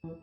Boop,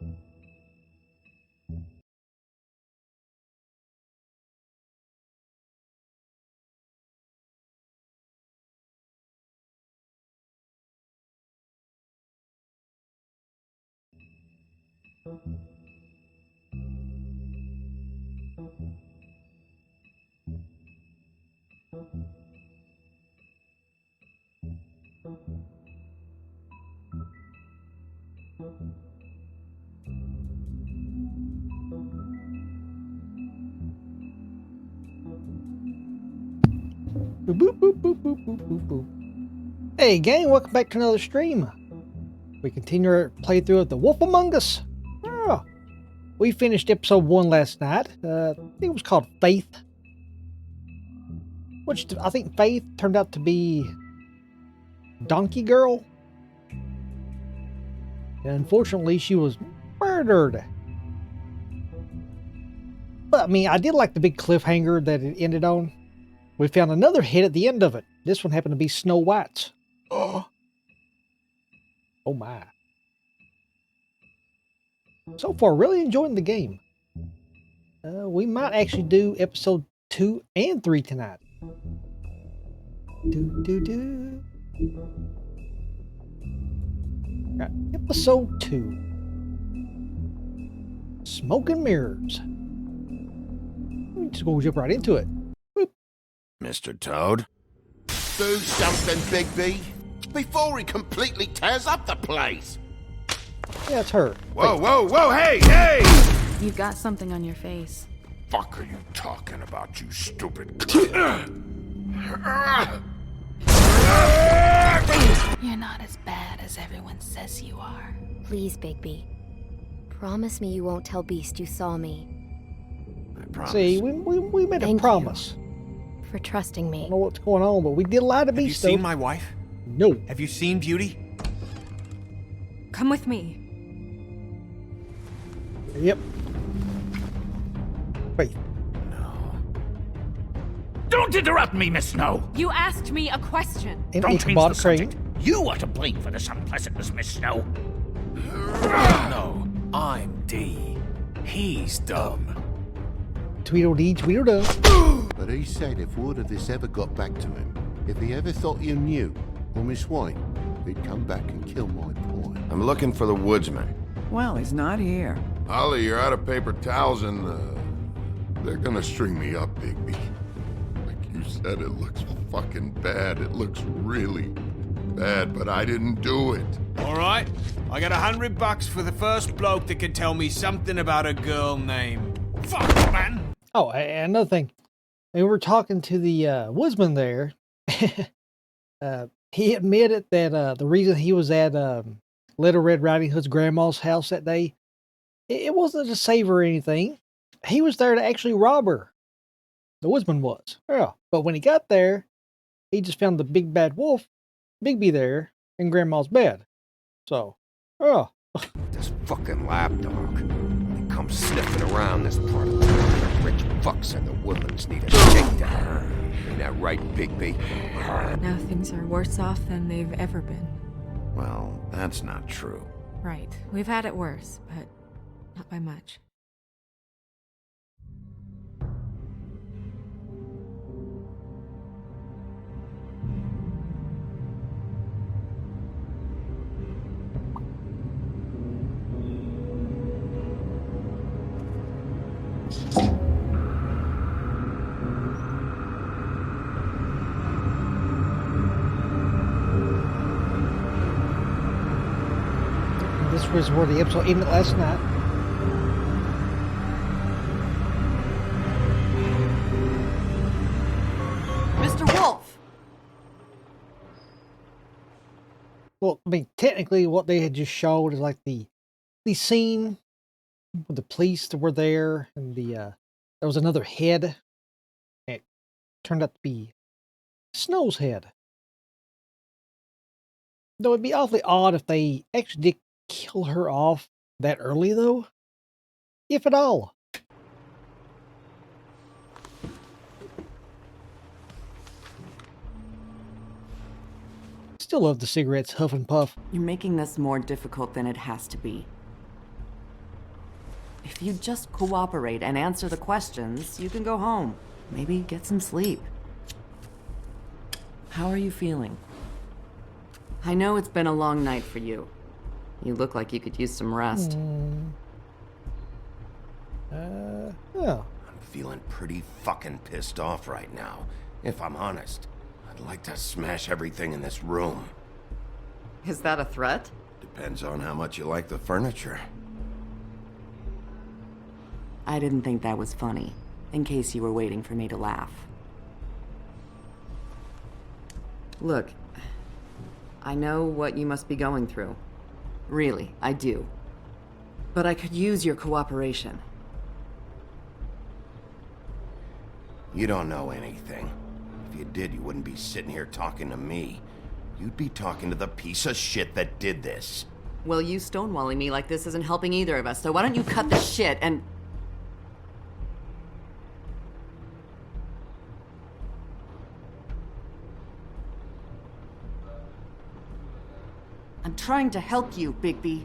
boop, boop, boop, boop, boop, boop, boop. Hey gang, welcome back to another stream. We continue our playthrough of The Wolf Among Us. Oh, we finished episode 1 last night. I think it was called Faith. Which I think Faith turned out to be Donkey Girl. And unfortunately, she was murdered. But I mean, I did like the big cliffhanger that it ended on. We found another head at the end of it. This one happened to be Snow White's. Oh my. So far, really enjoying the game. We might actually do episode 2 and 3 tonight. Right, episode 2. Smoke and Mirrors. We just go jump right into it. Boop. Mr. Toad? Do something, Bigby, before he completely tears up the place. Yeah, it's her. Whoa, whoa, whoa, hey, hey! You've got something on your face. Fuck are you talking about, you stupid... You're not as bad as everyone says you are. Please, Bigby. Promise me you won't tell Beast you saw me. I promise. See, we made a Thank promise. For trusting I me. don't know what's going on, but we did lie to Have you Beast. seen my wife? No. Have you seen Beauty? Come with me. Yep. Wait. Don't interrupt me, Miss Snow! You asked me a question. And Don't change the Ichabod subject. Crane. You are to blame for this unpleasantness, Miss Snow. No, I'm D. He's dumb. Tweedledee, Tweedledum. But he said if word of this ever got back to him, if he ever thought you knew, or Miss White, he'd come back and kill my boy. I'm looking for the woodsman. Well, he's not here. Holly, you're out of paper towels and, they're gonna string me up, Bigby. Like you said, it looks fucking bad. It looks really bad, but I didn't do it. All right, I got $100 for the first bloke that can tell me something about a girl named... Fuck, man! Oh, another thing. We were talking to the woodsman there. He admitted that the reason he was at Little Red Riding Hood's grandma's house that day, it wasn't to save her or anything. He was there to actually rob her. The woodsman was. Yeah. But when he got there, he just found the big bad wolf, Bigby, there in grandma's bed. So, oh. This fucking lapdog. He comes sniffing around this part of the town. The rich fucks and the woodlands need a shakedown. Ain't that right, Bigby? Now things are worse off than they've ever been. Well, that's not true. Right. We've had it worse, but not by much. This was where the episode ended last night. Mr. Wolf! Well, I mean, technically what they had just showed is like the scene with the police that were there and there was another head. It turned out to be Snow's head. Though it'd be awfully odd if they actually did kill her off that early, though. If at all. Still love the cigarettes, huff and puff. You're making this more difficult than it has to be. If you just cooperate and answer the questions, you can go home. Maybe get some sleep. How are you feeling? I know it's been a long night for you. You look like you could use some rest. Yeah. I'm feeling pretty fucking pissed off right now, if I'm honest. I'd like to smash everything in this room. Is that a threat? Depends on how much you like the furniture. I didn't think that was funny, in case you were waiting for me to laugh. Look, I know what you must be going through. Really, I do. But I could use your cooperation. You don't know anything. If you did, you wouldn't be sitting here talking to me. You'd be talking to the piece of shit that did this. Well, you stonewalling me like this isn't helping either of us, so why don't you cut the shit and... I'm trying to help you, Bigby.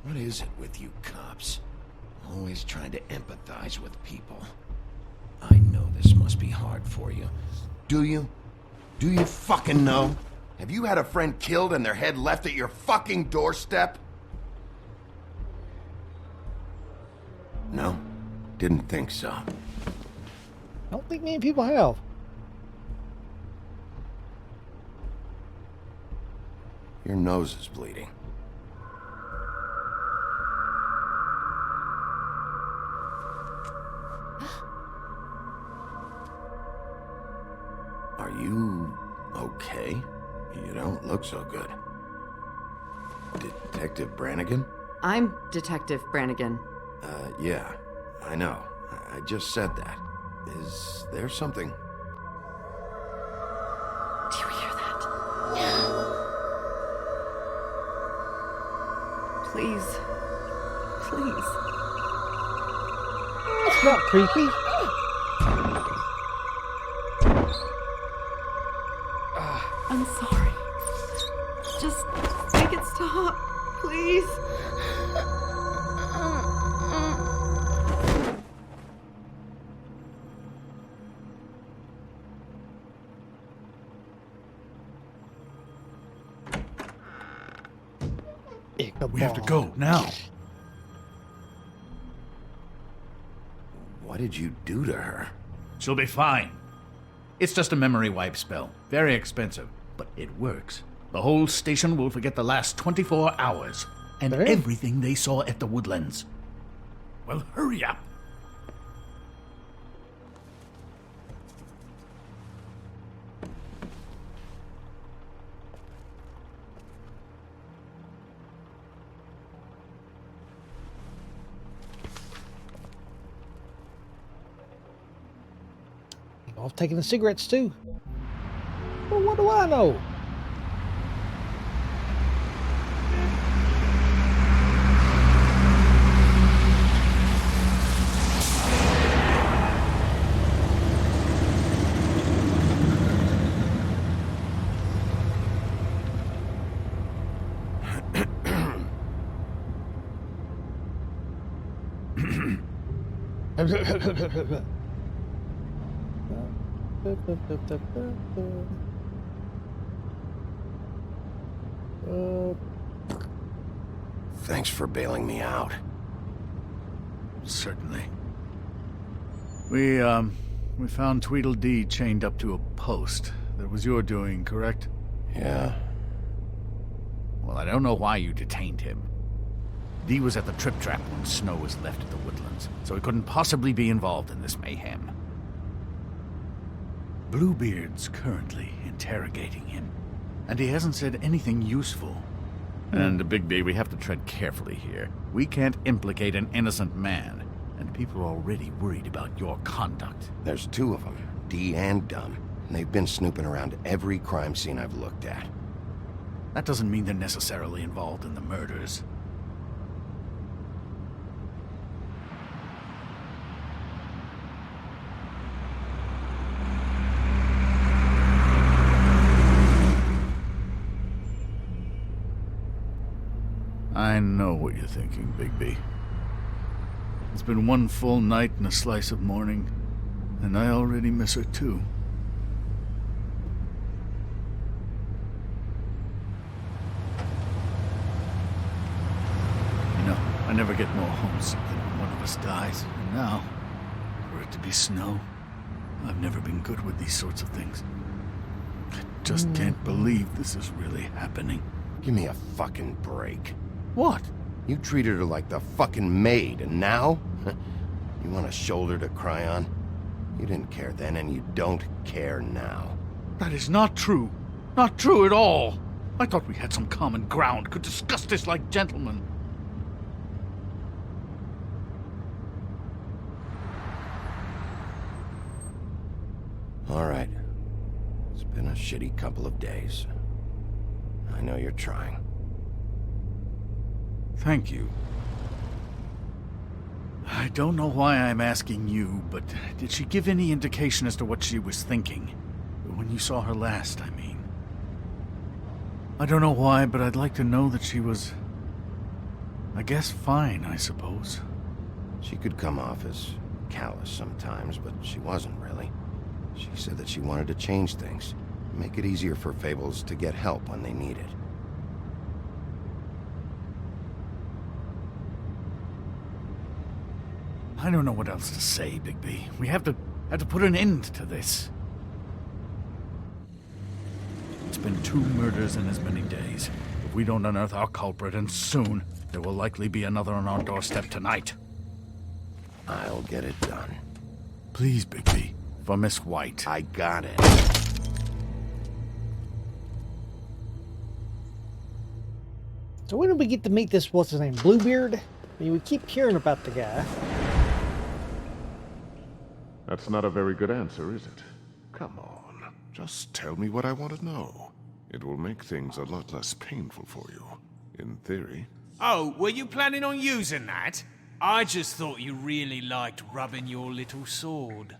What is it with you cops? Always trying to empathize with people. I know this must be hard for you. Do you? Do you fucking know? Have you had a friend killed and their head left at your fucking doorstep? No? Didn't think so. I don't think many people have. Your nose is bleeding. Are you okay? You don't look so good. Detective Brannigan? I'm Detective Brannigan. Yeah, I know. I just said that. Is there something? Do you hear that? Please. Please. It's not creepy. I'm sorry. Just make it stop, please. We have to go now. What did you do to her? She'll be fine. It's just a memory wipe spell. Very expensive, but it works. The whole station will forget the last 24 hours and Hey. everything they saw at the Woodlands. Well, hurry up. Off taking the cigarettes too. Well, what do I know? Thanks for bailing me out. Certainly. We found Tweedledee chained up to a post. That was your doing, correct? Yeah. Well, I don't know why you detained him. Dee was at the Trip Trap when Snow was left at the Woodlands, so he couldn't possibly be involved in this mayhem. Bluebeard's currently interrogating him, and he hasn't said anything useful. And, Bigby, we have to tread carefully here. We can't implicate an innocent man, and people are already worried about your conduct. There's two of them, Dee and Dunn, and they've been snooping around every crime scene I've looked at. That doesn't mean they're necessarily involved in the murders. you thinking, Bigby? It's been one full night and a slice of morning, and I already miss her too. You know, I never get more homesick than when one of us dies, and now, for it to be snow, I've never been good with these sorts of things. I just can't believe this is really happening. Give me a fucking break. What? You treated her like the fucking maid, and now? You want a shoulder to cry on? You didn't care then, and you don't care now. That is not true. Not true at all. I thought we had some common ground, could discuss this like gentlemen. All right. It's been a shitty couple of days. I know you're trying. Thank you. I don't know why I'm asking you, but did she give any indication as to what she was thinking? When you saw her last, I mean. I don't know why, but I'd like to know that she was... I guess fine, I suppose. She could come off as callous sometimes, but she wasn't really. She said that she wanted to change things, make it easier for Fables to get help when they need it. I don't know what else to say, Bigby. We have to put an end to this. It's been 2 murders in as many days. If we don't unearth our culprit, and soon, there will likely be another on our doorstep tonight. I'll get it done. Please, Bigby. For Miss White. I got it. So when did we get to meet this, what's his name, Bluebeard? I mean, we keep hearing about the guy. That's not a very good answer, is it? Come on. Just tell me what I want to know. It will make things a lot less painful for you. In theory. Oh, were you planning on using that? I just thought you really liked rubbing your little sword.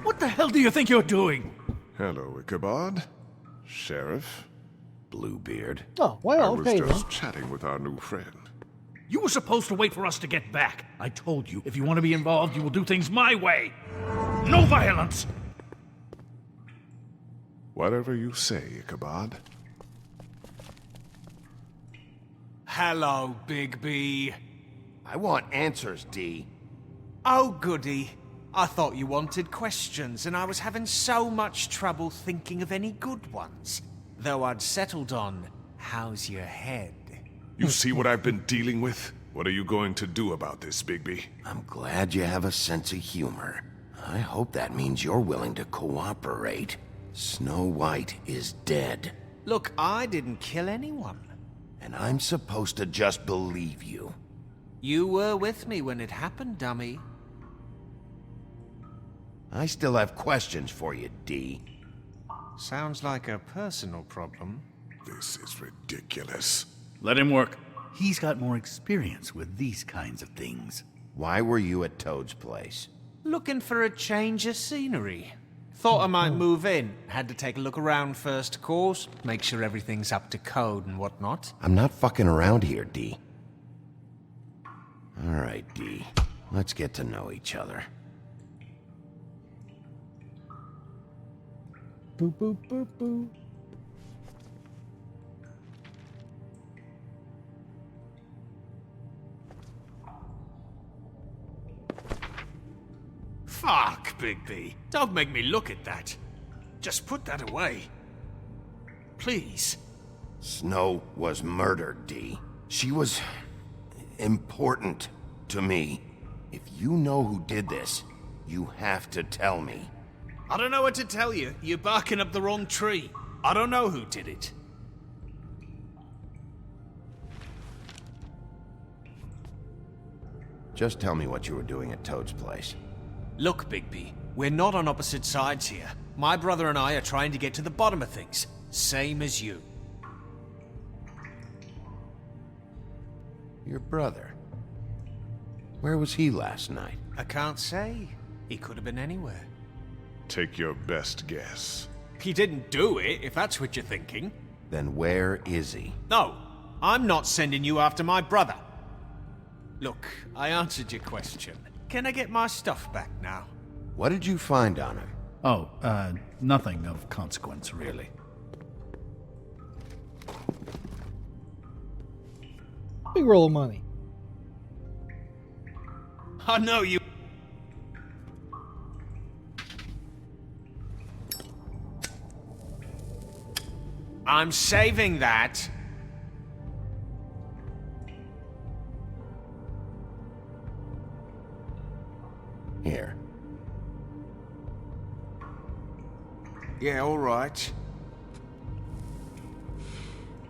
What the hell do you think you're doing? Hello, Ichabod. Sheriff. Bluebeard. Oh, I well, was okay just then. chatting with our new friend. You were supposed to wait for us to get back. I told you, if you want to be involved, you will do things my way. No violence! Whatever you say, Ichabod. Hello, Bigby. I want answers, D. Oh, goody. I thought you wanted questions, and I was having so much trouble thinking of any good ones. Though I'd settled on, how's your head? You see what I've been dealing with? What are you going to do about this, Bigby? I'm glad you have a sense of humor. I hope that means you're willing to cooperate. Snow White is dead. Look, I didn't kill anyone. And I'm supposed to just believe you. You were with me when it happened, dummy. I still have questions for you, D. Sounds like a personal problem. This is ridiculous. Let him work. He's got more experience with these kinds of things. Why were you at Toad's place? Looking for a change of scenery. Thought I might move in. Had to take a look around first, of course. Make sure everything's up to code and whatnot. I'm not fucking around here, D. All right, D. Let's get to know each other. Boop, boop, boop, boop. Fuck, Bigby. Don't make me look at that. Just put that away. Please. Snow was murdered, D. She was important to me. If you know who did this, you have to tell me. I don't know what to tell you. You're barking up the wrong tree. I don't know who did it. Just tell me what you were doing at Toad's place. Look, Bigby, we're not on opposite sides here. My brother and I are trying to get to the bottom of things. Same as you. Your brother? Where was he last night? I can't say. He could have been anywhere. Take your best guess. He didn't do it, if that's what you're thinking. Then where is he? No, I'm not sending you after my brother. Look, I answered your question. Can I get my stuff back now? What did you find on him? Oh, nothing of consequence, really. Big roll of money. I know you... I'm saving that. Here. Yeah, all right.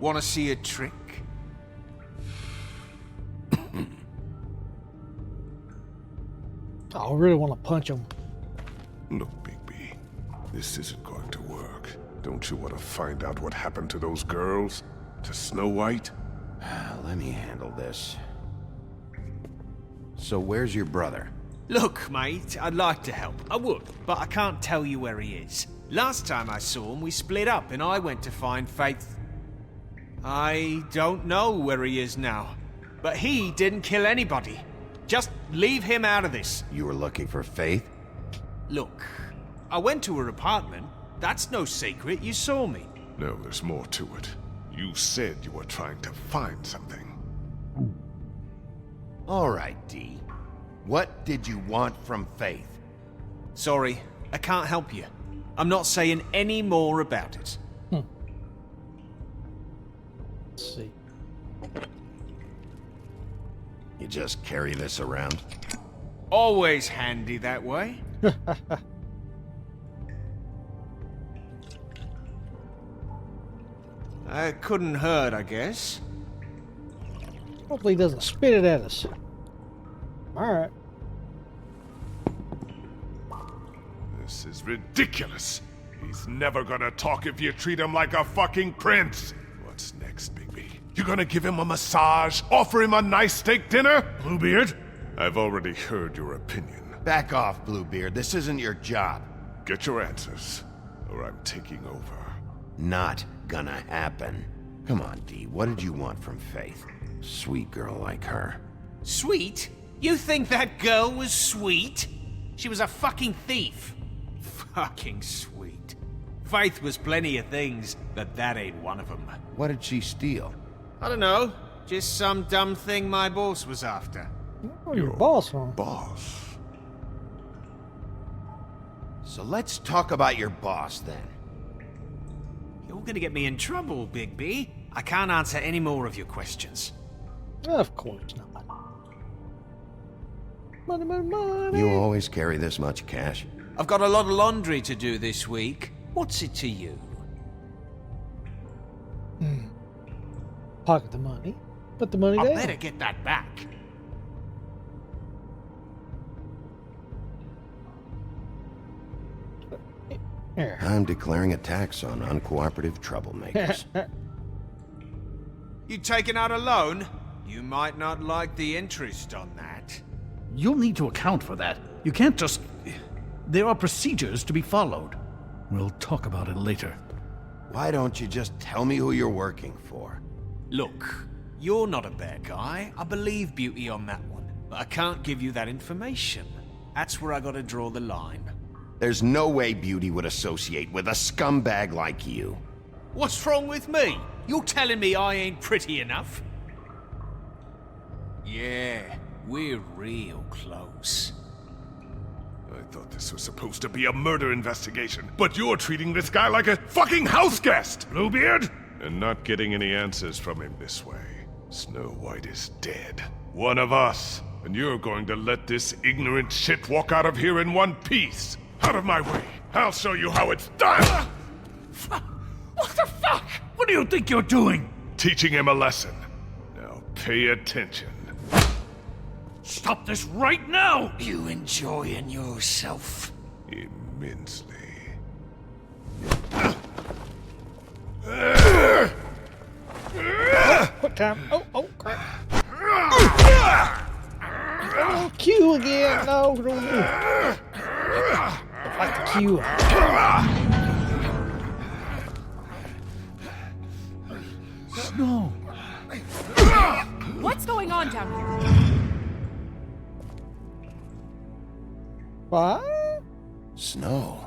Want to see a trick? I really want to punch him. Look, Bigby, this isn't going to work. Don't you want to find out what happened to those girls? To Snow White? Let me handle this. So where's your brother? Look, mate, I'd like to help. I would, but I can't tell you where he is. Last time I saw him, we split up and I went to find Faith. I don't know where he is now, but he didn't kill anybody. Just leave him out of this. You were looking for Faith? Look, I went to her apartment. That's no secret. You saw me. No, there's more to it. You said you were trying to find something. All right, D. What did you want from Faith? Sorry, I can't help you. I'm not saying any more about it. Let's see. You just carry this around? Always handy that way. Couldn't hurt, I guess. Hopefully he doesn't spit it at us. Alright. This is ridiculous. He's never gonna talk if you treat him like a fucking prince. What's next, Bigby? You gonna give him a massage? Offer him a nice steak dinner? Bluebeard? I've already heard your opinion. Back off, Bluebeard. This isn't your job. Get your answers, or I'm taking over. Not gonna happen. Come on, D. What did you want from Faith? Sweet girl like her. Sweet? You think that girl was sweet? She was a fucking thief. Fucking sweet. Faith was plenty of things, but that ain't one of them. What did she steal? I don't know. Just some dumb thing my boss was after. Oh, your boss, huh? Boss. So let's talk about your boss, then. You're gonna get me in trouble, Big B. I can't answer any more of your questions. Of course not. Money, money, money. You always carry this much cash? I've got a lot of laundry to do this week. What's it to you? Pocket the money. Put the money I down. better get that back. Here. I'm declaring a tax on uncooperative troublemakers. You taking out a loan? You might not like the interest on that. You'll need to account for that. You can't just... There are procedures to be followed. We'll talk about it later. Why don't you just tell me who you're working for? Look, you're not a bad guy. I believe Beauty on that one. But I can't give you that information. That's where I gotta draw the line. There's no way Beauty would associate with a scumbag like you. What's wrong with me? You're telling me I ain't pretty enough? Yeah, we're real close. I thought this was supposed to be a murder investigation, but you're treating this guy like a fucking house guest, Bluebeard! And not getting any answers from him this way. Snow White is dead. One of us. And you're going to let this ignorant shit walk out of here in one piece. Out of my way. I'll show you how it's done! What the fuck? What do you think you're doing? Teaching him a lesson. Now pay attention. Stop this right now! You enjoying yourself? Immensely. What time? Oh, crap. Oh, Q again. No, no, no. Like the Q. Snow! What's going on down here? What? Snow.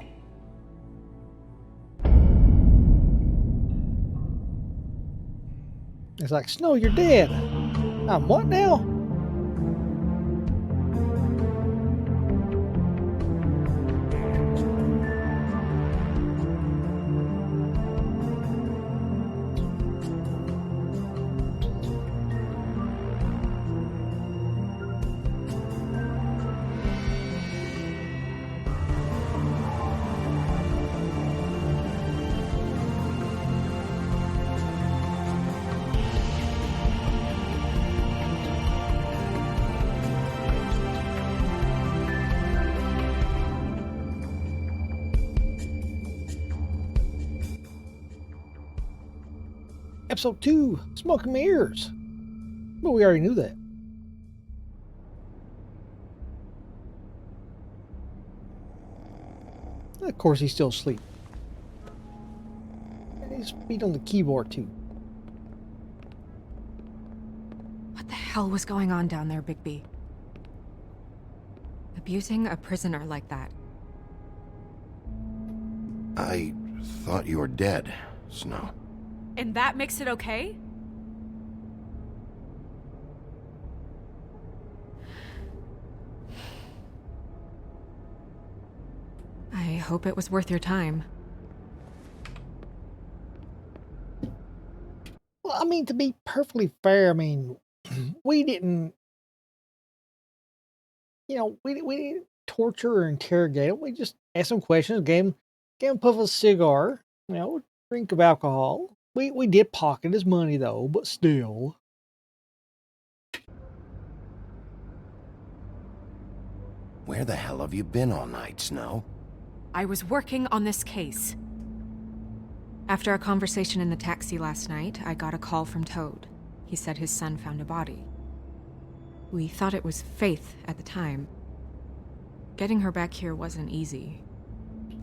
It's like, Snow, you're dead. I'm what now? Episode 2, Smoke and Mirrors. But we already knew that. Of course, he's still asleep. And he's beat on the keyboard, too. What the hell was going on down there, Bigby? Abusing a prisoner like that. I thought you were dead, Snow. And that makes it okay? I hope it was worth your time. Well, I mean, to be perfectly fair, I mean, we didn't, we didn't torture or interrogate him. We just asked him questions, gave him a puff of a cigar, drink of alcohol. We did pocket his money, though, but still. Where the hell have you been all night, Snow? I was working on this case. After a conversation in the taxi last night, I got a call from Toad. He said his son found a body. We thought it was Faith at the time. Getting her back here wasn't easy,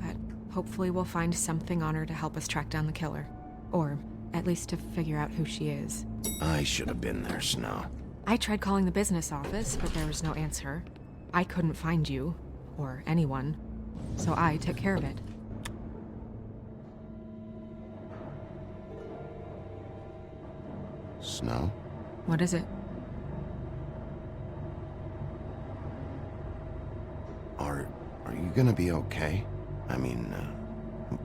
but hopefully we'll find something on her to help us track down the killer. Or at least to figure out who she is. I should have been there, Snow. I tried calling the business office, but there was no answer. I couldn't find you, or anyone, so I took care of it. Snow? What is it? Are you gonna be okay? I mean,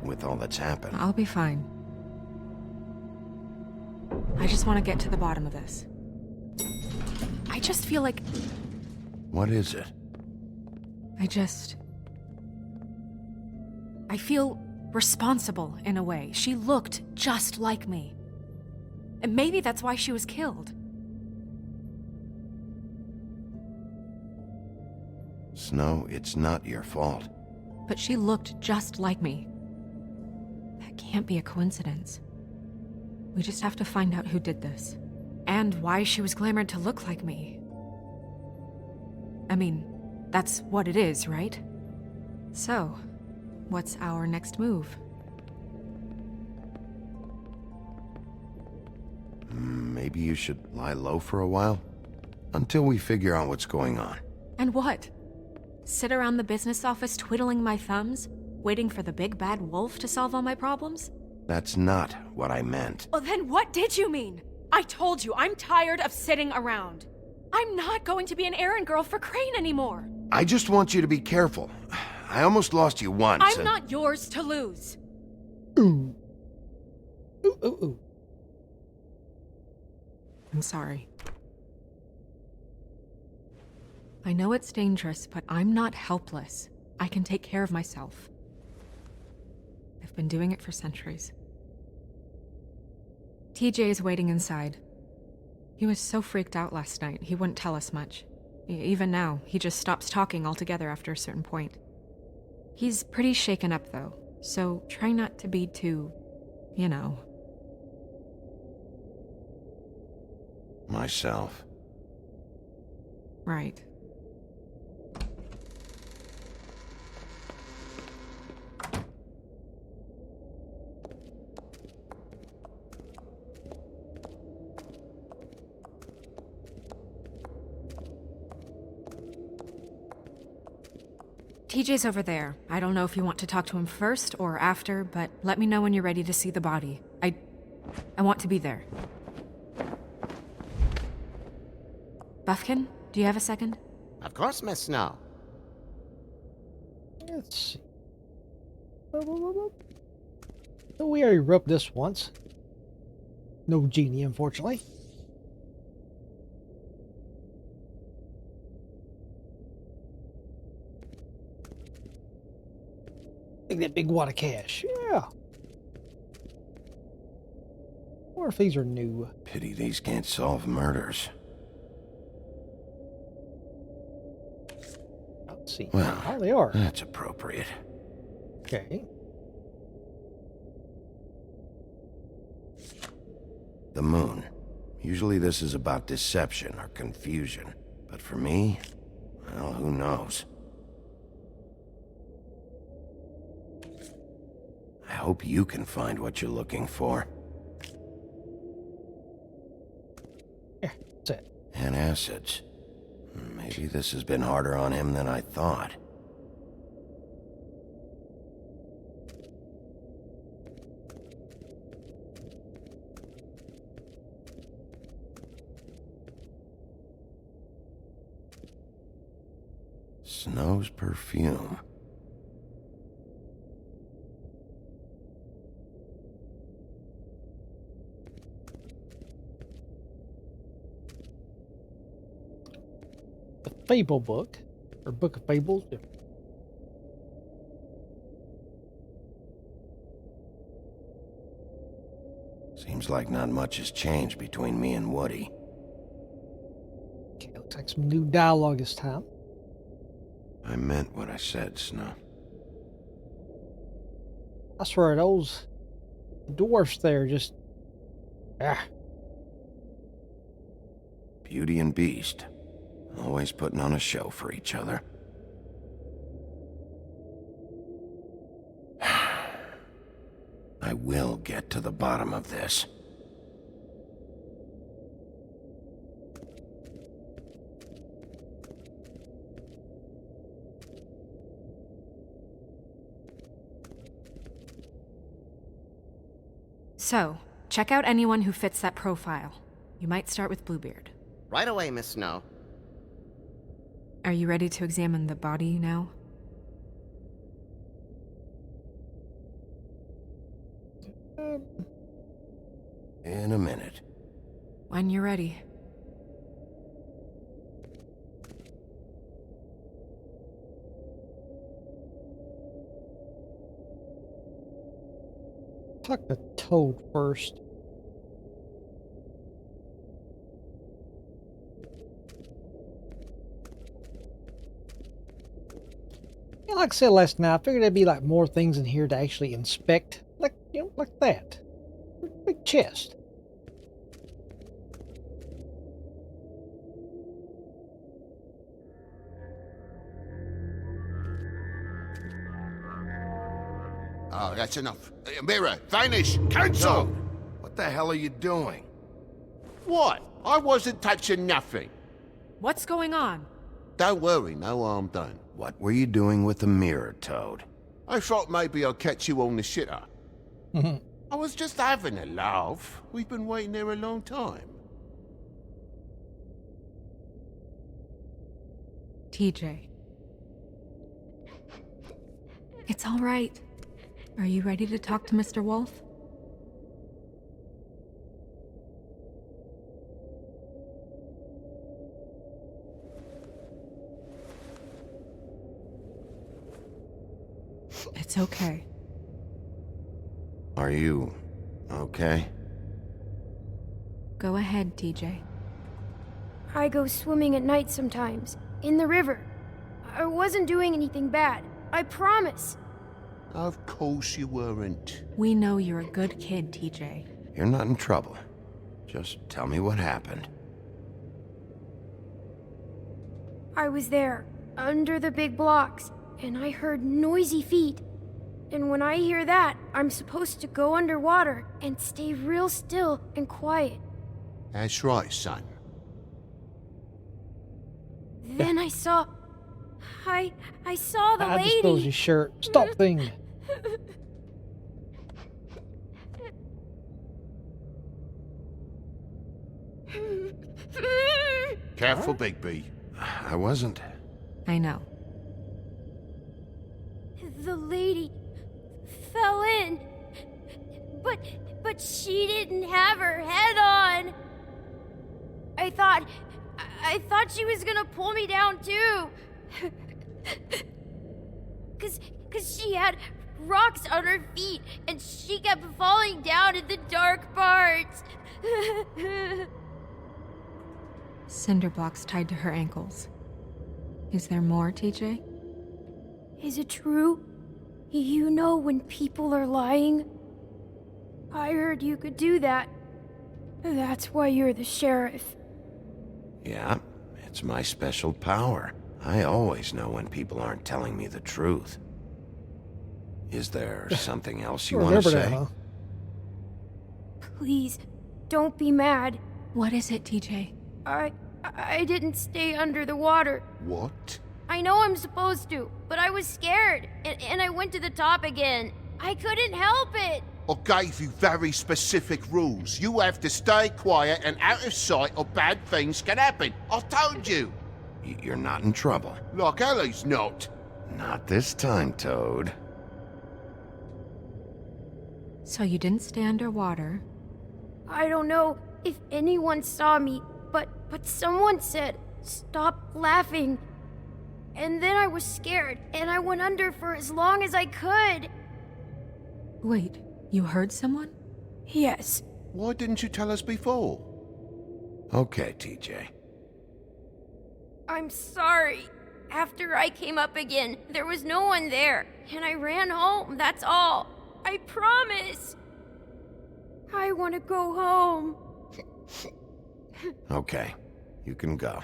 with all that's happened. I'll be fine. I just want to get to the bottom of this. I just feel like... What is it? I feel responsible in a way. She looked just like me. And maybe that's why she was killed. Snow, it's not your fault. But she looked just like me. That can't be a coincidence. We just have to find out who did this. And why she was glamored to look like me. I mean, that's what it is, right? So, what's our next move? Maybe you should lie low for a while? Until we figure out what's going on. And what? Sit around the business office twiddling my thumbs, waiting for the big bad wolf to solve all my problems? That's not what I meant. Well, then what did you mean? I told you, I'm tired of sitting around. I'm not going to be an errand girl for Crane anymore. I just want you to be careful. I almost lost you once. I'm not yours to lose. Ooh. Ooh, ooh, ooh. I'm sorry. I know it's dangerous, but I'm not helpless. I can take care of myself. I've been doing it for centuries. TJ is waiting inside. He was so freaked out last night, he wouldn't tell us much. Even now, he just stops talking altogether after a certain point. He's pretty shaken up, though, so try not to be too, Myself. Right. TJ's over there. I don't know if you want to talk to him first or after, but let me know when you're ready to see the body. I want to be there. Buffkin, do you have a second? Of course, Miss Snow. Let's see. So we already rubbed this once. No genie, unfortunately. Take that big wad of cash. Yeah. Or if these are new. Pity these can't solve murders. Let's see. Well, Oh, they are. that's appropriate. Okay. The moon. Usually this is about deception or confusion. But for me, well, who knows? I hope you can find what you're looking for. Yeah, that's it. And acids. Maybe this has been harder on him than I thought. Snow's perfume. The Fable book, or Book of Fables. Seems like not much has changed between me and Woody. Okay, looks like some new dialogue this time. I meant what I said, Snow. I swear those dwarfs there just... Beauty and Beast. Always putting on a show for each other. I will get to the bottom of this. So, check out anyone who fits that profile. You might start with Bluebeard. Right away, Miss Snow. Are you ready to examine the body now? In a minute. When you're ready. Talk to Toad first. Yeah, like I said last night, I figured there'd be like more things in here to actually inspect. Like, you know, like that. Big chest. Oh, that's enough. Mirror, vanish, cancel! Toad, what the hell are you doing? What? I wasn't touching nothing. What's going on? Don't worry, no harm done. What were you doing with the mirror, Toad? I thought maybe I'd catch you on the shitter. I was just having a laugh. We've been waiting there a long time. TJ. It's all right. Are you ready to talk to Mr. Wolf? It's okay. Are you okay? Go ahead, TJ. I go swimming at night sometimes, in the river. I wasn't doing anything bad, I promise. Of course you weren't. We know you're a good kid, TJ. You're not in trouble. Just tell me what happened. I was there, under the big blocks, and I heard noisy feet. And when I hear that, I'm supposed to go underwater and stay real still and quiet. That's right, son. Then I saw I saw the I lady. just spilled your shirt. Stop thing. Careful, Bigby. I wasn't. I know. The lady fell in. But she didn't have her head on. I thought she was gonna pull me down too. Cause she had rocks on her feet and she kept falling down in the dark parts. Cinder blocks tied to her ankles. Is there more, TJ? Is it true? You know when people are lying? I heard you could do that. That's why you're the sheriff. Yeah, it's my special power. I always know when people aren't telling me the truth. Is there something else you want to Remember say? that, huh? Please, don't be mad. What is it, TJ? I didn't stay under the water. What? I know I'm supposed to, but I was scared, and I went to the top again. I couldn't help it. I gave you very specific rules. You have to stay quiet and out of sight or bad things can happen. I told you. You're not in trouble. Like Ellie's not. Not this time, Toad. So you didn't stay underwater. I don't know if anyone saw me, but someone said, "Stop laughing." And then I was scared, and I went under for as long as I could. Wait, you heard someone? Yes. Why didn't you tell us before? Okay, TJ. I'm sorry. After I came up again, there was no one there, and I ran home, that's all. I promise. I want to go home. Okay, you can go.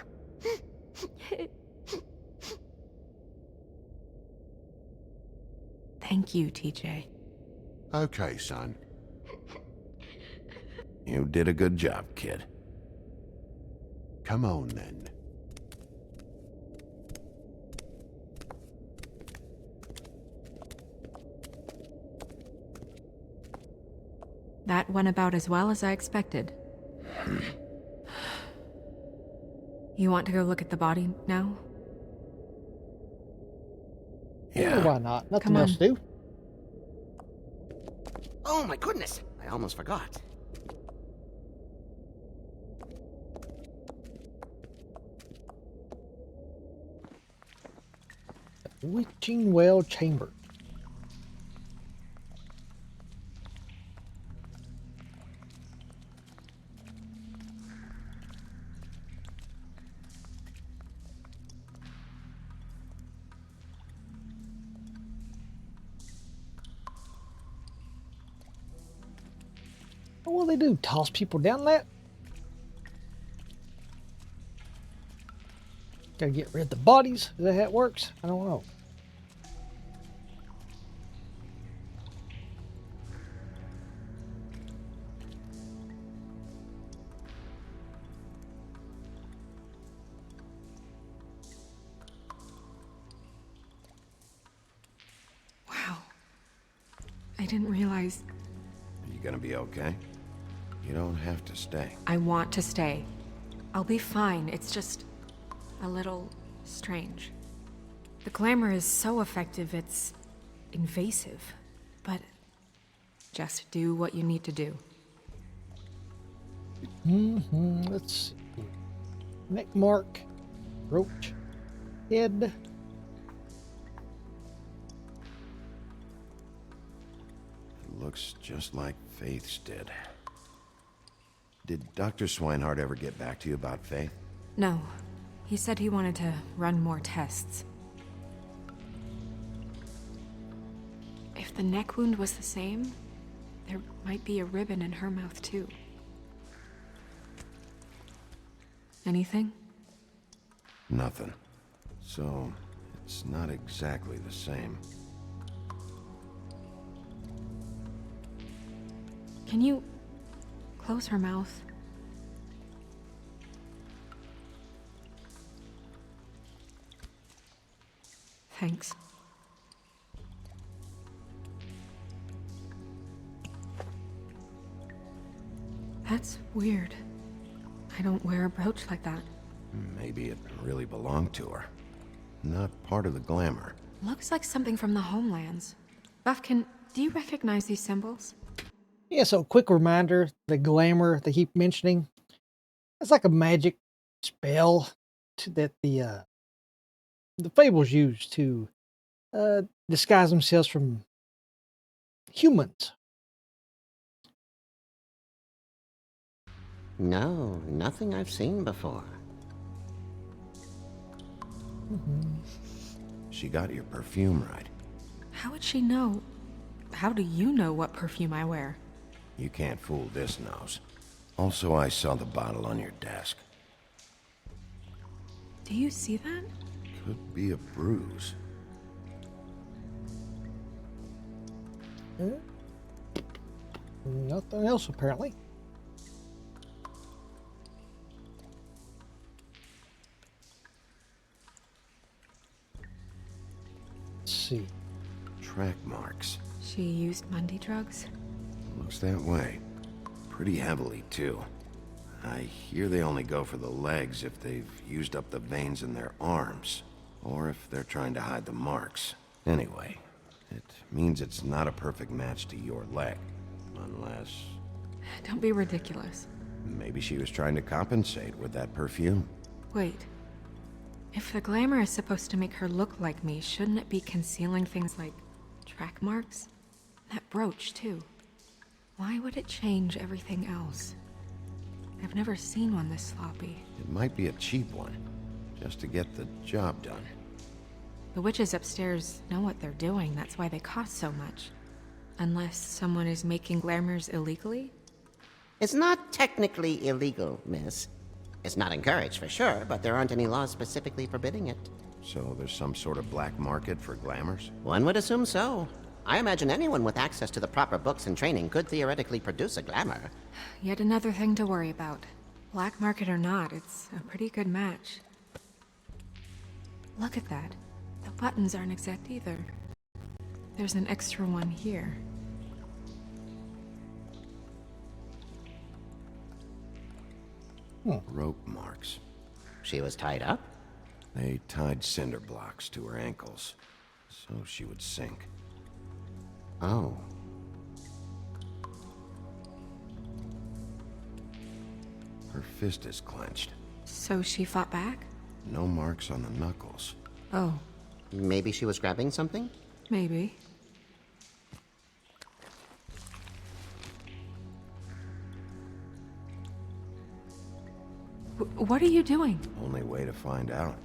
Thank you, TJ. Okay, son. You did a good job, kid. Come on, then. That went about as well as I expected. You want to go look at the body now? Yeah. Why not? Nothing Come else on. to do. Oh my goodness, I almost forgot. Witching Well Chamber. What will they do? Toss people down that? Gotta get rid of the bodies? Is that how it works? I don't know. Wow. I didn't realize. Are you gonna be okay? You don't have to stay. I want to stay. I'll be fine. It's just a little strange. The glamour is so effective, it's invasive. But just do what you need to do. Let's see. Neck mark. Roach. Head. It looks just like Faith's did. Did Dr. Swinehart ever get back to you about Faith? No. He said he wanted to run more tests. If the neck wound was the same, there might be a ribbon in her mouth too. Anything? Nothing. So, it's not exactly the same. Can you close her mouth? Thanks. That's weird. I don't wear a brooch like that. Maybe it really belonged to her. Not part of the glamour. Looks like something from the homelands. Buffkin, do you recognize these symbols? Yeah, so quick reminder, the glamour they keep mentioning, it's like a magic spell that the fables use to disguise themselves from humans. No, nothing I've seen before. She got your perfume right. How would she know? How do you know what perfume I wear? You can't fool this nose. Also, I saw the bottle on your desk. Do you see that? Could be a bruise. Nothing else, apparently. Let's see. Track marks. She used Mundy drugs? Looks that way. Pretty heavily, too. I hear they only go for the legs if they've used up the veins in their arms, or if they're trying to hide the marks. Anyway, it means it's not a perfect match to your leg, unless... Don't be ridiculous. Maybe she was trying to compensate with that perfume. Wait. If the glamour is supposed to make her look like me, shouldn't it be concealing things like track marks? That brooch, too. Why would it change everything else? I've never seen one this sloppy. It might be a cheap one, just to get the job done. The witches upstairs know what they're doing, that's why they cost so much. Unless someone is making glamours illegally? It's not technically illegal, miss. It's not encouraged for sure, but there aren't any laws specifically forbidding it. So there's some sort of black market for glamours? One would assume so. I imagine anyone with access to the proper books and training could theoretically produce a glamour. Yet another thing to worry about. Black market or not, it's a pretty good match. Look at that. The buttons aren't exact either. There's an extra one here. Rope marks. She was tied up? They tied cinder blocks to her ankles, so she would sink. Oh. Her fist is clenched. So she fought back? No marks on the knuckles. Oh. Maybe she was grabbing something? Maybe. What are you doing? Only way to find out.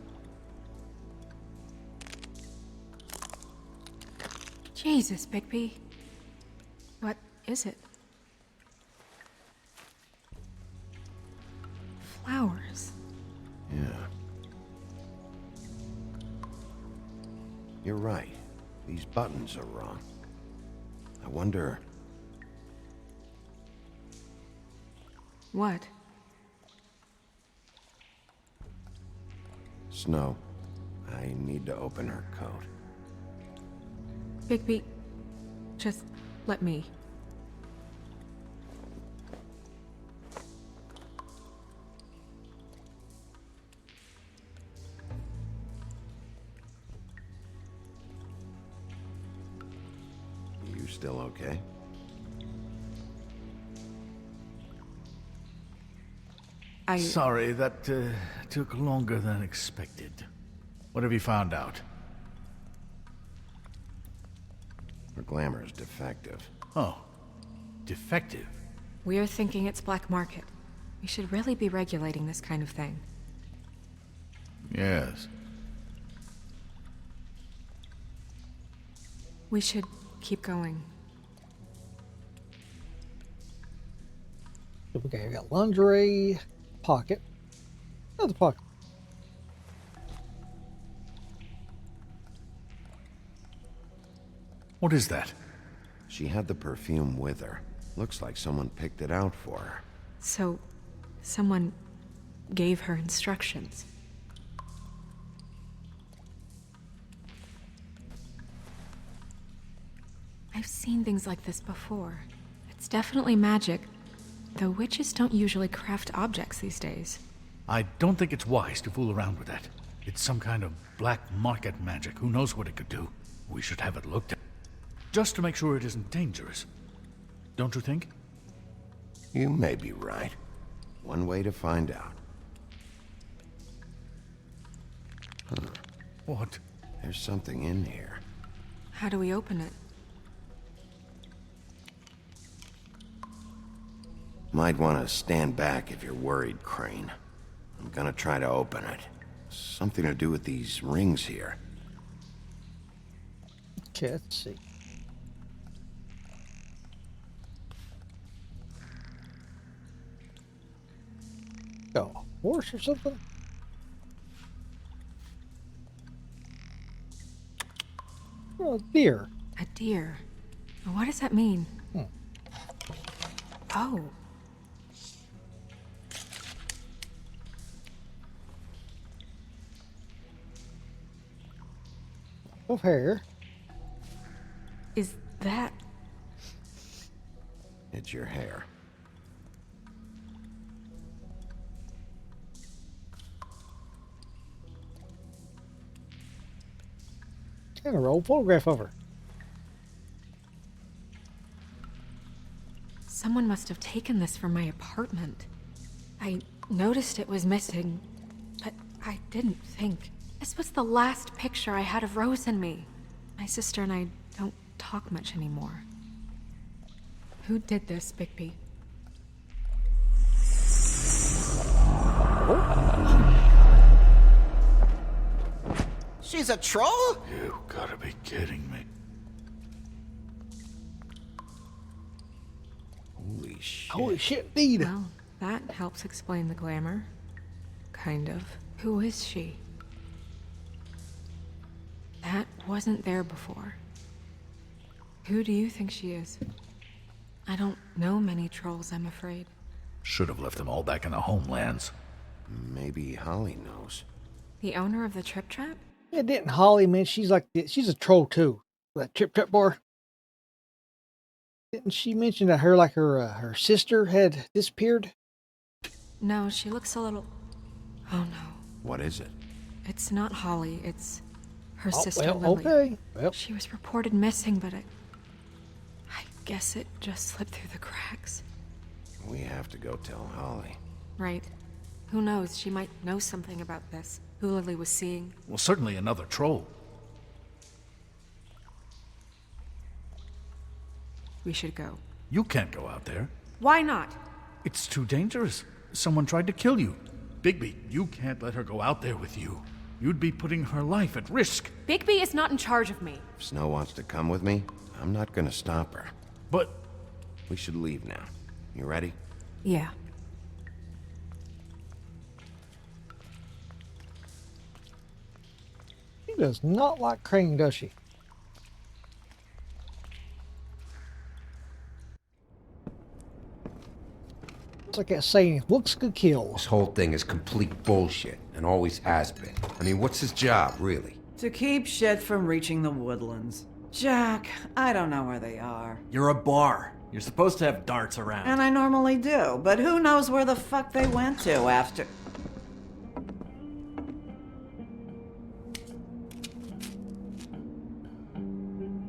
Jesus, Bigby. What is it? Flowers. Yeah. You're right. These buttons are wrong. I wonder... What? Snow, I need to open her coat. Bigby, just let me. You still okay? Sorry, that took longer than expected. What have you found out? Her glamour is defective. Oh, defective? We're thinking it's black market. We should really be regulating this kind of thing. Yes. We should keep going. Okay, I got lingerie, pocket, another pocket. What is that? She had the perfume with her. Looks like someone picked it out for her. So, someone gave her instructions. I've seen things like this before. It's definitely magic, though witches don't usually craft objects these days. I don't think it's wise to fool around with that. It's some kind of black market magic. Who knows what it could do? We should have it looked at. Just to make sure it isn't dangerous. Don't you think? You may be right. One way to find out. What? There's something in here. How do we open it? Might want to stand back if you're worried, Crane. I'm gonna try to open it. Something to do with these rings here. Okay, let's see. Oh, horse or something? Oh, deer. A deer. What does that mean? Oh. Of hair. Is that... It's your hair. And a old photograph of her. Someone must have taken this from my apartment. I noticed it was missing, but I didn't think. This was the last picture I had of Rose and me. My sister and I don't talk much anymore. Who did this, Bigby? She's a troll? You gotta be kidding me. Holy shit. Holy shit, indeed. Well, that helps explain the glamour. Kind of. Who is she? That wasn't there before. Who do you think she is? I don't know many trolls, I'm afraid. Should have left them all back in the homelands. Maybe Holly knows. The owner of the Trip Trap? Yeah, didn't Holly, man, she's like, she's a troll too. That Trip bar. Didn't she mention that her sister had disappeared? No, she looks a little... Oh no. What is it? It's not Holly, it's her Oh, sister well, Lily. okay. Well. She was reported missing, but I guess it just slipped through the cracks. We have to go tell Holly. Right. Who knows, she might know something about this. Who Lily was seeing. Well, certainly another troll. We should go. You can't go out there. Why not? It's too dangerous. Someone tried to kill you. Bigby, you can't let her go out there with you. You'd be putting her life at risk. Bigby is not in charge of me. If Snow wants to come with me, I'm not gonna stop her. But... We should leave now. You ready? Yeah. She does not like Crane, does she? It's like that saying, looks could kill. This whole thing is complete bullshit, and always has been. I mean, what's his job, really? To keep shit from reaching the woodlands. Jack, I don't know where they are. You're a bar. You're supposed to have darts around. And I normally do, but who knows where the fuck they went to after...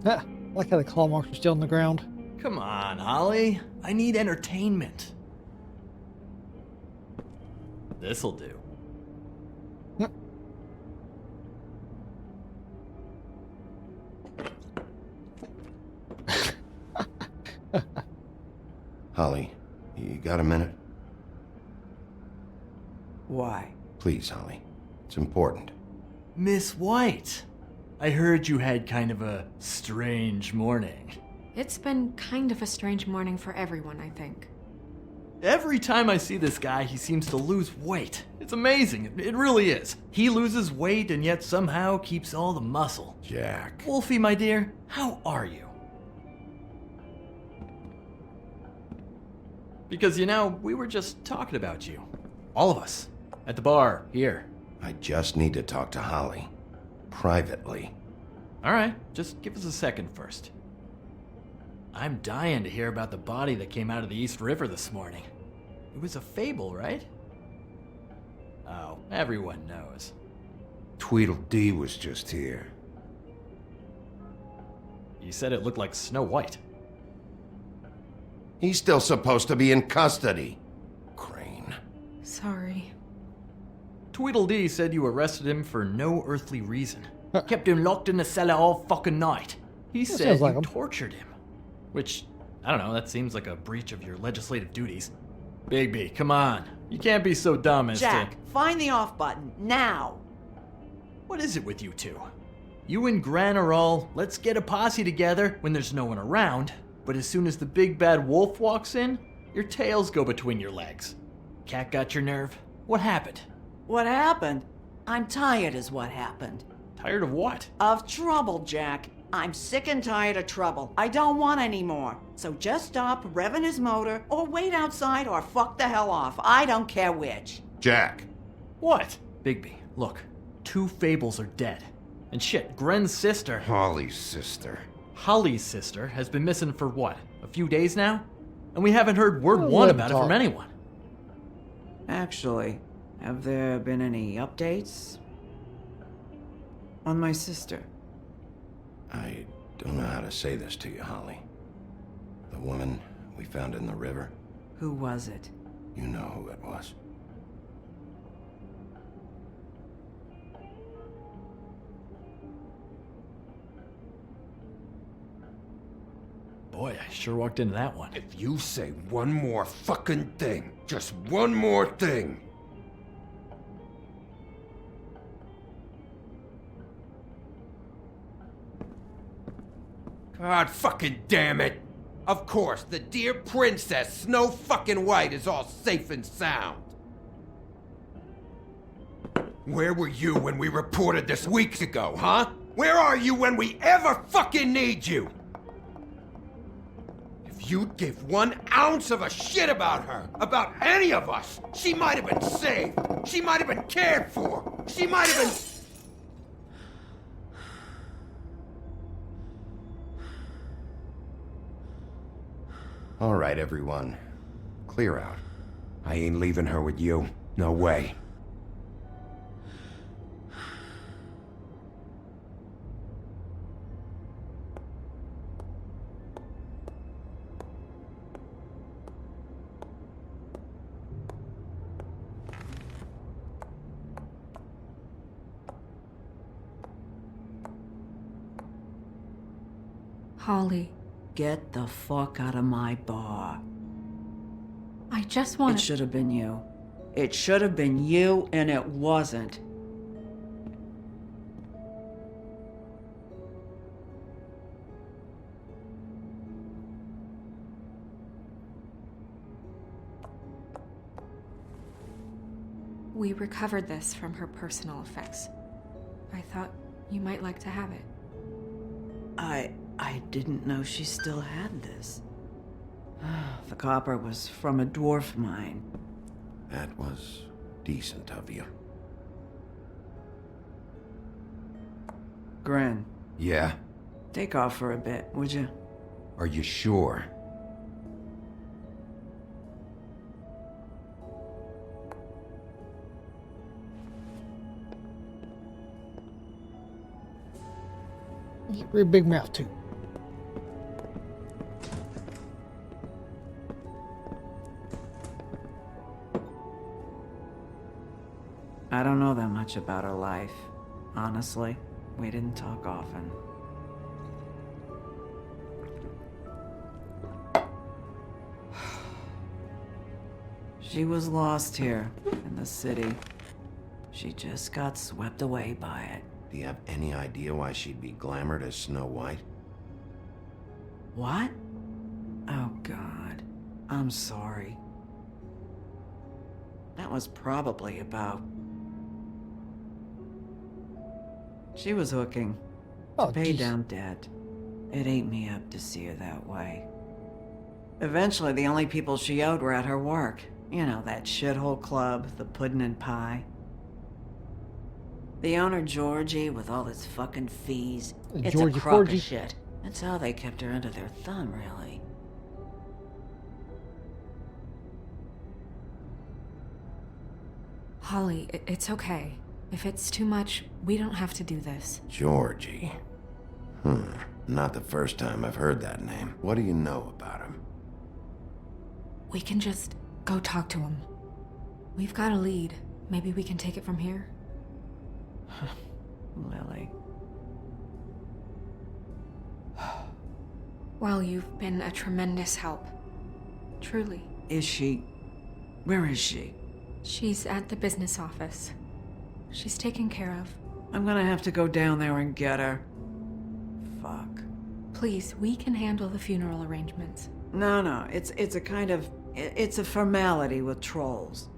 Ah, I like how the claw marks are still on the ground. Come on, Holly. I need entertainment. This'll do. Holly, you got a minute? Why? Please, Holly. It's important. Miss White, I heard you had kind of a strange morning. It's been kind of a strange morning for everyone, I think. Every time I see this guy, he seems to lose weight. It's amazing. It really is. He loses weight and yet somehow keeps all the muscle. Jack. Wolfie, my dear, how are you? Because, you know, we were just talking about you. All of us. At the bar, here. I just need to talk to Holly. Privately. All right, just give us a second first. I'm dying to hear about the body that came out of the East River this morning. It was a fable, right? Oh, everyone knows. Tweedledee was just here. You said it looked like Snow White. He's still supposed to be in custody. Crane. Sorry. Tweedledee said you arrested him for no earthly reason. Kept him locked in the cellar all fucking night. He said sounds like you him. tortured him. Which, I don't know, that seems like a breach of your legislative duties. Bigby, come on. You can't be so dumb as Jack, to... find the off button, now! What is it with you two? You and Gran are all, let's get a posse together when there's no one around, but as soon as the big bad wolf walks in, your tails go between your legs. Cat got your nerve? What happened? What happened? I'm tired is what happened. Tired of what? Of trouble, Jack. I'm sick and tired of trouble. I don't want any more. So just stop revving his motor, or wait outside, or fuck the hell off. I don't care which. Jack. What? Bigby, look. 2 fables are dead. And shit, Gren's sister... Holly's sister. Holly's sister has been missing for what? A few days now? And we haven't heard word one about it from anyone. Actually, have there been any updates? On my sister? I don't know how to say this to you, Holly. The woman we found in the river. Who was it? You know who it was. Boy, I sure walked into that one. If you say one more fucking thing, just one more thing. God fucking damn it! Of course, the dear princess Snow fucking White is all safe and sound. Where were you when we reported this weeks ago, huh? Where are you when we ever fucking need you? If you'd give 1 ounce of a shit about her, about any of us, she might have been saved. She might have been cared for. She might have been... All right, everyone. Clear out. I ain't leaving her with you. No way. Holly, Get the fuck out of my bar. I just want It should have been you. It should have been you, and it wasn't. We recovered this from her personal effects. I thought you might like to have it. I didn't know she still had this. The copper was from a dwarf mine. That was decent of you. Gren, Yeah? take off for a bit, would you? Are you sure? He's a very big mouth, too. I don't know that much about her life. Honestly, we didn't talk often. She was lost here, in the city. She just got swept away by it. Do you have any idea why she'd be glamored as Snow White? What? Oh, God. I'm sorry. That was probably about... She was hooking. To pay down debt. It ate me up to see her that way. Eventually, the only people she owed were at her work. You know, that shithole club, the Puddin' and Pie. The owner, Georgie, with all his fucking fees. It's Georgie a crock Porgy? of shit. That's how they kept her under their thumb, really. Holly, it's okay. If it's too much, we don't have to do this. Georgie. Not the first time I've heard that name. What do you know about him? We can just go talk to him. We've got a lead. Maybe we can take it from here? Lily. Well, you've been a tremendous help. Truly. Is she? Where is she? She's at the business office. She's taken care of. I'm gonna have to go down there and get her. Fuck. Please, we can handle the funeral arrangements. No, it's a kind of... It's a formality with trolls.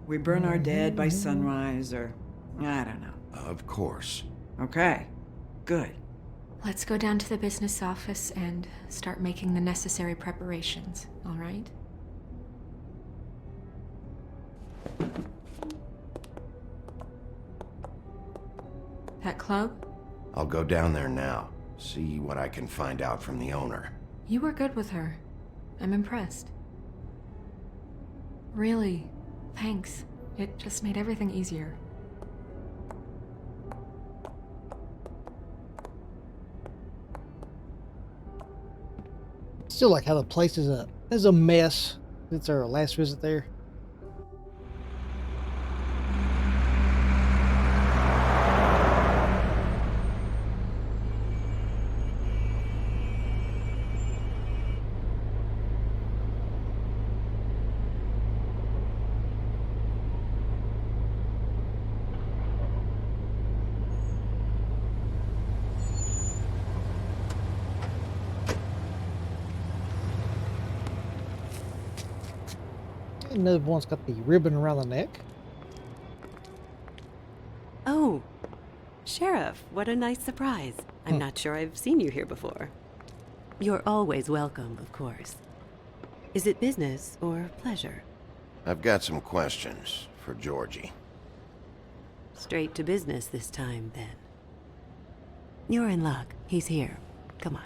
We burn our dead by sunrise, or... I don't know. Of course. Okay. Good. Let's go down to the business office and start making the necessary preparations, all right? That club? I'll go down there now. See what I can find out from the owner. You were good with her. I'm impressed. Really, thanks. It just made everything easier. Still like how the place is a mess since our last visit there. Another one's got the ribbon around the neck. Oh, Sheriff, what a nice surprise. I'm not sure I've seen you here before. You're always welcome, of course. Is it business or pleasure? I've got some questions for Georgie. Straight to business this time, then. You're in luck. He's here. Come on.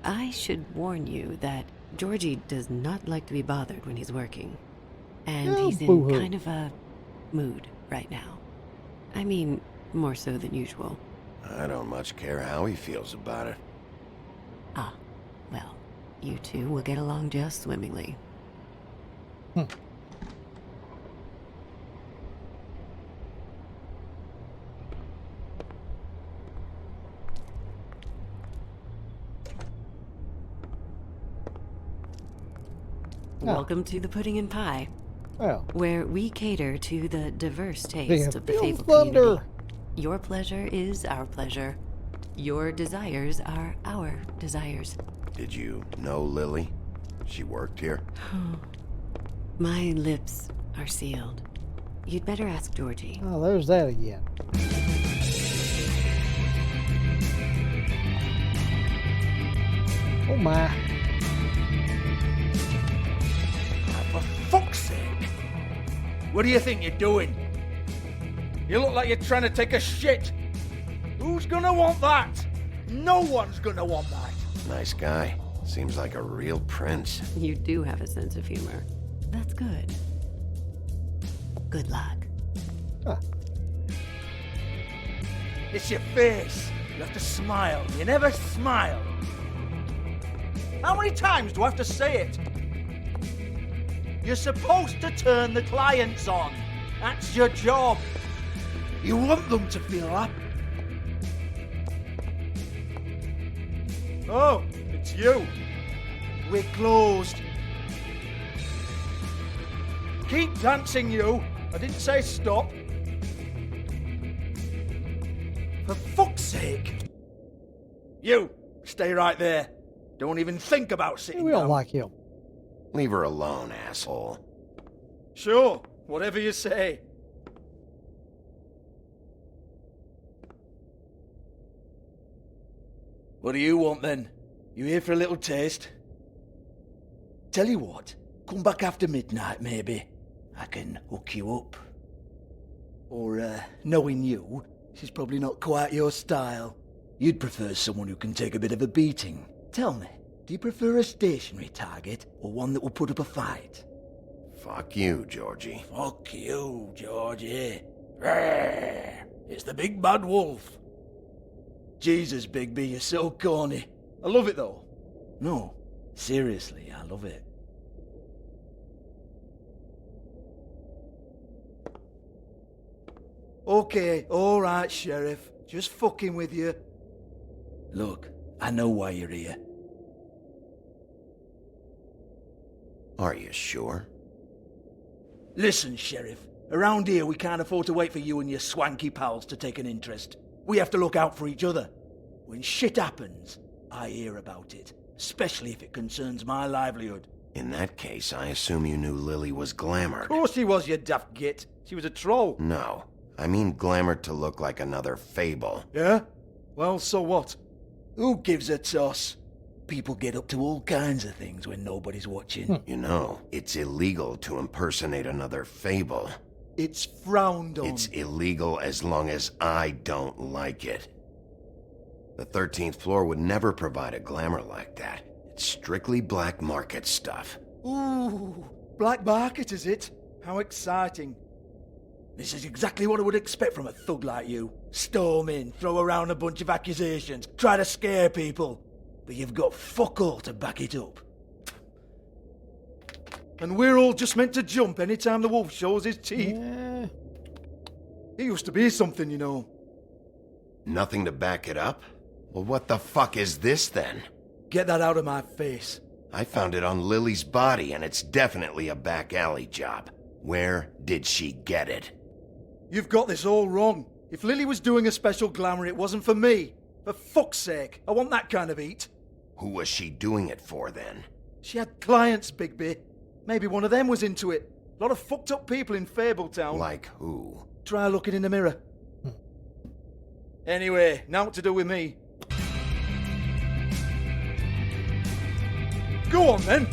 I should warn you that Georgie does not like to be bothered when he's working. And he's in kind of a mood right now. I mean, more so than usual. I don't much care how he feels about it. Ah, well, you two will get along just swimmingly. Welcome to the Pudding and Pie, where we cater to the diverse tastes of the Fable community. Your pleasure is our pleasure. Your desires are our desires. Did you know Lily? She worked here? My lips are sealed. You'd better ask Georgie. Oh, there's that again. Oh my. For fuck's sake! What do you think you're doing? You look like you're trying to take a shit. Who's gonna want that? No one's gonna want that. Nice guy. Seems like a real prince. You do have a sense of humor. That's good. Good luck. It's your face. You have to smile. You never smile. How many times do I have to say it? You're supposed to turn the clients on. That's your job. You want them to feel happy. Oh, it's you. We're closed. Keep dancing, you. I didn't say stop. For fuck's sake. You, stay right there. Don't even think about sitting We don't down. like him. Leave her alone, asshole. Sure, whatever you say. What do you want then? You here for a little taste? Tell you what, come back after midnight maybe. I can hook you up. Or, knowing you, she's probably not quite your style. You'd prefer someone who can take a bit of a beating. Tell me, do you prefer a stationary target, or one that will put up a fight? Fuck you, Georgie. Fuck you, Georgie. Rawr. It's the big bad wolf. Jesus, Bigby, you're so corny. I love it, though. No, seriously, I love it. Okay, alright, Sheriff. Just fucking with you. Look, I know why you're here. Are you sure? Listen, Sheriff. Around here, we can't afford to wait for you and your swanky pals to take an interest. We have to look out for each other. When shit happens, I hear about it. Especially if it concerns my livelihood. In that case, I assume you knew Lily was glamored. Of course she was, you daft git. She was a troll. No. I mean glamored to look like another fable. Yeah? Well, so what? Who gives a toss? People get up to all kinds of things when nobody's watching. You know, it's illegal to impersonate another fable. It's frowned on. It's illegal as long as I don't like it. The 13th floor would never provide a glamour like that. It's strictly black market stuff. Ooh, black market is it? How exciting. This is exactly what I would expect from a thug like you. Storm in, throw around a bunch of accusations, try to scare people. But you've got fuck all to back it up. And we're all just meant to jump any time the wolf shows his teeth. Yeah. He used to be something, you know. Nothing to back it up? Well, what the fuck is this then? Get that out of my face. I found it on Lily's body, and it's definitely a back alley job. Where did she get it? You've got this all wrong. If Lily was doing a special glamour, it wasn't for me. For fuck's sake, I want that kind of eat. Who was she doing it for, then? She had clients, Bigby. Maybe one of them was into it. A lot of fucked up people in Fabletown. Like who? Try looking in the mirror. Anyway, now what to do with me? Go on, then.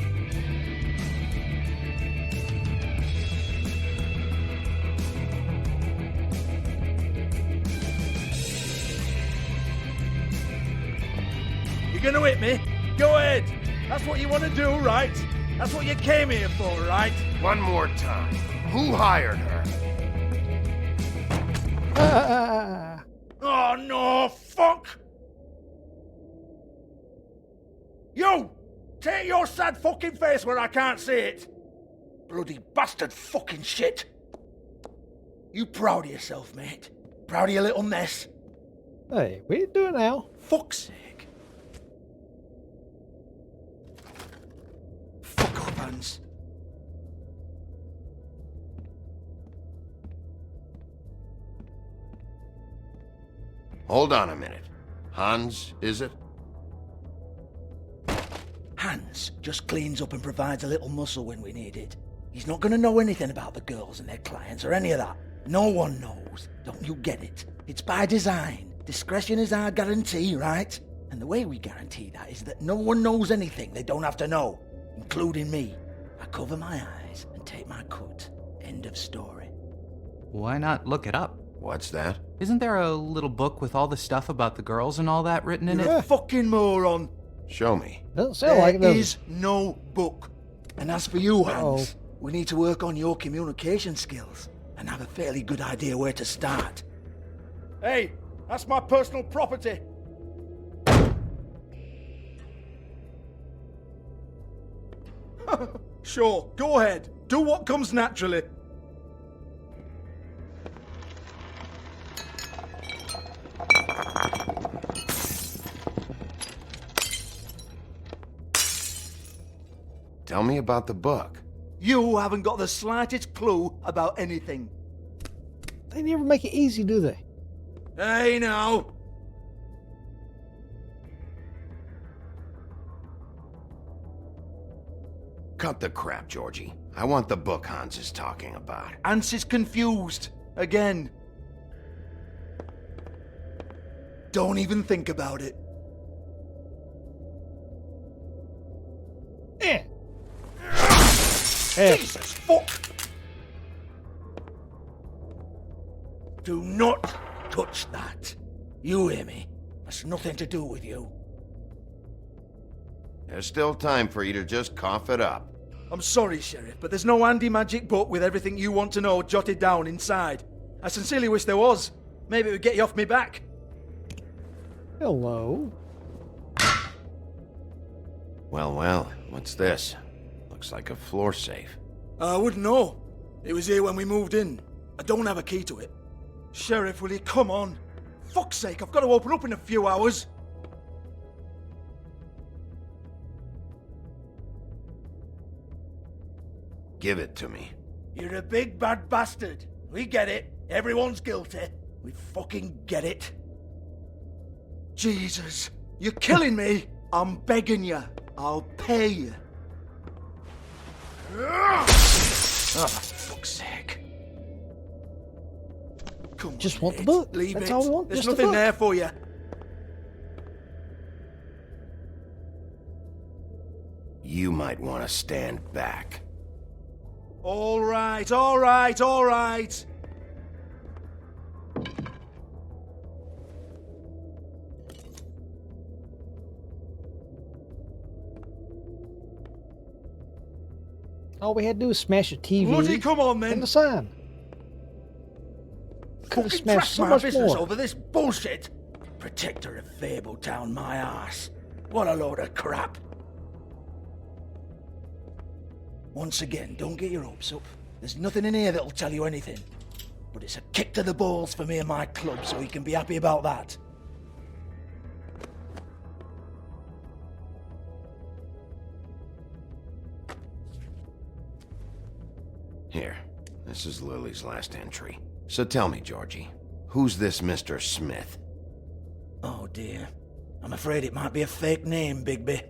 You're gonna hit me? Go ahead. That's what you want to do, right? That's what you came here for, right? One more time. Who hired her? Oh, no, fuck! You! Take your sad fucking face where I can't see it! Bloody bastard fucking shit! You proud of yourself, mate? Proud of your little mess? Hey, what are you doing now? Fuck's sake. Fuck off, Hans. Hold on a minute. Hans, is it? Hans just cleans up and provides a little muscle when we need it. He's not going to know anything about the girls and their clients or any of that. No one knows. Don't you get it? It's by design. Discretion is our guarantee, right? And the way we guarantee that is that no one knows anything they don't have to know, including me. I cover my eyes and take my cut. End of story. Why not look it up? What's that? Isn't there a little book with all the stuff about the girls and all that written in You're it? a fucking moron. Show me. Doesn't sound like it, There does is no book. And as for you, Hans, we need to work on your communication skills and have a fairly good idea where to start. Hey, that's my personal property. Sure, go ahead. Do what comes naturally. Tell me about the book. You haven't got the slightest clue about anything. They never make it easy, do they? Hey, now. Cut the crap, Georgie. I want the book Hans is talking about. Hans is confused. Again. Don't even think about it. Jesus, fuck! Do not touch that. You hear me? That's nothing to do with you. There's still time for you to just cough it up. I'm sorry, Sheriff, but there's no handy magic book with everything you want to know jotted down inside. I sincerely wish there was. Maybe it would get you off me back. Hello. Well, what's this? Looks like a floor safe. I wouldn't know. It was here when we moved in. I don't have a key to it. Sheriff, will you come on? Fuck's sake, I've got to open up in a few hours. Give it to me. You're a big bad bastard. We get it. Everyone's guilty. We fucking get it. Jesus, you're killing me. I'm begging you. I'll pay you. Oh, for fuck's sake. Come just on, want the book. Leave That's it. all we want. There's just nothing the book. there for you. You might want to stand back. All right, all right, all right. All we had to do was smash a TV. Bloody come on, then. And the sign. Could have Fucking smashed trash so my much business more. over this bullshit. Protector of Fabletown, my ass. What a load of crap. Once again, don't get your hopes up. There's nothing in here that'll tell you anything. But it's a kick to the balls for me and my club, so you can be happy about that. Here, this is Lily's last entry. So tell me, Georgie, who's this Mr. Smith? Oh dear. I'm afraid it might be a fake name, Bigby.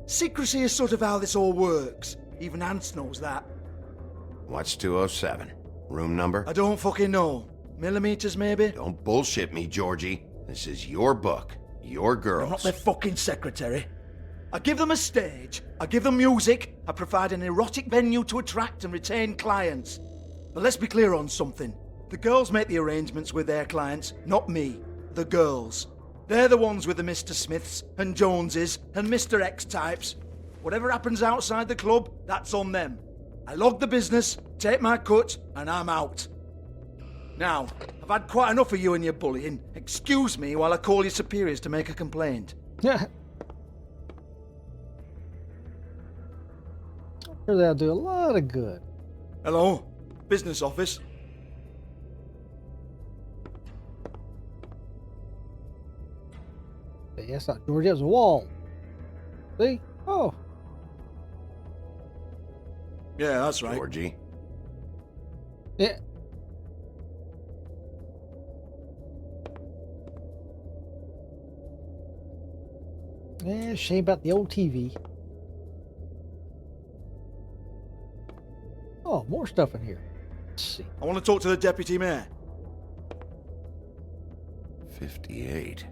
Secrecy is sort of how this all works. Even Hans knows that. What's 207? Room number? I don't fucking know. Millimeters, maybe? Don't bullshit me, Georgie. This is your book. Your girls. I'm not their fucking secretary. I give them a stage, I give them music, I provide an erotic venue to attract and retain clients. But let's be clear on something. The girls make the arrangements with their clients, not me. The girls. They're the ones with the Mr. Smiths and Joneses and Mr. X types. Whatever happens outside the club, that's on them. I log the business, take my cut, and I'm out. Now, I've had quite enough of you and your bullying. Excuse me while I call your superiors to make a complaint. Sure, that'll do a lot of good. Hello? Business office? Hey, that's not George, that was a wall. See? Oh. Yeah, that's right. Georgie. Yeah. Yeah, shame about the old TV. Oh, more stuff in here. Let's see. I want to talk to the deputy mayor. 58.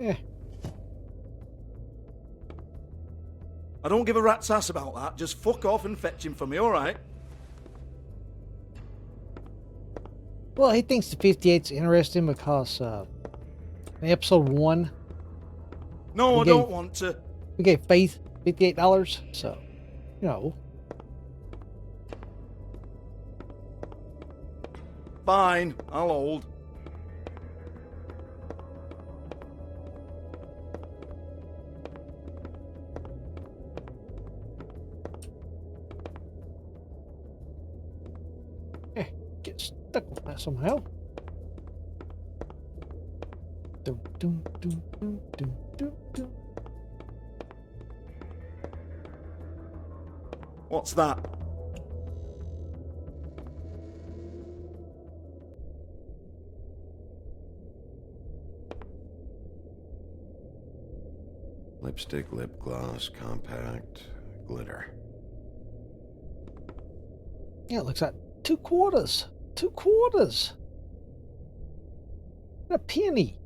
Yeah. I don't give a rat's ass about that. Just fuck off and fetch him for me, alright? Well, he thinks the 58's interesting because in episode 1, No, I don't want to. we gave Faith $58, so, you know. Fine, I'll hold. Get stuck with that somehow. Dum, dum, dum, dum, dum, dum, dum. What's that? Lipstick, lip gloss, compact, glitter. Yeah, it looks like 2 quarters. 2 quarters. A penny.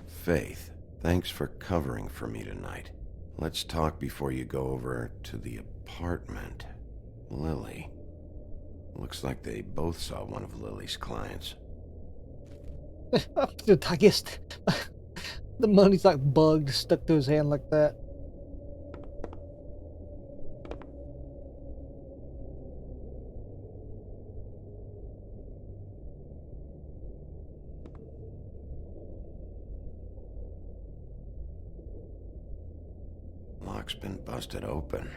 Faith, thanks for covering for me tonight. Let's talk before you go over to the apartment. Lily. Looks like they both saw one of Lily's clients. I guess the money's like bugged, stuck to his hand like that. Lock's been busted open.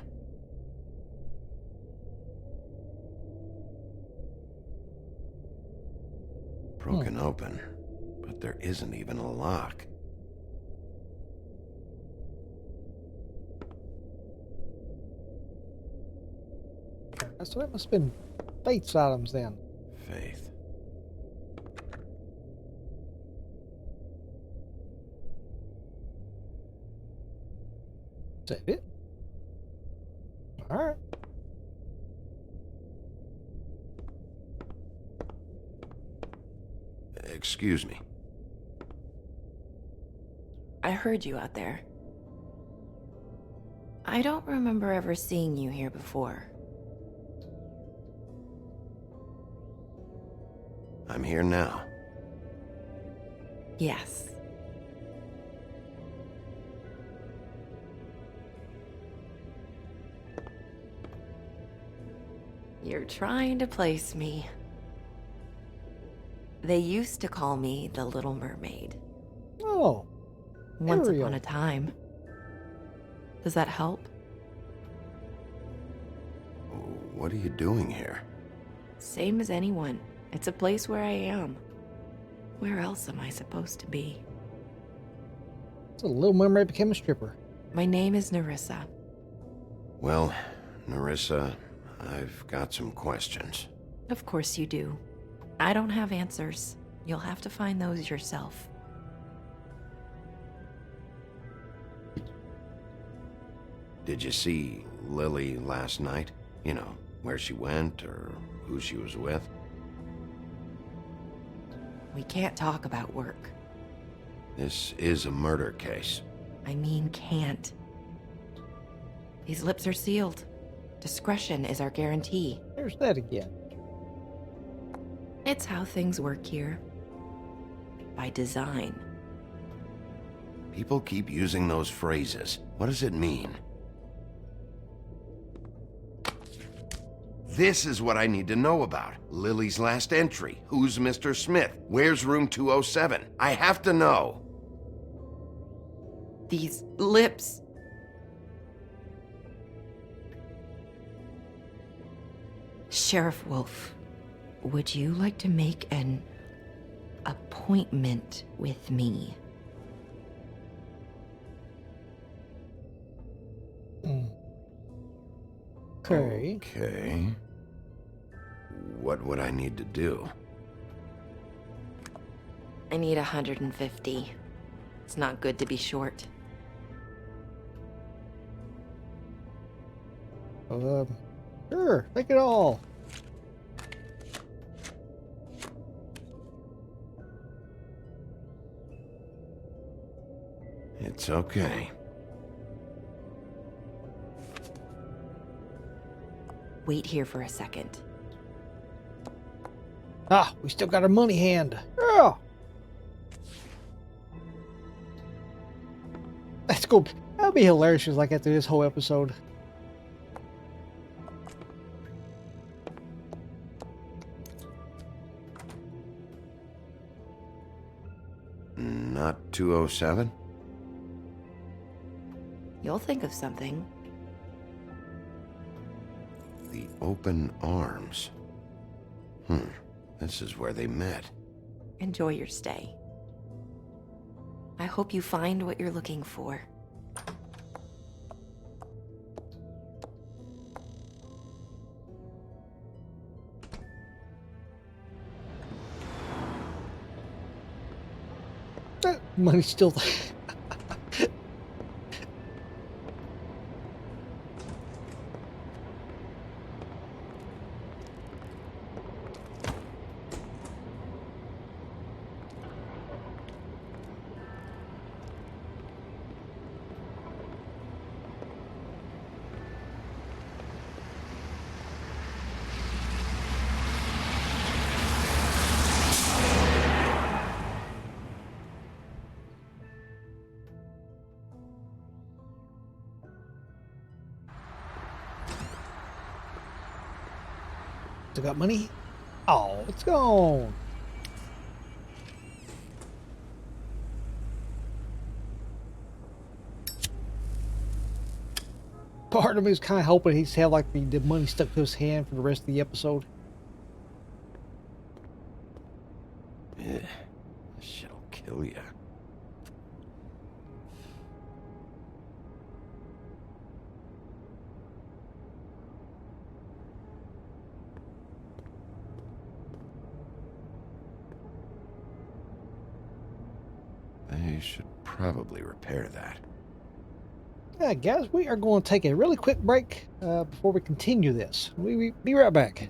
Broken open, but there isn't even a lock. So that must have been Faith's items then. Faith. Is that it? Alright. Excuse me. I heard you out there. I don't remember ever seeing you here before. I'm here now. Yes. You're trying to place me. They used to call me the Little Mermaid. Oh. Once upon a time. Does that help? What are you doing here? Same as anyone. It's a place where I am. Where else am I supposed to be? So the Little Mermaid became a stripper. My name is Nerissa. Well, Nerissa, I've got some questions. Of course you do. I don't have answers. You'll have to find those yourself. Did you see Lily last night? You know, where she went or who she was with? We can't talk about work. This is a murder case. I mean, can't. These lips are sealed. Discretion is our guarantee. There's that again. It's how things work here. By design. People keep using those phrases. What does it mean? This is what I need to know about. Lily's last entry. Who's Mr. Smith? Where's room 207? I have to know. These lips. Sheriff Wolf, would you like to make an appointment with me? Okay. Okay. What would I need to do? I need 150. It's not good to be short. Sure, take it all. It's okay. Wait here for a second. Ah, we still got our money hand. Yeah. That's cool. That'll be hilarious like after this whole episode. Not 207? You'll think of something. The open arms. This is where they met. Enjoy your stay. I hope you find what you're looking for. That money's still there. Still got money? Oh, it's gone. Part of me is kind of hoping he's had like the money stuck to his hand for the rest of the episode. Yeah, this shit'll kill you. They should probably repair that. Yeah, guys, we are going to take a really quick break before we continue this. We be right back.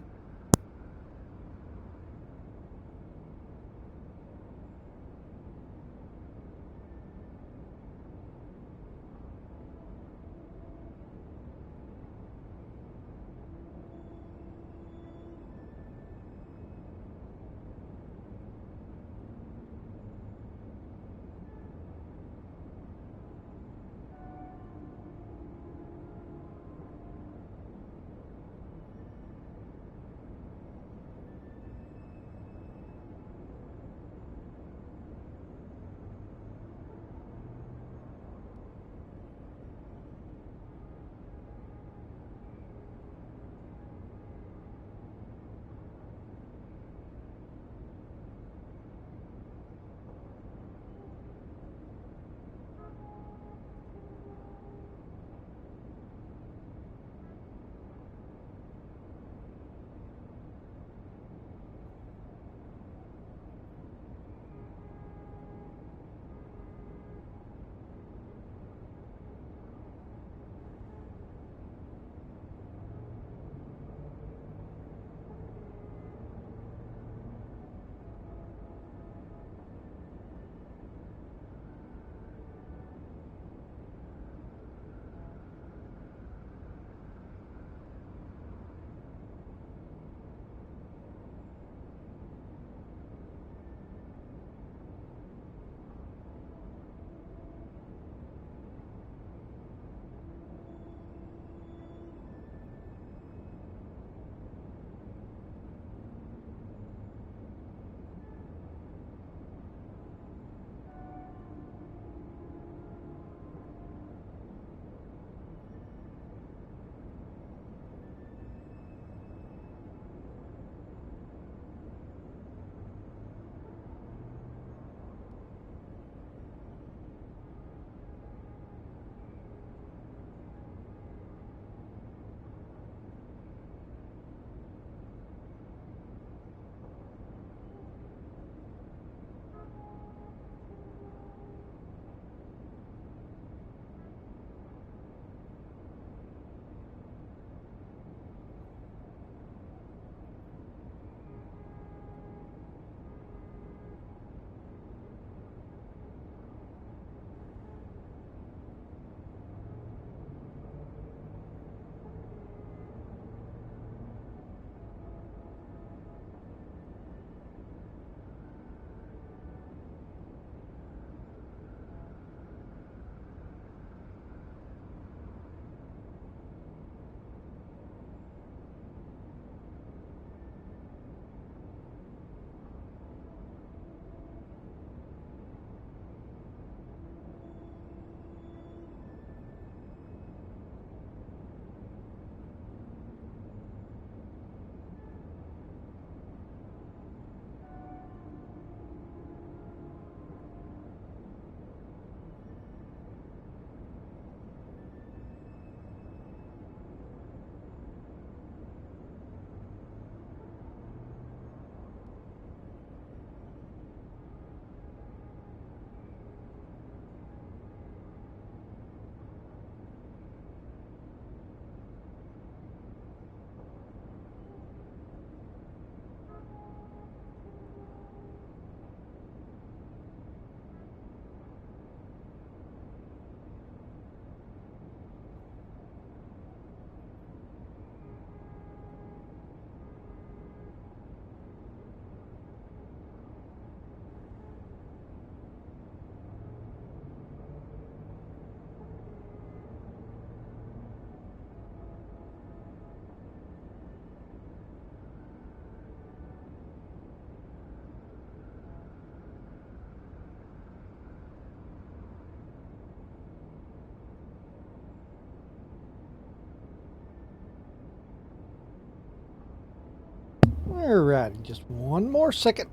Alright, just one more second.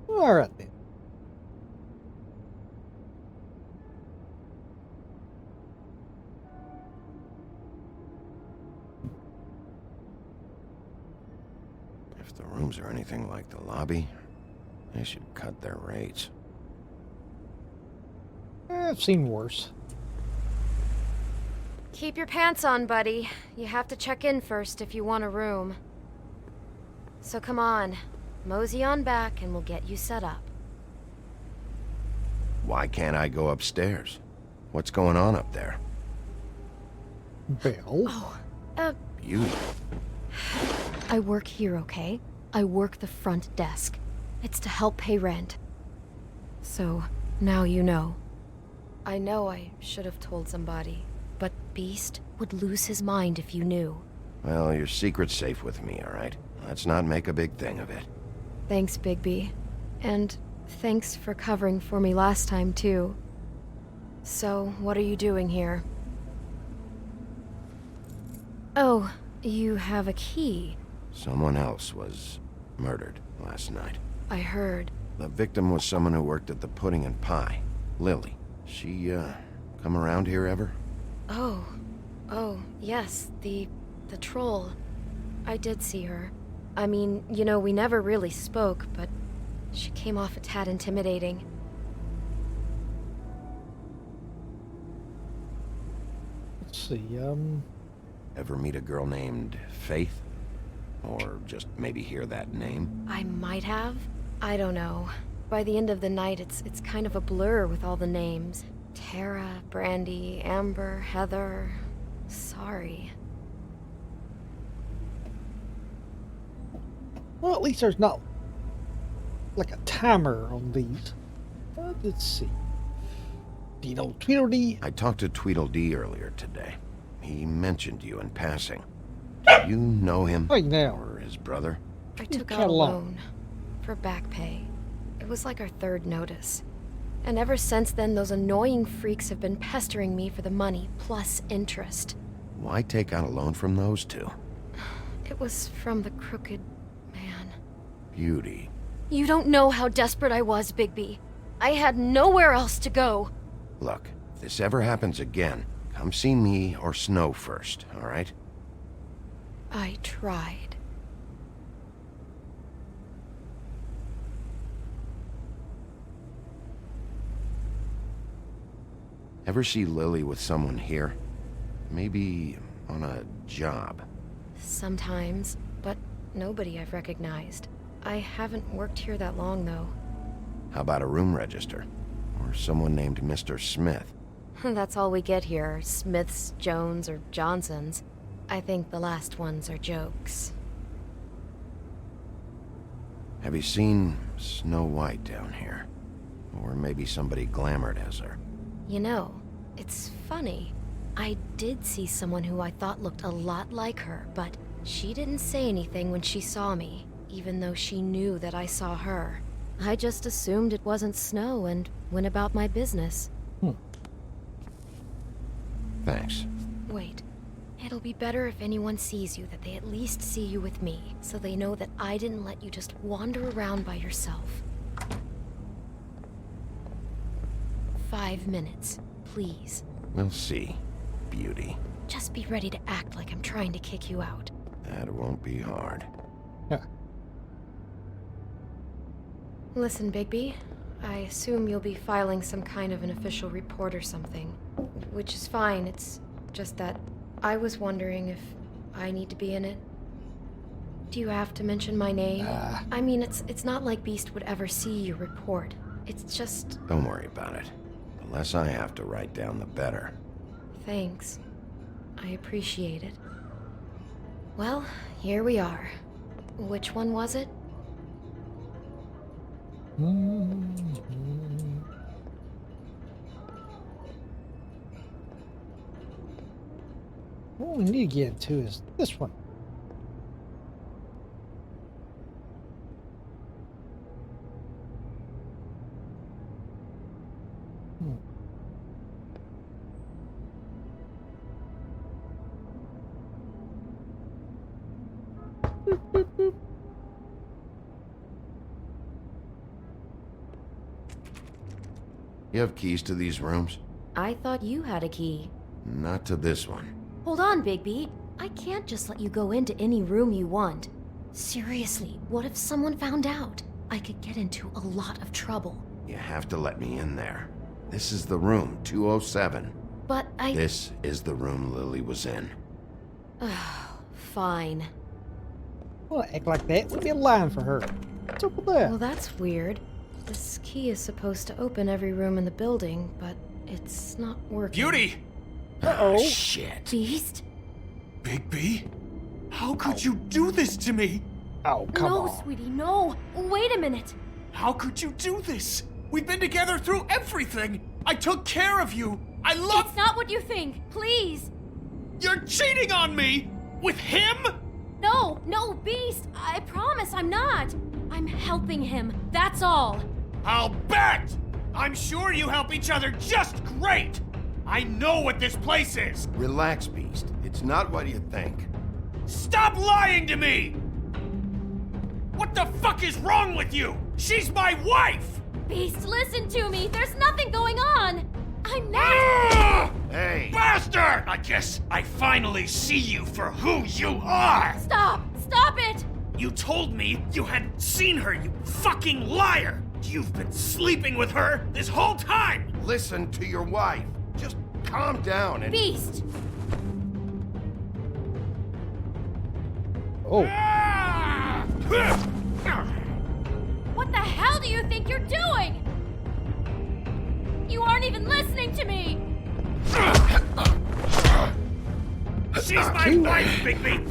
Alright then. If the rooms are anything like the lobby, they should cut their rates. I've seen worse. Keep your pants on, buddy. You have to check in first if you want a room. So come on, mosey on back and we'll get you set up. Why can't I go upstairs? What's going on up there? Bill? Oh, Beauty. I work here, okay? I work the front desk. It's to help pay rent. So, now you know. I know I should have told somebody, but Beast would lose his mind if you knew. Well, your secret's safe with me, all right? Let's not make a big thing of it. Thanks, Bigby. And thanks for covering for me last time, too. So, what are you doing here? Oh, you have a key. Someone else was murdered last night. I heard. The victim was someone who worked at the Pudding and Pie. Lily. She, come around here ever? Oh, yes, the troll. I did see her. I mean, you know, we never really spoke, but she came off a tad intimidating. Let's see, Ever meet a girl named Faith? Or just maybe hear that name? I might have. I don't know. By the end of the night, it's kind of a blur with all the names. Tara, Brandy, Amber, Heather. Sorry. Well, at least there's not like a timer on these. Let's see. Tweedledee. I talked to Tweedledee earlier today. He mentioned you in passing. Do you know him? Right now. Or his brother? I took out a loan for back pay. It was like our third notice. And ever since then, those annoying freaks have been pestering me for the money, plus interest. Why take out a loan from those two? It was from the crooked man. Beauty. You don't know how desperate I was, Bigby. I had nowhere else to go. Look, if this ever happens again, come see me or Snow first, all right? I tried. Ever see Lily with someone here? Maybe on a job. Sometimes, but nobody I've recognized. I haven't worked here that long, though. How about a room register? Or someone named Mr. Smith? That's all we get here, Smiths, Jones, or Johnsons. I think the last ones are jokes. Have you seen Snow White down here? Or maybe somebody glamored as her? You know, it's funny. I did see someone who I thought looked a lot like her, but she didn't say anything when she saw me, even though she knew that I saw her. I just assumed it wasn't Snow and went about my business. Thanks. Wait. It'll be better if anyone sees you that they at least see you with me, so they know that I didn't let you just wander around by yourself. 5 minutes, please. We'll see, Beauty. Just be ready to act like I'm trying to kick you out. That won't be hard. Listen, Bigby. I assume you'll be filing some kind of an official report or something. Which is fine, it's just that I was wondering if I need to be in it. Do you have to mention my name? I mean, it's not like Beast would ever see your report. It's just... Don't worry about it. The less I have to write down, the better. Thanks. I appreciate it. Well, here we are. Which one was it? What we need to get into is this one. You have keys to these rooms? I thought you had a key. Not to this one. Hold on, Bigby. I can't just let you go into any room you want. Seriously, what if someone found out? I could get into a lot of trouble. You have to let me in there. This is the room, 207. But This is the room Lily was in. Fine. Well, act like that. We'd be lying for her. What's up with that? Well, that's weird. This key is supposed to open every room in the building, but it's not working. Beauty! Uh-oh. Shit. Beast? Bigby? How could you do this to me? Oh, come on. No, sweetie, no. Wait a minute. How could you do this? We've been together through everything. I took care of you. I love... It's not what you think. Please. You're cheating on me! With him? No, Beast. I promise I'm not. I'm helping him. That's all. I'll bet! I'm sure you help each other just great! I know what this place is! Relax, Beast. It's not what you think. Stop lying to me! What the fuck is wrong with you? She's my wife! Beast, listen to me. There's nothing going on. I'm not. Hey! Bastard! I guess I finally see you for who you are! Stop it. You told me you had seen her, you fucking liar! You've been sleeping with her this whole time! Listen to your wife. Just calm down and... Beast. Oh. What the hell do you think you're doing? You aren't even listening to me. She's my wife, Bigby!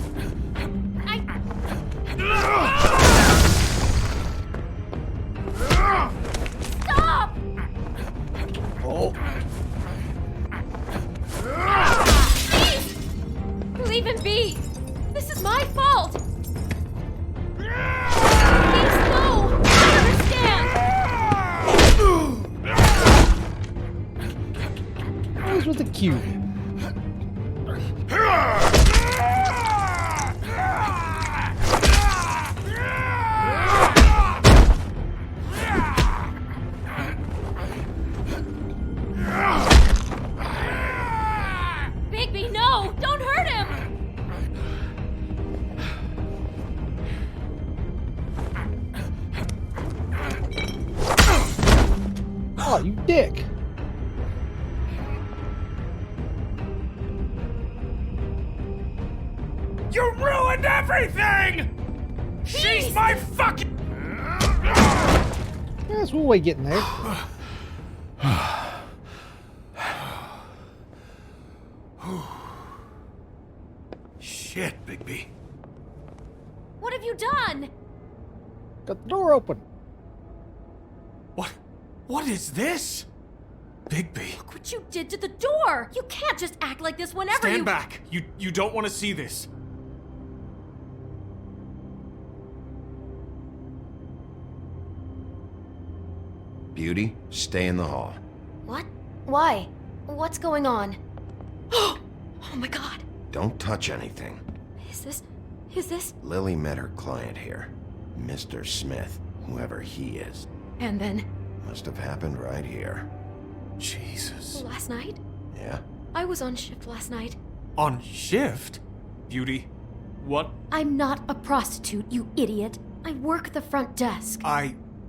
Stop! Oh. Beast! Leave him be. This is my fault. Beast, no! I understand. What is with the cube? Bigby, no! Don't hurt him! Oh, you dick. You ruined everything! She's my fucking... Yes, we'll wait getting there. Shit, Bigby. What have you done? Got the door open. What is this? Bigby. Look what you did to the door! You can't just act like this whenever Stand back. You don't want to see this. Beauty, stay in the hall. What? Why? What's going on? Oh my god. Don't touch anything. Is this? Lily met her client here. Mr. Smith, whoever he is. And then? Must have happened right here. Jesus. Last night? Yeah? I was on shift last night. On shift? Beauty, what? I'm not a prostitute, you idiot. I work the front desk.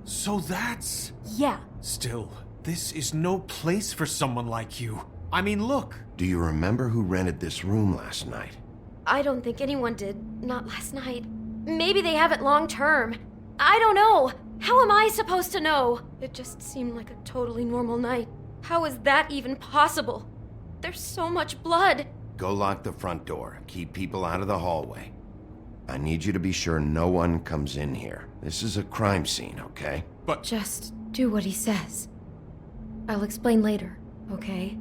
So that's... Yeah. Still, this is no place for someone like you. I mean, look. Do you remember who rented this room last night? I don't think anyone did. Not last night. Maybe they have it long term. I don't know. How am I supposed to know? It just seemed like a totally normal night. How is that even possible? There's so much blood. Go lock the front door. Keep people out of the hallway. I need you to be sure no one comes in here. This is a crime scene, okay? But... Just do what he says. I'll explain later, okay?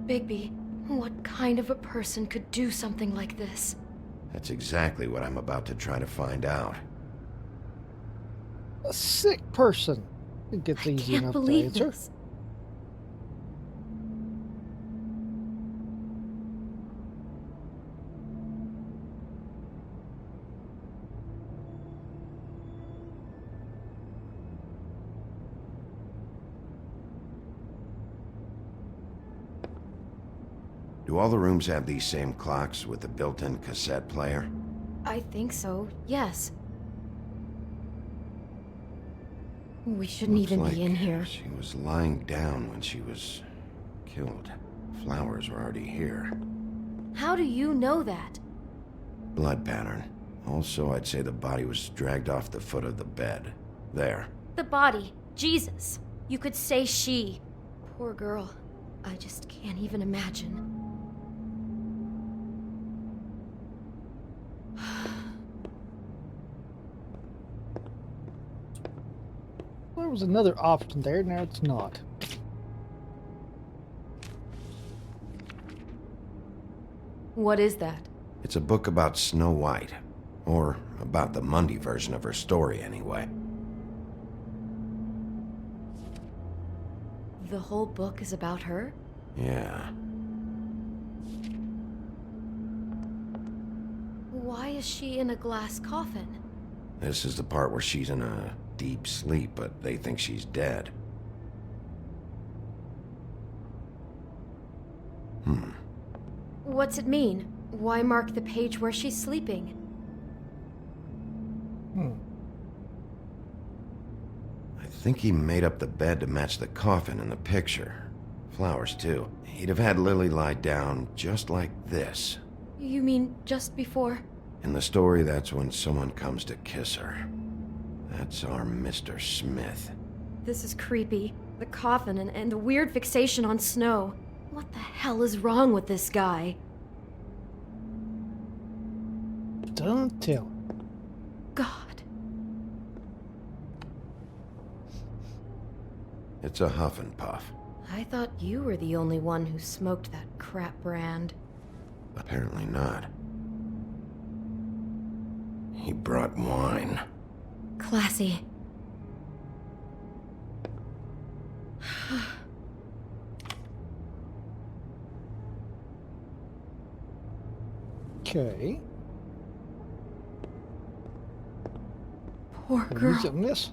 Bigby, what kind of a person could do something like this? That's exactly what I'm about to try to find out. A sick person. It gets easy enough to answer. This. Do all the rooms have these same clocks with the built-in cassette player? I think so, yes. We shouldn't Looks even like be in here. She was lying down when she was killed. Flowers were already here. How do you know that? Blood pattern. Also, I'd say the body was dragged off the foot of the bed. There. The body. Jesus. You could say she. Poor girl. I just can't even imagine. There was another option there, now it's not. What is that? It's a book about Snow White. Or about the Mundy version of her story, anyway. The whole book is about her? Yeah. Why is she in a glass coffin? This is the part where she's in a deep sleep, but they think she's dead. What's it mean? Why mark the page where she's sleeping? I think he made up the bed to match the coffin in the picture. Flowers, too. He'd have had Lily lie down just like this. You mean just before? In the story, that's when someone comes to kiss her. That's our Mr. Smith. This is creepy. The coffin and the weird fixation on Snow. What the hell is wrong with this guy? Don't tell. God. It's a huff and puff. I thought you were the only one who smoked that crap brand. Apparently not. He brought wine. Classy. Okay. Poor girl. Using this.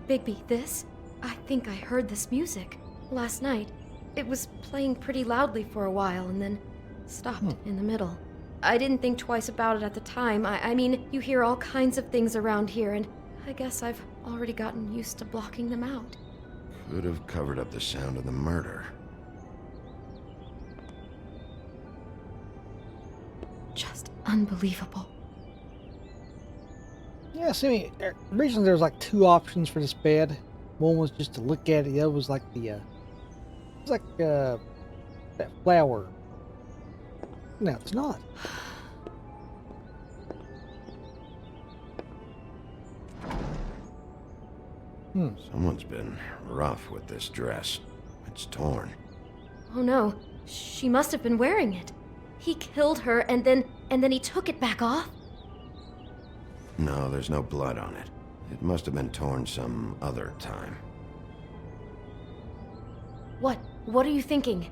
Bigby, this? I think I heard this music. Last night. It was playing pretty loudly for a while and then stopped in the middle. I didn't think twice about it at the time. I mean, you hear all kinds of things around here, and I guess I've already gotten used to blocking them out. Could have covered up the sound of the murder. Just unbelievable. Yeah, see, originally there was like two options for this bed. One was just to look at it. The other was like that flower. No, it's not. Someone's been rough with this dress. It's torn. Oh no, she must have been wearing it. He killed her and then he took it back off? No, there's no blood on it. It must have been torn some other time. What are you thinking?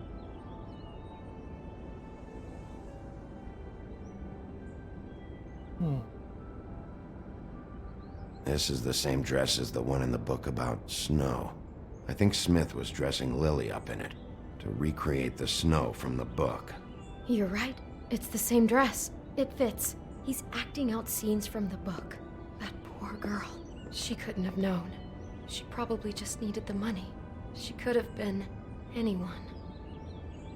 This is the same dress as the one in the book about Snow. I think Smith was dressing Lily up in it to recreate the Snow from the book. You're right. It's the same dress. It fits. He's acting out scenes from the book. That poor girl. She couldn't have known. She probably just needed the money. She could have been anyone.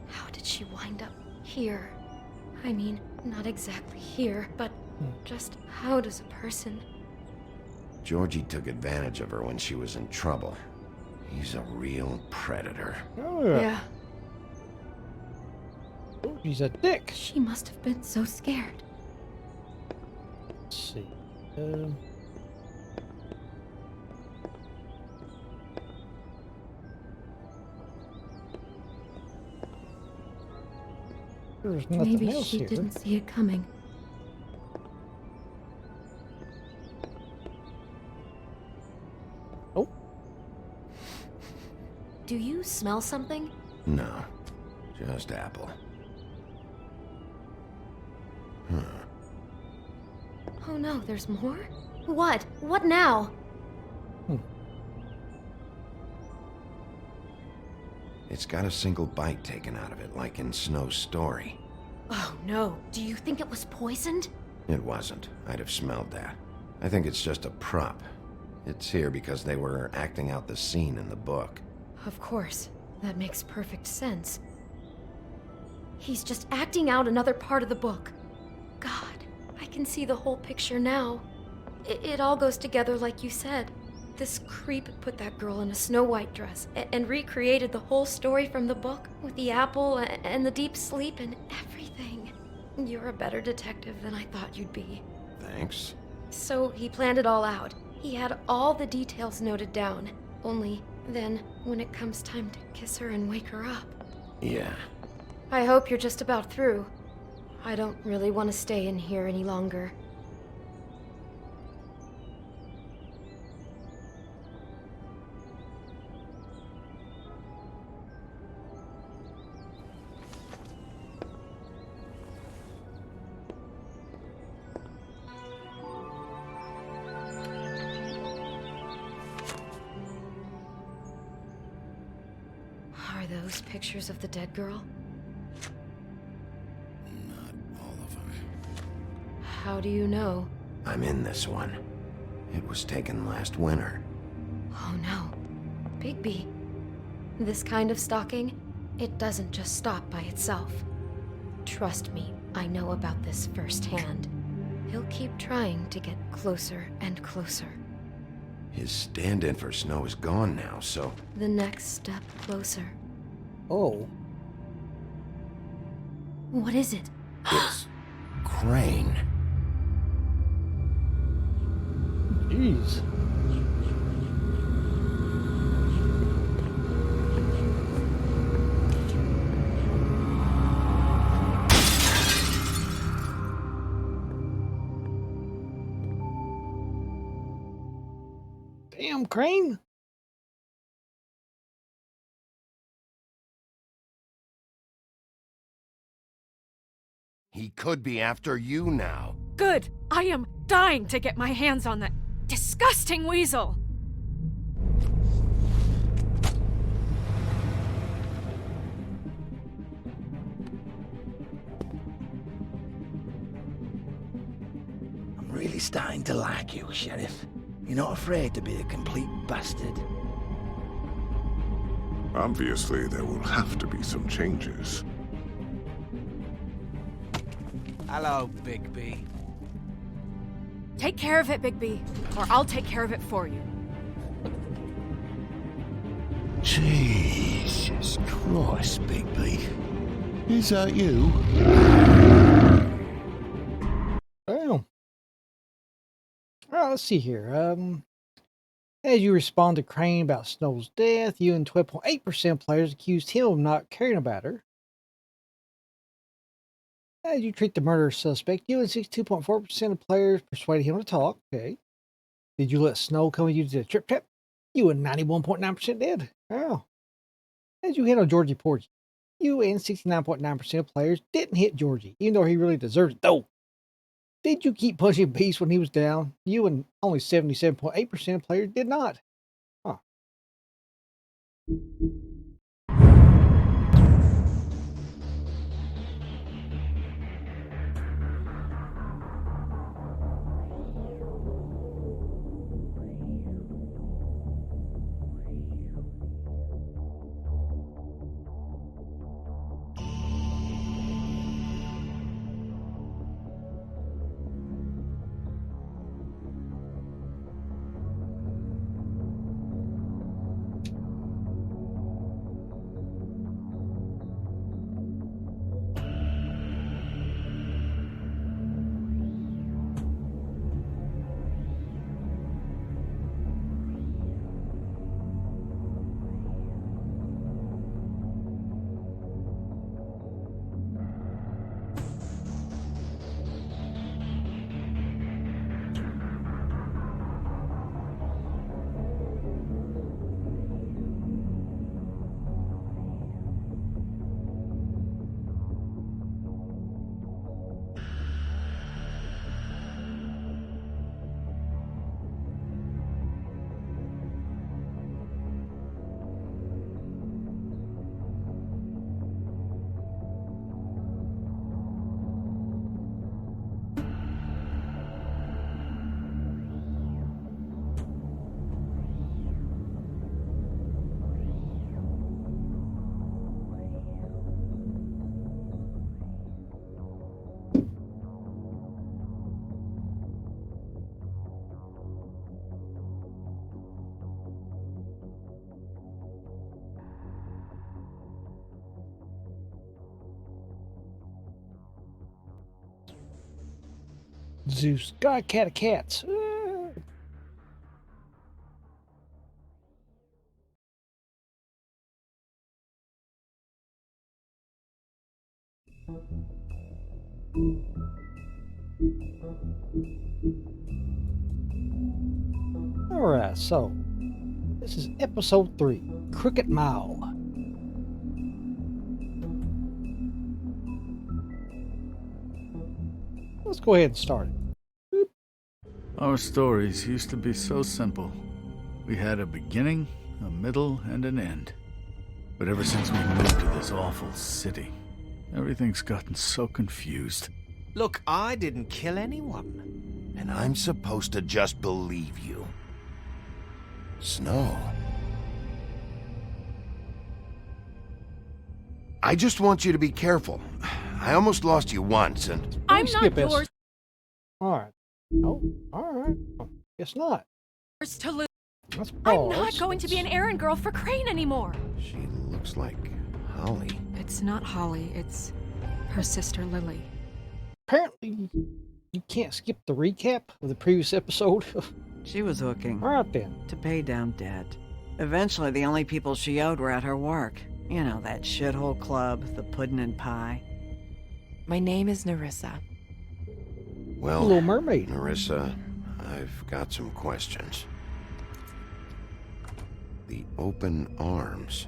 How did she wind up here? I mean, not exactly here, but just how does a person... Georgie took advantage of her when she was in trouble. He's a real predator. Oh, Yeah. Oh, he's a dick. She must have been so scared. Let's see. There's nothing Maybe else she here. didn't see it coming. Do you smell something? No, just apple. Oh no, there's more? What? What now? It's got a single bite taken out of it, like in Snow's story. Oh no, do you think it was poisoned? It wasn't. I'd have smelled that. I think it's just a prop. It's here because they were acting out the scene in the book. Of course. That makes perfect sense. He's just acting out another part of the book. God, I can see the whole picture now. It all goes together like you said. This creep put that girl in a Snow White dress and recreated the whole story from the book with the apple and the deep sleep and everything. You're a better detective than I thought you'd be. Thanks. So he planned it all out. He had all the details noted down. Only then, when it comes time to kiss her and wake her up. Yeah. I hope you're just about through. I don't really want to stay in here any longer. Are those pictures of the dead girl? Not all of them. How do you know? I'm in this one. It was taken last winter. Oh no. Bigby. This kind of stalking, it doesn't just stop by itself. Trust me, I know about this firsthand. He'll keep trying to get closer and closer. His stand-in for Snow is gone now, so... The next step closer. Oh. What is it? It's... Crane. Jeez. Damn, Crane. He could be after you now. Good! I am dying to get my hands on that disgusting weasel! I'm really starting to like you, Sheriff. You're not afraid to be a complete bastard. Obviously, there will have to be some changes. Hello, Bigby. Take care of it, Bigby, or I'll take care of it for you. Jesus Christ, Bigby. Is that you? Damn. Alright, let's see here. As you respond to Crane about Snow's death, you and 12.8% of players accused him of not caring about her. As you treat the murderer suspect, you and 62.4% of players persuaded him to talk. Okay. Did you let Snow come with you to the trip trap? You and 91.9% did. Oh. As you handle Georgie Porgy, you and 69.9% of players didn't hit Georgie, even though he really deserves it, though. Did you keep punching Beast when he was down? You and only 77.8% of players did not. Huh. Zeus, God, cat of cats. Alright, so this is episode 3, Crooked Mile. Let's go ahead and start it. Our stories used to be so simple. We had a beginning, a middle, and an end. But ever since we moved to this awful city, everything's gotten so confused. Look, I didn't kill anyone. And I'm supposed to just believe you. Snow. I just want you to be careful. I almost lost you once, and... I'm not yours. Alright. Oh, alright. Guess not. To lose. Let's I'm pause. not going to be an errand girl for Crane anymore. She looks like Holly. It's not Holly, it's her sister Lily. Apparently, you can't skip the recap of the previous episode. She was hooking. Alright then. To pay down debt. Eventually, the only people she owed were at her work. You know, that shithole club, the pudding and pie. My name is Nerissa. Well, Little Mermaid. Nerissa, I've got some questions. The open arms.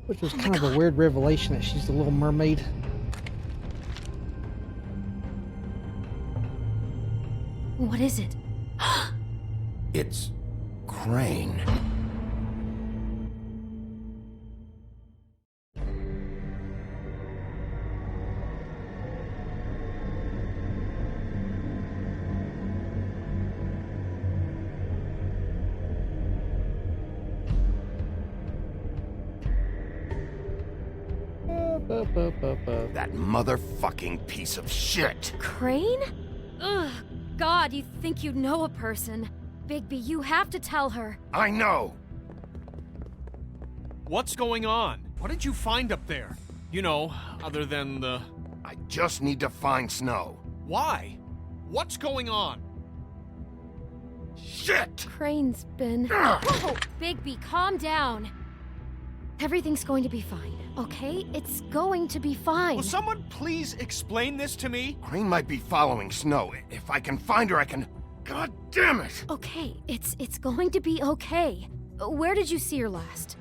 Which was kind of a weird revelation that she's the Little Mermaid. What is it? It's Crane. That motherfucking piece of shit. Crane? Ugh, God, you think you know a person. Bigby, you have to tell her. I know. What's going on? What did you find up there? You know, other than the... I just need to find Snow. Why? What's going on? Shit! Crane's been... Whoa! Bigby, calm down. Everything's going to be fine, okay? It's going to be fine. Will someone please explain this to me? Crane might be following Snow. If I can find her, I can... God damn it! Okay, it's going to be okay. Where did you see her last?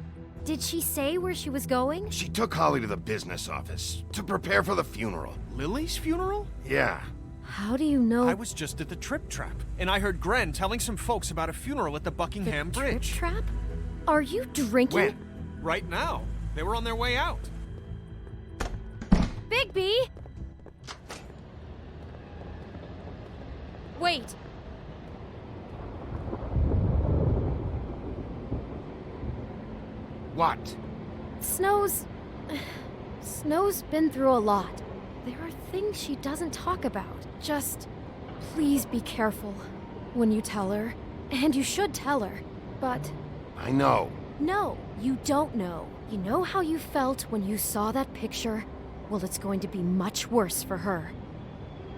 Did she say where she was going? She took Holly to the business office to prepare for the funeral. Lily's funeral? Yeah. How do you know? I was just at the Trip Trap, and I heard Gren telling some folks about a funeral at the Buckingham Bridge. Trip Trap? Are you drinking? When? Right now. They were on their way out. Bigby! Wait. What? Snow's been through a lot. There are things she doesn't talk about. Just please be careful when you tell her. And you should tell her. But I know. no, you don't know. You know how you felt when you saw that picture? Well, it's going to be much worse for her.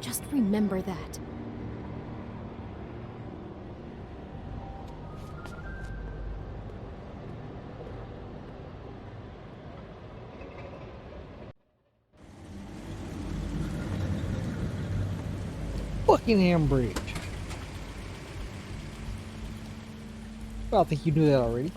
Just remember that. Buckingham Bridge. Well, I think you knew that already.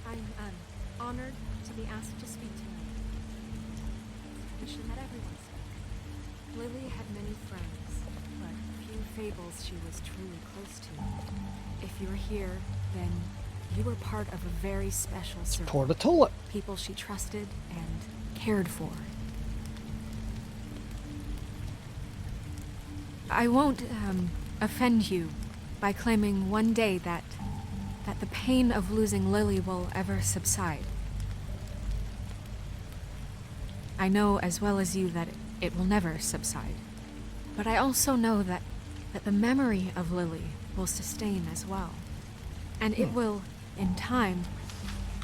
I'm honored to be asked to speak to you. We should let everyone speak. Lily had many friends, but few fables she was truly close to. If you're here, then you were part of a very special circle. Toward the toilet. People she trusted and cared for. I won't offend you by claiming one day that the pain of losing Lily will ever subside. I know as well as you that it will never subside. But I also know that the memory of Lily will sustain as well. And it will, in time,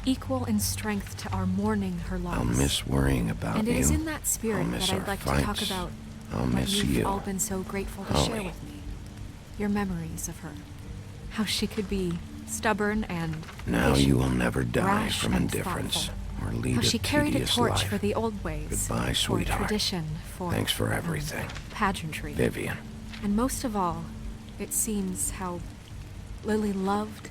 equal in strength to our mourning her loss. I'll miss worrying about and you. And it is in that spirit that I'd like to talk about I'll miss what you've you. all been so grateful to share with me. Your memories of her. How she could be stubborn and Now patient, you will never die rash from and indifference thoughtful. or lead How a she carried a tedious torch life. for the old ways. Goodbye, for sweetheart. tradition, for Thanks for everything. pageantry. Vivian. And most of all, it seems how Lily loved,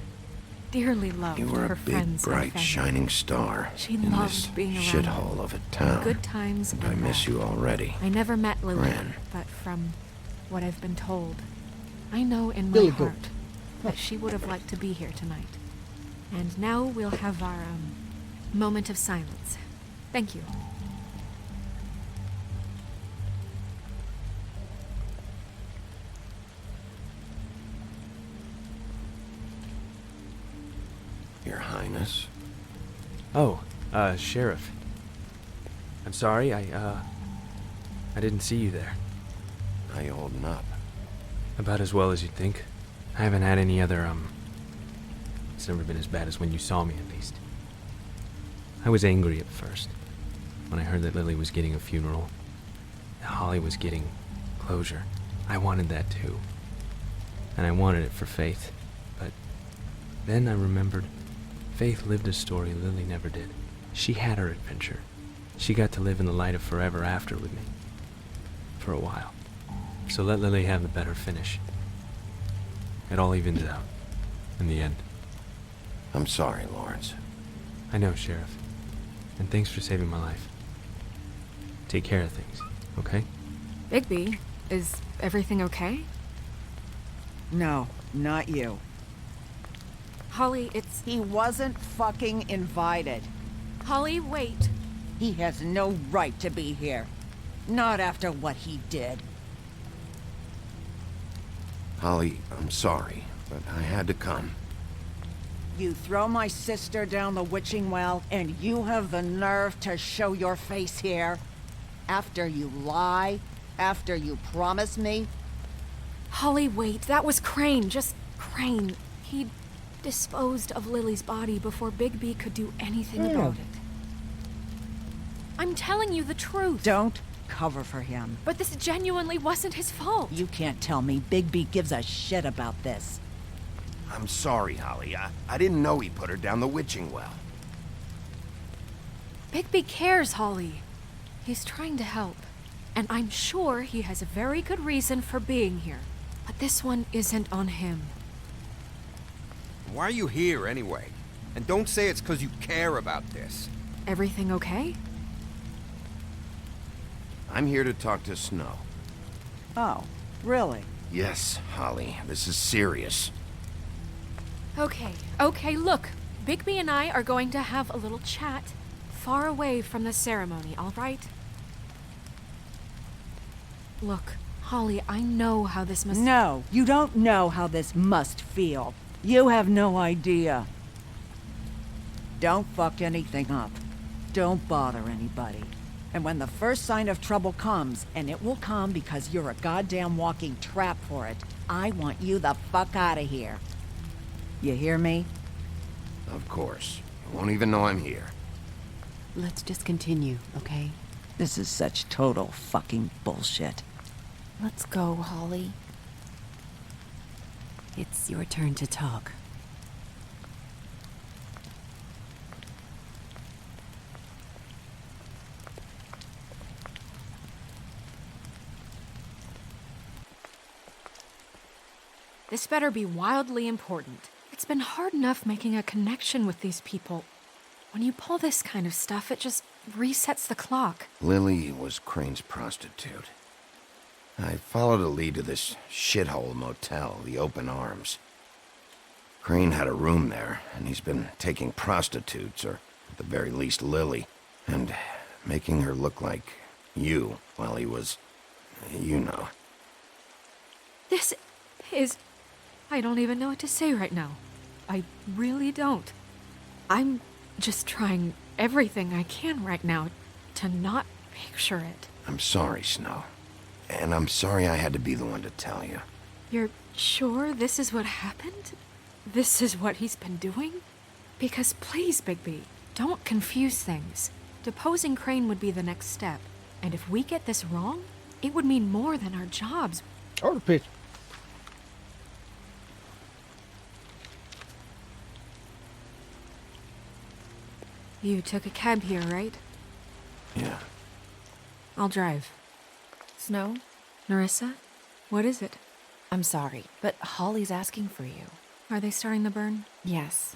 dearly loved You were her a big, friends and bright, family. shining star She in loved this being around shithole of a town. Good times and and I miss bad. you already. I never met Lily, Gran. but from what I've been told, I know in my Billy heart Goat. that she would have liked to be here tonight. And now we'll have our moment of silence. Thank you. Your Highness. Oh, Sheriff. I'm sorry, I didn't see you there. How you holding up? About as well as you'd think. I haven't had any other, It's never been as bad as when you saw me, at least. I was angry at first, when I heard that Lily was getting a funeral, that Holly was getting closure. I wanted that too. And I wanted it for Faith. But then I remembered Faith lived a story Lily never did. She had her adventure. She got to live in the light of forever after with me. For a while. So let Lily have the better finish. It all evens out. In the end. I'm sorry, Lawrence. I know, Sheriff. And thanks for saving my life. Take care of things, okay? Bigby, is everything okay? No, not you. Holly, it's... He wasn't fucking invited. Holly, wait. He has no right to be here. Not after what he did. Holly, I'm sorry, but I had to come. You throw my sister down the witching well, and you have the nerve to show your face here? After you lie? After you promise me? Holly, wait. That was Crane. Just Crane. He disposed of Lily's body before Bigby could do anything about it. I'm telling you the truth. Don't cover for him. But this genuinely wasn't his fault. You can't tell me Bigby gives a shit about this. I'm sorry, Holly. I didn't know he put her down the witching well. Bigby cares, Holly. He's trying to help. And I'm sure he has a very good reason for being here. But this one isn't on him. Why are you here, anyway? And don't say it's because you care about this. Everything okay? I'm here to talk to Snow. Oh, really? Yes, Holly. This is serious. Okay, look. Bigby and I are going to have a little chat far away from the ceremony, all right? Look, Holly, I know how this must... No, you don't know how this must feel. You have no idea. Don't fuck anything up. Don't bother anybody. And when the first sign of trouble comes, and it will come because you're a goddamn walking trap for it, I want you the fuck out of here. You hear me? Of course. You won't even know I'm here. Let's just continue, okay? This is such total fucking bullshit. Let's go, Holly. It's your turn to talk. This better be wildly important. It's been hard enough making a connection with these people. When you pull this kind of stuff, it just resets the clock. Lily was Crane's prostitute. I followed a lead to this shithole motel, the Open Arms. Crane had a room there, and he's been taking prostitutes, or at the very least Lily, and making her look like you while he was, you know. This is... I don't even know what to say right now. I really don't. I'm just trying everything I can right now to not picture it. I'm sorry, Snow. And I'm sorry I had to be the one to tell you. You're sure this is what happened? This is what he's been doing? Because please, Bigby, don't confuse things. Deposing Crane would be the next step. And if we get this wrong, it would mean more than our jobs. Or the picture. You took a cab here, right? Yeah. I'll drive. Snow? Nerissa? What is it? I'm sorry, but Holly's asking for you. Are they starting the burn? Yes.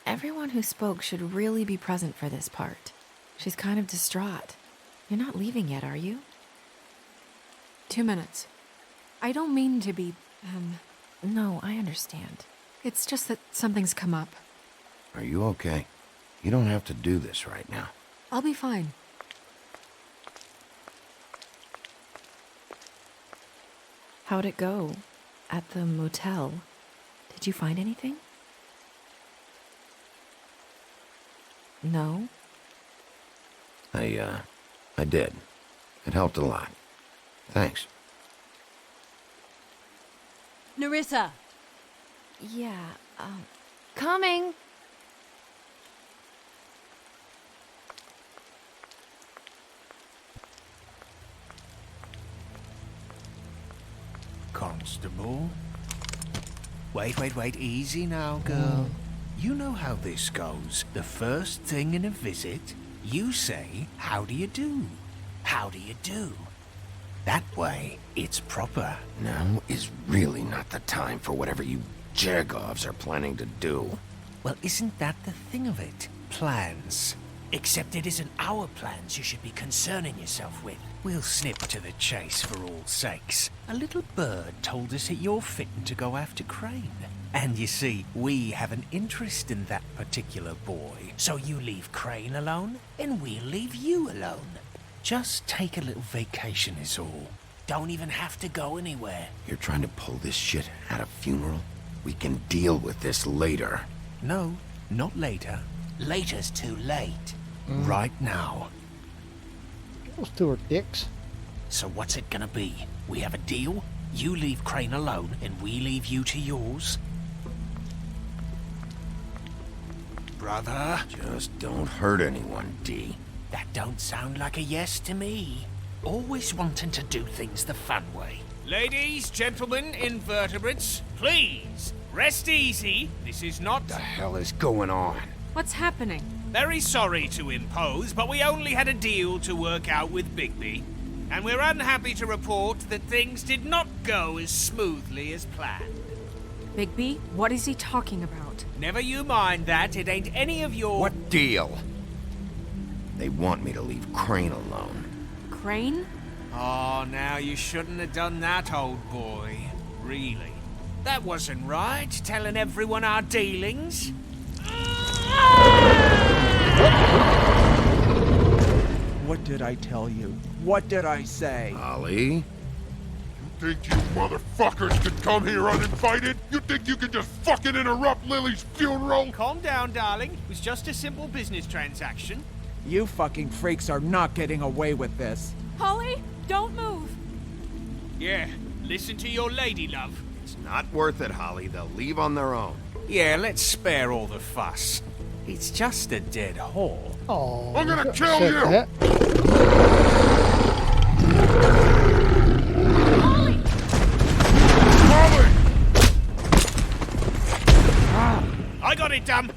Everyone who spoke should really be present for this part. She's kind of distraught. You're not leaving yet, are you? 2 minutes. I don't mean to be, No, I understand. It's just that something's come up. Are you okay? You don't have to do this right now. I'll be fine. How'd it go? At the motel? Did you find anything? No? I did. It helped a lot. Thanks. Nerissa! Yeah, Coming! Constable? Wait, easy now, girl. You know how this goes. The first thing in a visit, you say, how do you do? How do you do? That way, it's proper. Now is really not the time for whatever you Jergovs are planning to do. Well, isn't that the thing of it? Plans. Except it isn't our plans you should be concerning yourself with. We'll snip to the chase for all sakes. A little bird told us that you're fitting to go after Crane. And you see, we have an interest in that particular boy. So you leave Crane alone, and we'll leave you alone. Just take a little vacation is all. Don't even have to go anywhere. You're trying to pull this shit at a funeral? We can deal with this later. No, not later. Later's too late. Right now. Those two are dicks. So what's it gonna be? We have a deal? You leave Crane alone, and we leave you to yours? Brother? Just don't hurt anyone, D. That don't sound like a yes to me. Always wanting to do things the fun way. Ladies, gentlemen, invertebrates, please, rest easy. This is not... The hell is going on? What's happening? Very sorry to impose, but we only had a deal to work out with Bigby. And we're unhappy to report that things did not go as smoothly as planned. Bigby, what is he talking about? Never you mind that, it ain't any of your... What deal? They want me to leave Crane alone. Crane? Oh, now you shouldn't have done that, old boy. Really. That wasn't right, telling everyone our dealings. What did I tell you? What did I say? Holly? You think you motherfuckers could come here uninvited? You think you can just fucking interrupt Lily's funeral? Calm down, darling. It was just a simple business transaction. You fucking freaks are not getting away with this. Holly, don't move. Yeah, listen to your lady, love. It's not worth it, Holly. They'll leave on their own. Yeah, let's spare all the fuss. It's just a dead whore. Oh, I'm gonna kill you! Holly! Holly! I got it, damn.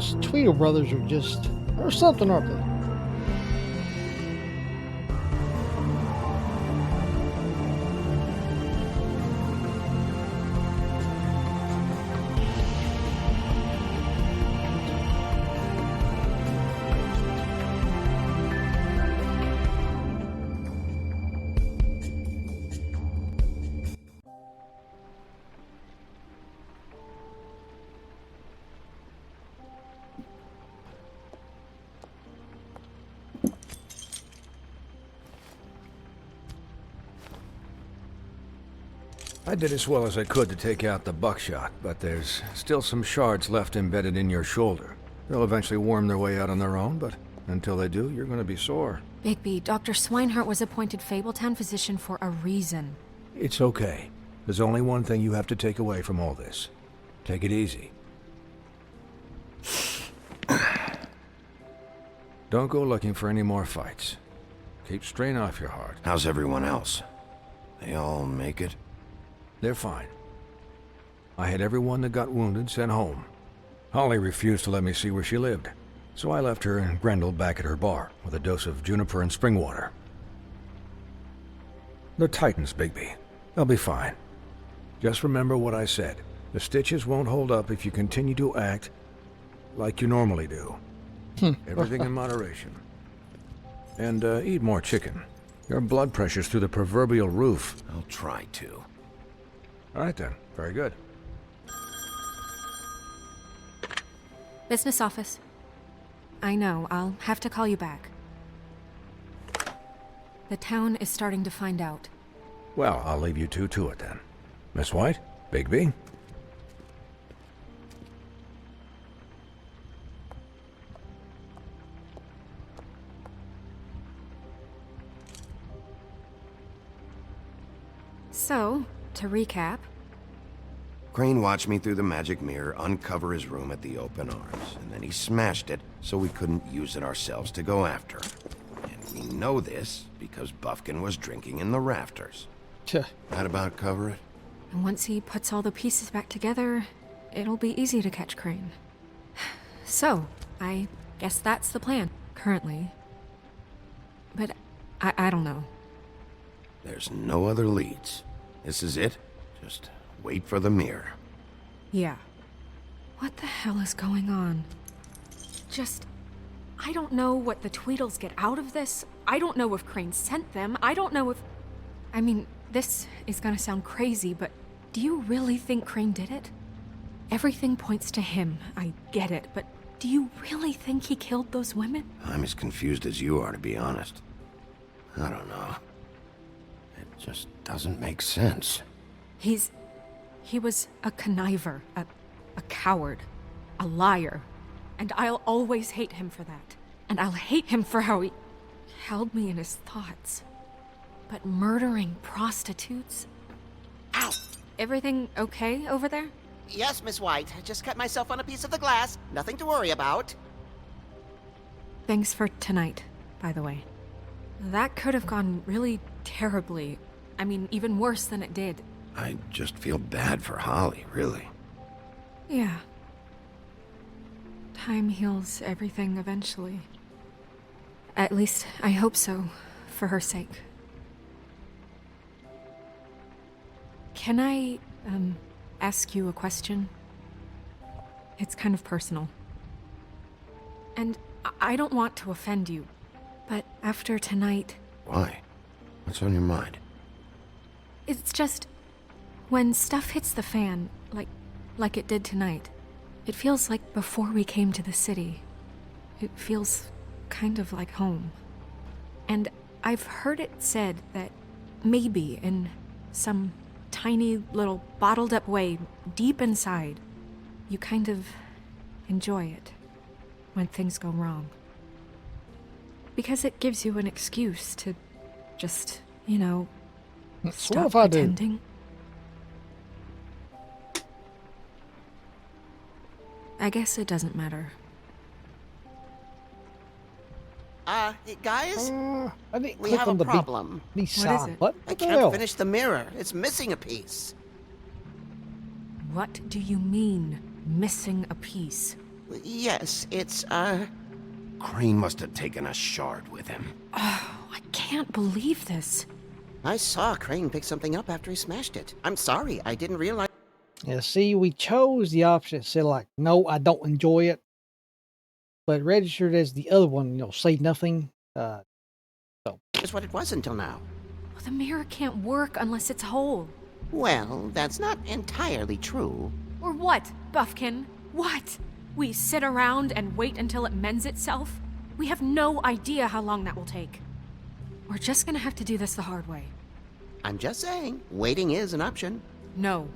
Those Tweedle brothers are just... or something, aren't they? I did as well as I could to take out the buckshot, but there's still some shards left embedded in your shoulder. They'll eventually worm their way out on their own, but until they do, you're going to be sore. Bigby, Dr. Swinehart was appointed Fabletown physician for a reason. It's okay. There's only one thing you have to take away from all this. Take it easy. Don't go looking for any more fights. Keep strain off your heart. How's everyone else? They all make it? They're fine. I had everyone that got wounded sent home. Holly refused to let me see where she lived, so I left her and Grendel back at her bar with a dose of juniper and spring water. They're Titans, Bigby. They'll be fine. Just remember what I said. The stitches won't hold up if you continue to act like you normally do. Everything in moderation. And eat more chicken. Your blood pressure's through the proverbial roof. I'll try to. All right then. Very good. Business office. I know, I'll have to call you back. The town is starting to find out. Well, I'll leave you two to it then. Miss White? Bigby? So, to recap... Crane watched me through the magic mirror uncover his room at the open arms, and then he smashed it so we couldn't use it ourselves to go after him. And we know this because Buffkin was drinking in the rafters. That about cover it? And once he puts all the pieces back together, it'll be easy to catch Crane. So, I guess that's the plan, currently. But I don't know. There's no other leads. This is it. Just wait for the mirror. Yeah. What the hell is going on? I don't know what the Tweedles get out of this. I don't know if Crane sent them. I don't know if... I mean, this is gonna sound crazy, but do you really think Crane did it? Everything points to him. I get it, but do you really think he killed those women? I'm as confused as you are, to be honest. I don't know. It just doesn't make sense. He was a conniver, a coward, a liar. And I'll always hate him for that. And I'll hate him for how he held me in his thoughts. But murdering prostitutes? Ow! Everything okay over there? Yes, Miss White. I just cut myself on a piece of the glass. Nothing to worry about. Thanks for tonight, by the way. That could have gone really terribly. I mean, even worse than it did. I just feel bad for Holly, really. Yeah. Time heals everything eventually. At least, I hope so, for her sake. Can I, ask you a question? It's kind of personal. And I don't want to offend you, but after tonight... Why? What's on your mind? It's just... when stuff hits the fan, like it did tonight, it feels like before we came to the city. It feels kind of like home. And I've heard it said that maybe in some tiny little bottled up way deep inside, you kind of enjoy it when things go wrong. Because it gives you an excuse to just, stop pretending. I guess it doesn't matter. Hey, guys? I didn't We click have on a the problem. What is it? What? I can't finish the mirror. It's missing a piece. What do you mean, missing a piece? Yes, it's, Crane must have taken a shard with him. Oh, I can't believe this. I saw Crane pick something up after he smashed it. I'm sorry, I didn't realize. Yeah, see, we chose the option that said, like, no, I don't enjoy it. But registered as the other one, say nothing. So. That's what it was until now. Well, the mirror can't work unless it's whole. Well, that's not entirely true. Or what, Buffkin? What? We sit around and wait until it mends itself? We have no idea how long that will take. We're just gonna have to do this the hard way. I'm just saying, waiting is an option. No.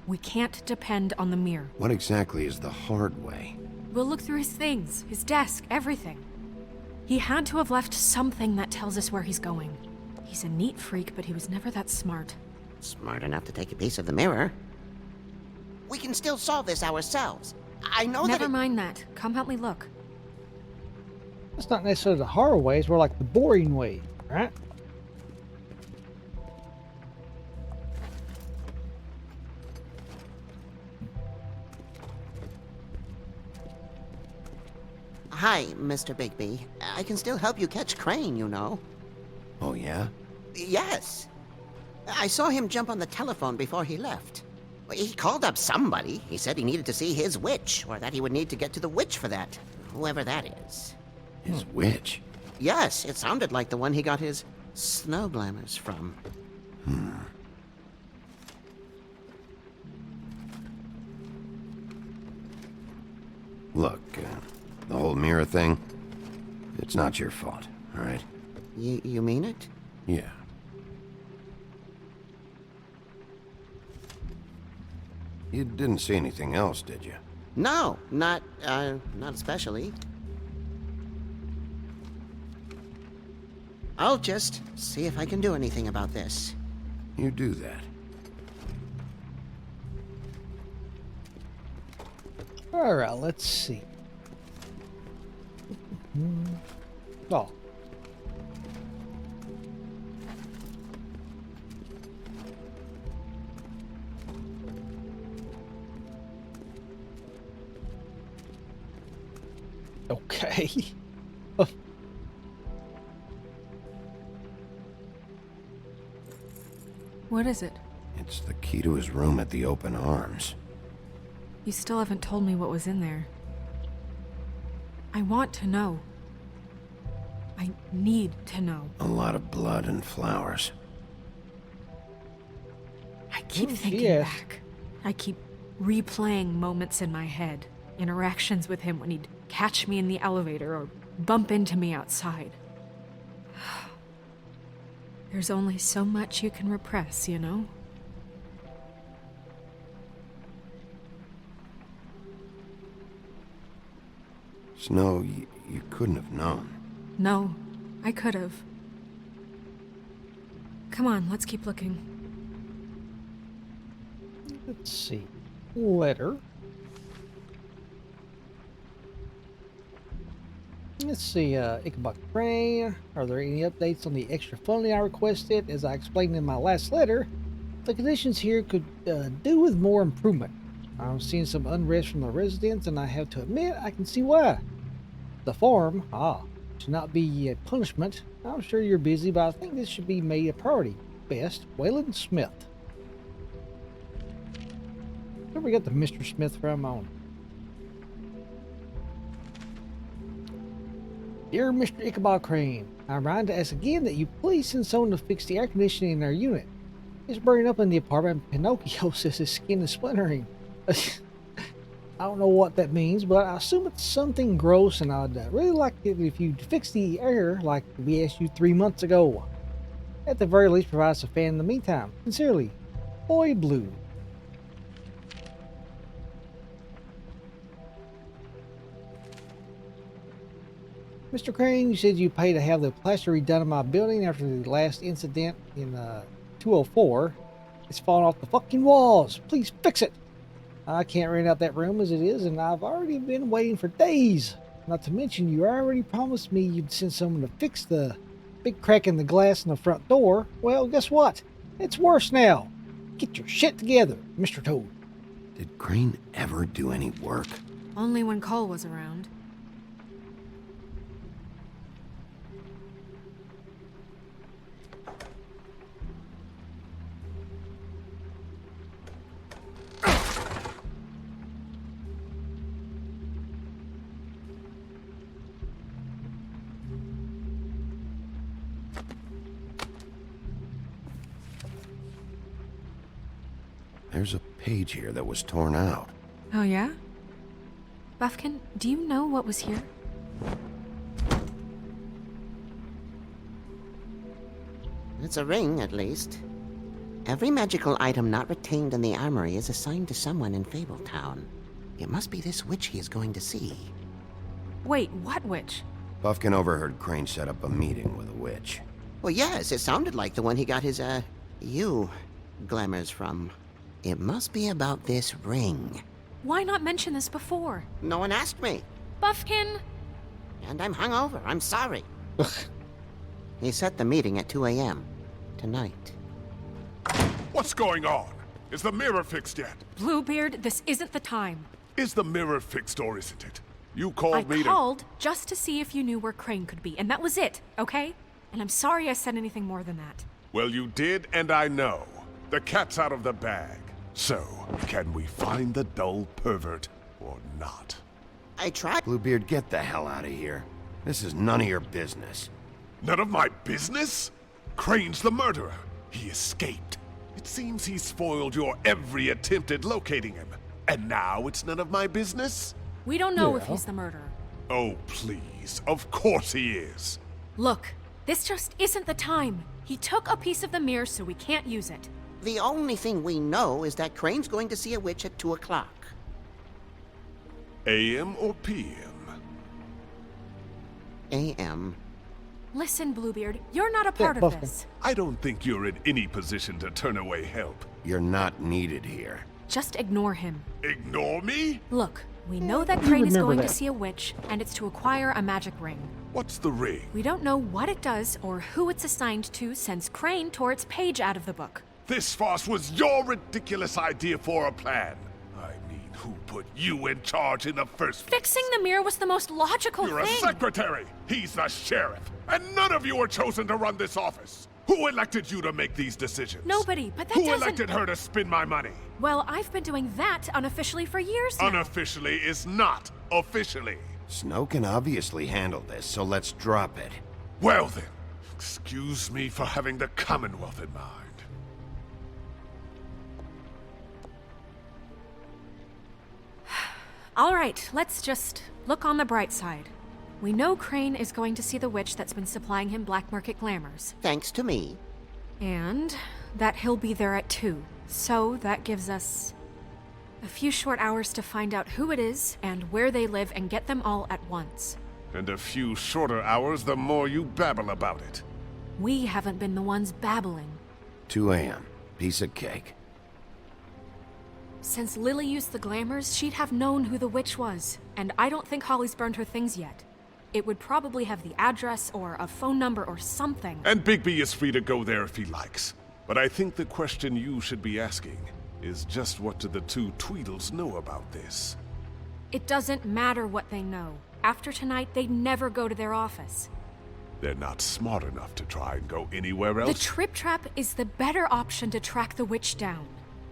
We can't depend on the mirror. What exactly is the hard way? We'll look through his things, his desk, everything. He had to have left something that tells us where he's going. He's a neat freak, but he was never that smart. Smart enough to take a piece of the mirror. We can still solve this ourselves. I know Never mind that. Come help me look. It's not necessarily the hard way, it's more like the boring way, right? Hi, Mr. Bigby. I can still help you catch Crane, you know. Oh, yeah? Yes. I saw him jump on the telephone before he left. He called up somebody. He said he needed to see his witch, or that he would need to get to the witch for that. Whoever that is. His witch? Yes, it sounded like the one he got his snow glamours from. Look, the whole mirror thing, it's not your fault, all right? You mean it? Yeah. You didn't see anything else, did you? No, not especially. I'll just see if I can do anything about this. You do that. Alright, let's see. Oh. Okay. What is it? It's the key to his room at the Open Arms. You still haven't told me what was in there. I want to know. I need to know. A lot of blood and flowers. I keep thinking back. I keep replaying moments in my head. Interactions with him when he'd catch me in the elevator or bump into me outside. There's only so much you can repress, you know? Snow, you couldn't have known. No, I could have. Come on, let's keep looking. Let's see. Letter. Let's see, Ichabod Crane. Are there any updates on the extra funding I requested? As I explained in my last letter, the conditions here could do with more improvement. I'm seeing some unrest from the residents, and I have to admit, I can see why. The farm, should not be a punishment. I'm sure you're busy, but I think this should be made a priority. Best, Waylon Smith. Where we got the Mr. Smith from on? Dear Mr. Ichabod Crane, I'm writing to ask again that you please send someone to fix the air conditioning in our unit. It's burning up in the apartment. Pinocchio says his skin is splintering. I don't know what that means, but I assume it's something gross, and I'd really like it if you'd fix the air like we asked you 3 months ago. At the very least, provide us a fan in the meantime. Sincerely, Boy Blue. Mr. Crane, you said you paid to have the plaster redone in my building after the last incident in 204. It's falling off the fucking walls. Please fix it. I can't rent out that room as it is, and I've already been waiting for days. Not to mention, you already promised me you'd send someone to fix the big crack in the glass in the front door. Well, guess what? It's worse now. Get your shit together, Mr. Toad. Did Crane ever do any work? Only when Cole was around. There's a page here that was torn out. Oh yeah? Buffkin, do you know what was here? It's a ring, at least. Every magical item not retained in the armory is assigned to someone in Fabletown. It must be this witch he is going to see. Wait, what witch? Buffkin overheard Crane set up a meeting with a witch. Well, yes, it sounded like the one he got his, glamours from. It must be about this ring. Why not mention this before? No one asked me. Buffkin! And I'm hungover. I'm sorry. He set the meeting at 2 a.m. tonight. What's going on? Is the mirror fixed yet? Bluebeard, this isn't the time. Is the mirror fixed or isn't it? You called me to... I called just to see if you knew where Crane could be, and that was it, okay? And I'm sorry I said anything more than that. Well, you did, and I know. The cat's out of the bag. So, can we find the dull pervert or not? I tried. Bluebeard, get the hell out of here. This is none of your business. None of my business? Crane's the murderer. He escaped. It seems he spoiled your every attempt at locating him. And now it's none of my business? We don't know if he's the murderer. Oh, please. Of course he is. Look, this just isn't the time. He took a piece of the mirror, so we can't use it. The only thing we know is that Crane's going to see a witch at 2 o'clock. AM or PM? AM. Listen, Bluebeard, you're not a part of this. I don't think you're in any position to turn away help. You're not needed here. Just ignore him. Ignore me? Look, we know that Crane is going to see a witch, and it's to acquire a magic ring. What's the ring? We don't know what it does or who it's assigned to since Crane tore its page out of the book. This farce was your ridiculous idea for a plan. I mean, who put you in charge in the first place? Fixing the mirror was the most logical You're thing. a secretary. He's the sheriff. And none of you were chosen to run this office. Who elected you to make these decisions? Nobody, but that Who doesn't... elected her to spend my money? Well, I've been doing that unofficially for years now. Unofficially is not officially. Snow can obviously handle this, so let's drop it. Well then, excuse me for having the Commonwealth in mind. All right, let's just look on the bright side. We know Crane is going to see the witch that's been supplying him black market glamours. Thanks to me. And that he'll be there at 2. So that gives us a few short hours to find out who it is and where they live and get them all at once. And a few shorter hours the more you babble about it. We haven't been the ones babbling. 2 a.m. Piece of cake. Since Lily used the glamours, she'd have known who the witch was. And I don't think Holly's burned her things yet. It would probably have the address or a phone number or something. And Bigby is free to go there if he likes. But I think the question you should be asking is just what do the two Tweedles know about this? It doesn't matter what they know. After tonight, they'd never go to their office. They're not smart enough to try and go anywhere else. The Trip Trap is the better option to track the witch down.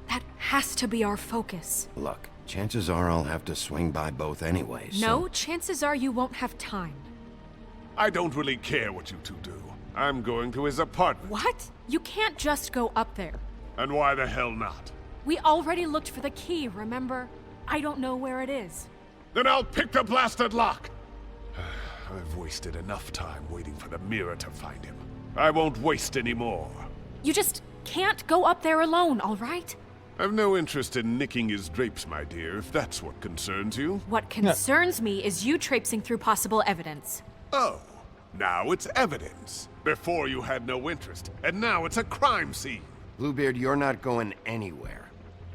That has to be our focus. Look, chances are I'll have to swing by both anyways. No, chances are you won't have time. I don't really care what you two do. I'm going to his apartment. What? You can't just go up there. And why the hell not? We already looked for the key, remember? I don't know where it is. Then I'll pick the blasted lock! I've wasted enough time waiting for the mirror to find him. I won't waste any more. You just can't go up there alone, all right? I've no interest in nicking his drapes, my dear, if that's what concerns you. What concerns me is you traipsing through possible evidence. Oh, now it's evidence. Before you had no interest, and now it's a crime scene. Bluebeard, you're not going anywhere.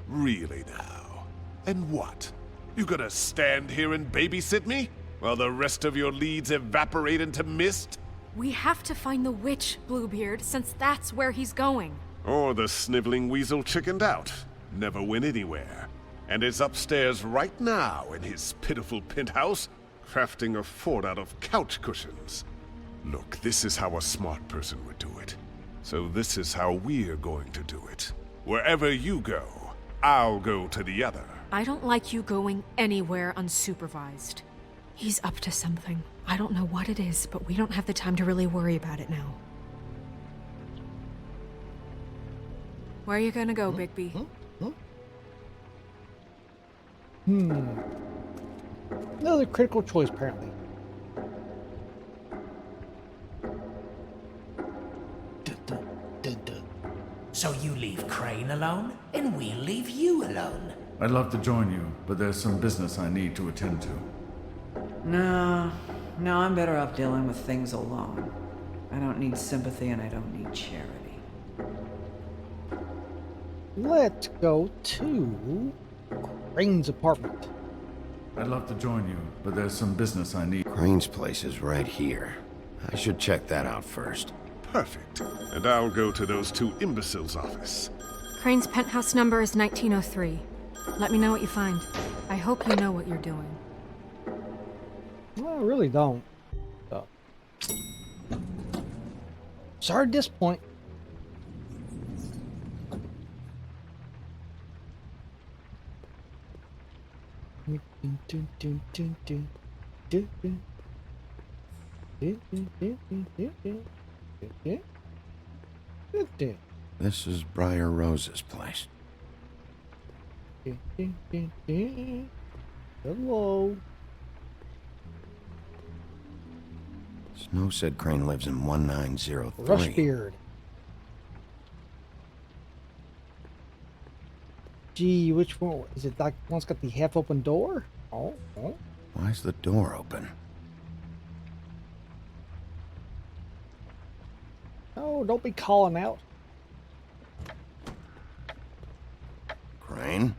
Really now? And what? You gonna stand here and babysit me? While the rest of your leads evaporate into mist? We have to find the witch, Bluebeard, since that's where he's going. Or the sniveling weasel chickened out. Never went anywhere. and is upstairs right now in his pitiful penthouse, crafting a fort out of couch cushions. Look, this is how a smart person would do it. So this is how we're going to do it. Wherever you go, I'll go to the other. I don't like you going anywhere unsupervised. He's up to something. I don't know what it is, but we don't have the time to really worry about it now. Where are you gonna go, Bigby? Another critical choice, apparently. So you leave Crane alone, and we'll leave you alone. I'd love to join you, but there's some business I need to attend to. No, I'm better off dealing with things alone. I don't need sympathy and I don't need charity. Let's go to Crane's apartment. I'd love to join you, but there's some business I need. Crane's place is right here. I should check that out first. Perfect. And I'll go to those two imbeciles' office. Crane's penthouse number is 1903. Let me know what you find. I hope you know what you're doing. Well, I really don't. So. Sorry to disappoint. This is Briar Rose's place. Hello. Snow said Crane lives in 1903. Rushbeard. Gee, which one? Is it like one's got the half-open door? Oh. Why's the door open? Oh, don't be calling out. Crane?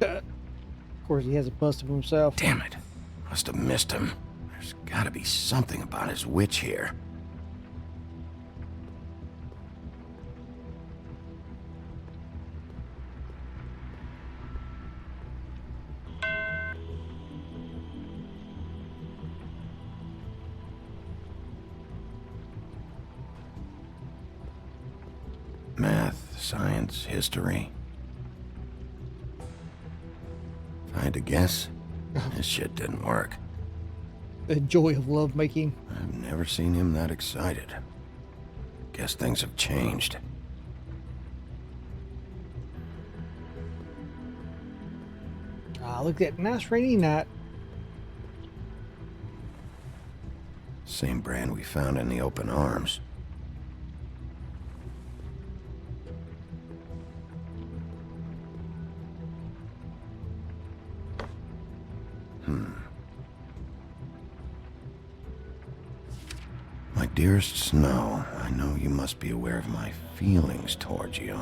Of course, he has a bust of himself. Damn it. Must have missed him. There's gotta be something about his witch here. Math, science, history. If I had to guess, this shit didn't work. The joy of lovemaking. I've never seen him that excited. Guess things have changed. Ah, look at that nice rainy night. Same brand we found in the open arms. My dearest Snow, I know you must be aware of my feelings towards you.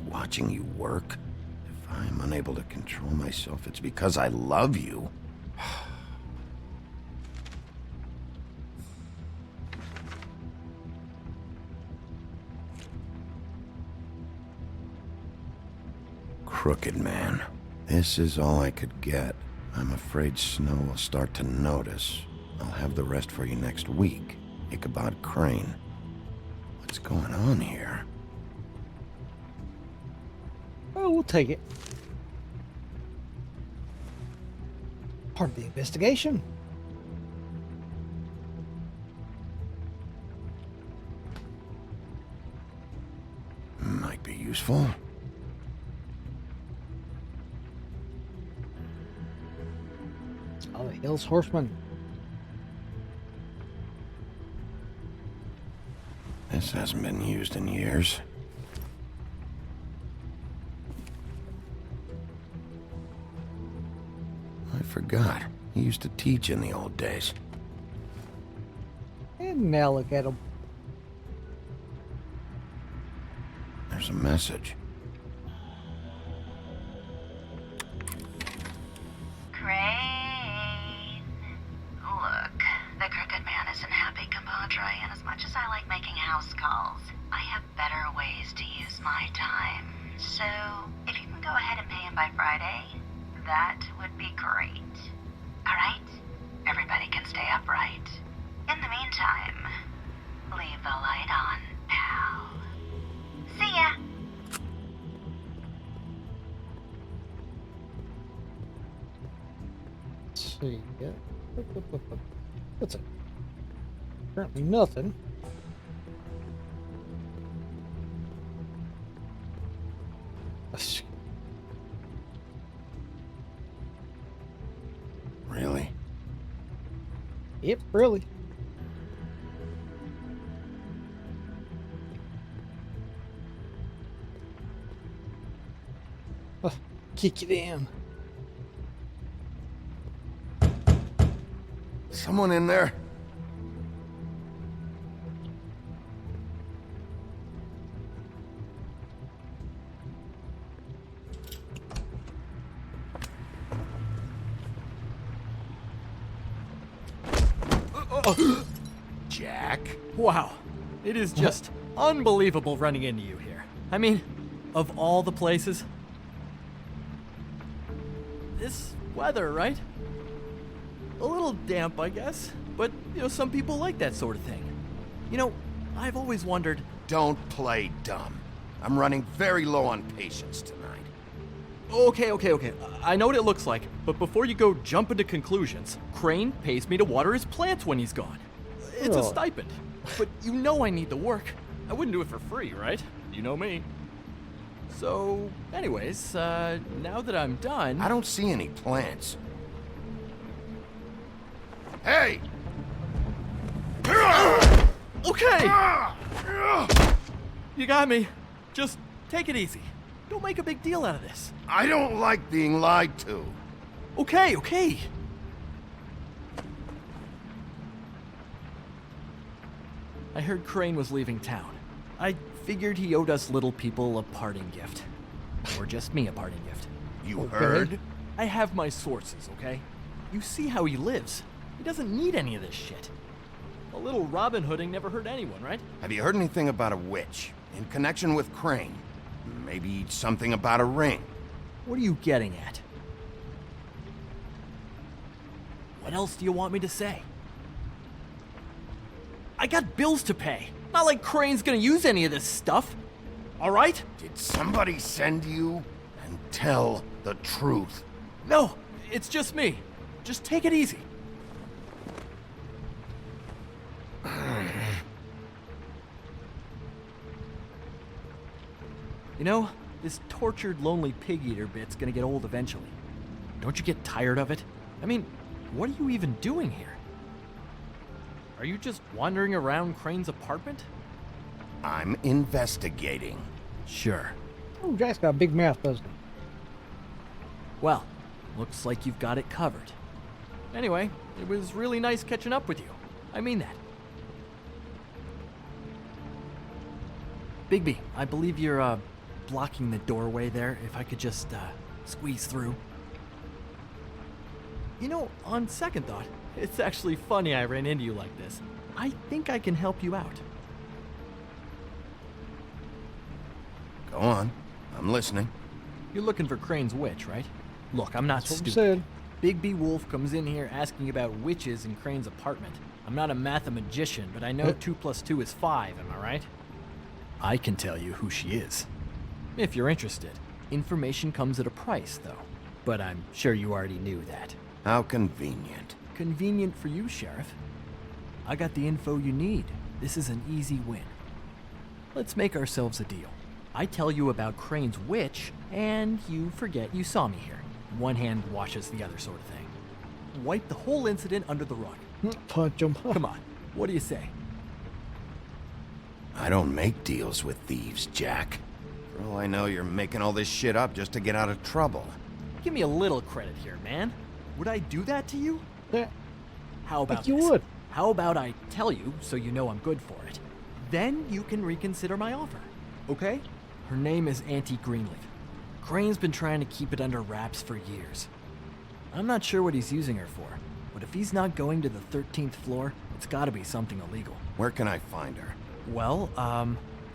Watching you work, if I'm unable to control myself, it's because I love you. Crooked man. This is all I could get. I'm afraid Snow will start to notice. I'll have the rest for you next week. Ichabod Crane. What's going on here? Oh, we'll take it. Part of the investigation. Might be useful. Oh, the Hills Horseman. This hasn't been used in years. I forgot. He used to teach in the old days. And now look at him. There's a message. That would be great. Alright? Everybody can stay upright. In the meantime, leave the light on, pal. See ya! Let's see. Yeah. What's it? Apparently nothing. Really? Yep, really. Kick it in. Someone in there? Jack? Wow. It is just unbelievable running into you here. I mean, of all the places. This weather, right? A little damp, I guess. But, some people like that sort of thing. I've always wondered... Don't play dumb. I'm running very low on patience tonight. Okay. I know what it looks like, but before you go jumping to conclusions, Crane pays me to water his plants when he's gone. It's a stipend. But I need the work. I wouldn't do it for free, right? You know me. So, anyways, now that I'm done... I don't see any plants. Hey! Okay! You got me. Just take it easy. Don't make a big deal out of this. I don't like being lied to. Okay. I heard Crane was leaving town. I figured he owed us little people a parting gift. Or just me a parting gift. You heard? I have my sources, okay? You see how he lives. He doesn't need any of this shit. A little Robin Hooding never hurt anyone, right? Have you heard anything about a witch? In connection with Crane? Maybe something about a ring? What are you getting at? What else do you want me to say? I got bills to pay. Not like Crane's gonna use any of this stuff. All right? Did somebody send you? And tell the truth. No, it's just me. Just take it easy. This tortured, lonely pig-eater bit's gonna get old eventually. Don't you get tired of it? I mean, what are you even doing here? Are you just wandering around Crane's apartment? I'm investigating. Sure. Oh, Jack's got a big mouth, doesn't he? Well, looks like you've got it covered. Anyway, it was really nice catching up with you. I mean that. Bigby, I believe you're, blocking the doorway there. If I could just, squeeze through. On second thought, it's actually funny I ran into you like this. I think I can help you out. Go on. I'm listening. You're looking for Crane's witch, right? Look, I'm not stupid. Said. Bigby Wolf comes in here asking about witches in Crane's apartment. I'm not a mathematician, but I know 2 + 2 is 5, am I right? I can tell you who she is. If you're interested. Information comes at a price, though. But I'm sure you already knew that. How convenient. Convenient for you, Sheriff. I got the info you need. This is an easy win. Let's make ourselves a deal. I tell you about Crane's witch, and you forget you saw me here. One hand washes the other sort of thing. Wipe the whole incident under the rug. Punch him. Come on. What do you say? I don't make deals with thieves, Jack. For all I know, you're making all this shit up just to get out of trouble. Give me a little credit here, man. Would I do that to you? Yeah. How about Like you this? would. How about I tell you so you know I'm good for it? Then you can reconsider my offer, okay? Her name is Auntie Greenleaf. Crane's been trying to keep it under wraps for years. I'm not sure what he's using her for, but if he's not going to the 13th floor, it's gotta be something illegal. Where can I find her? Well,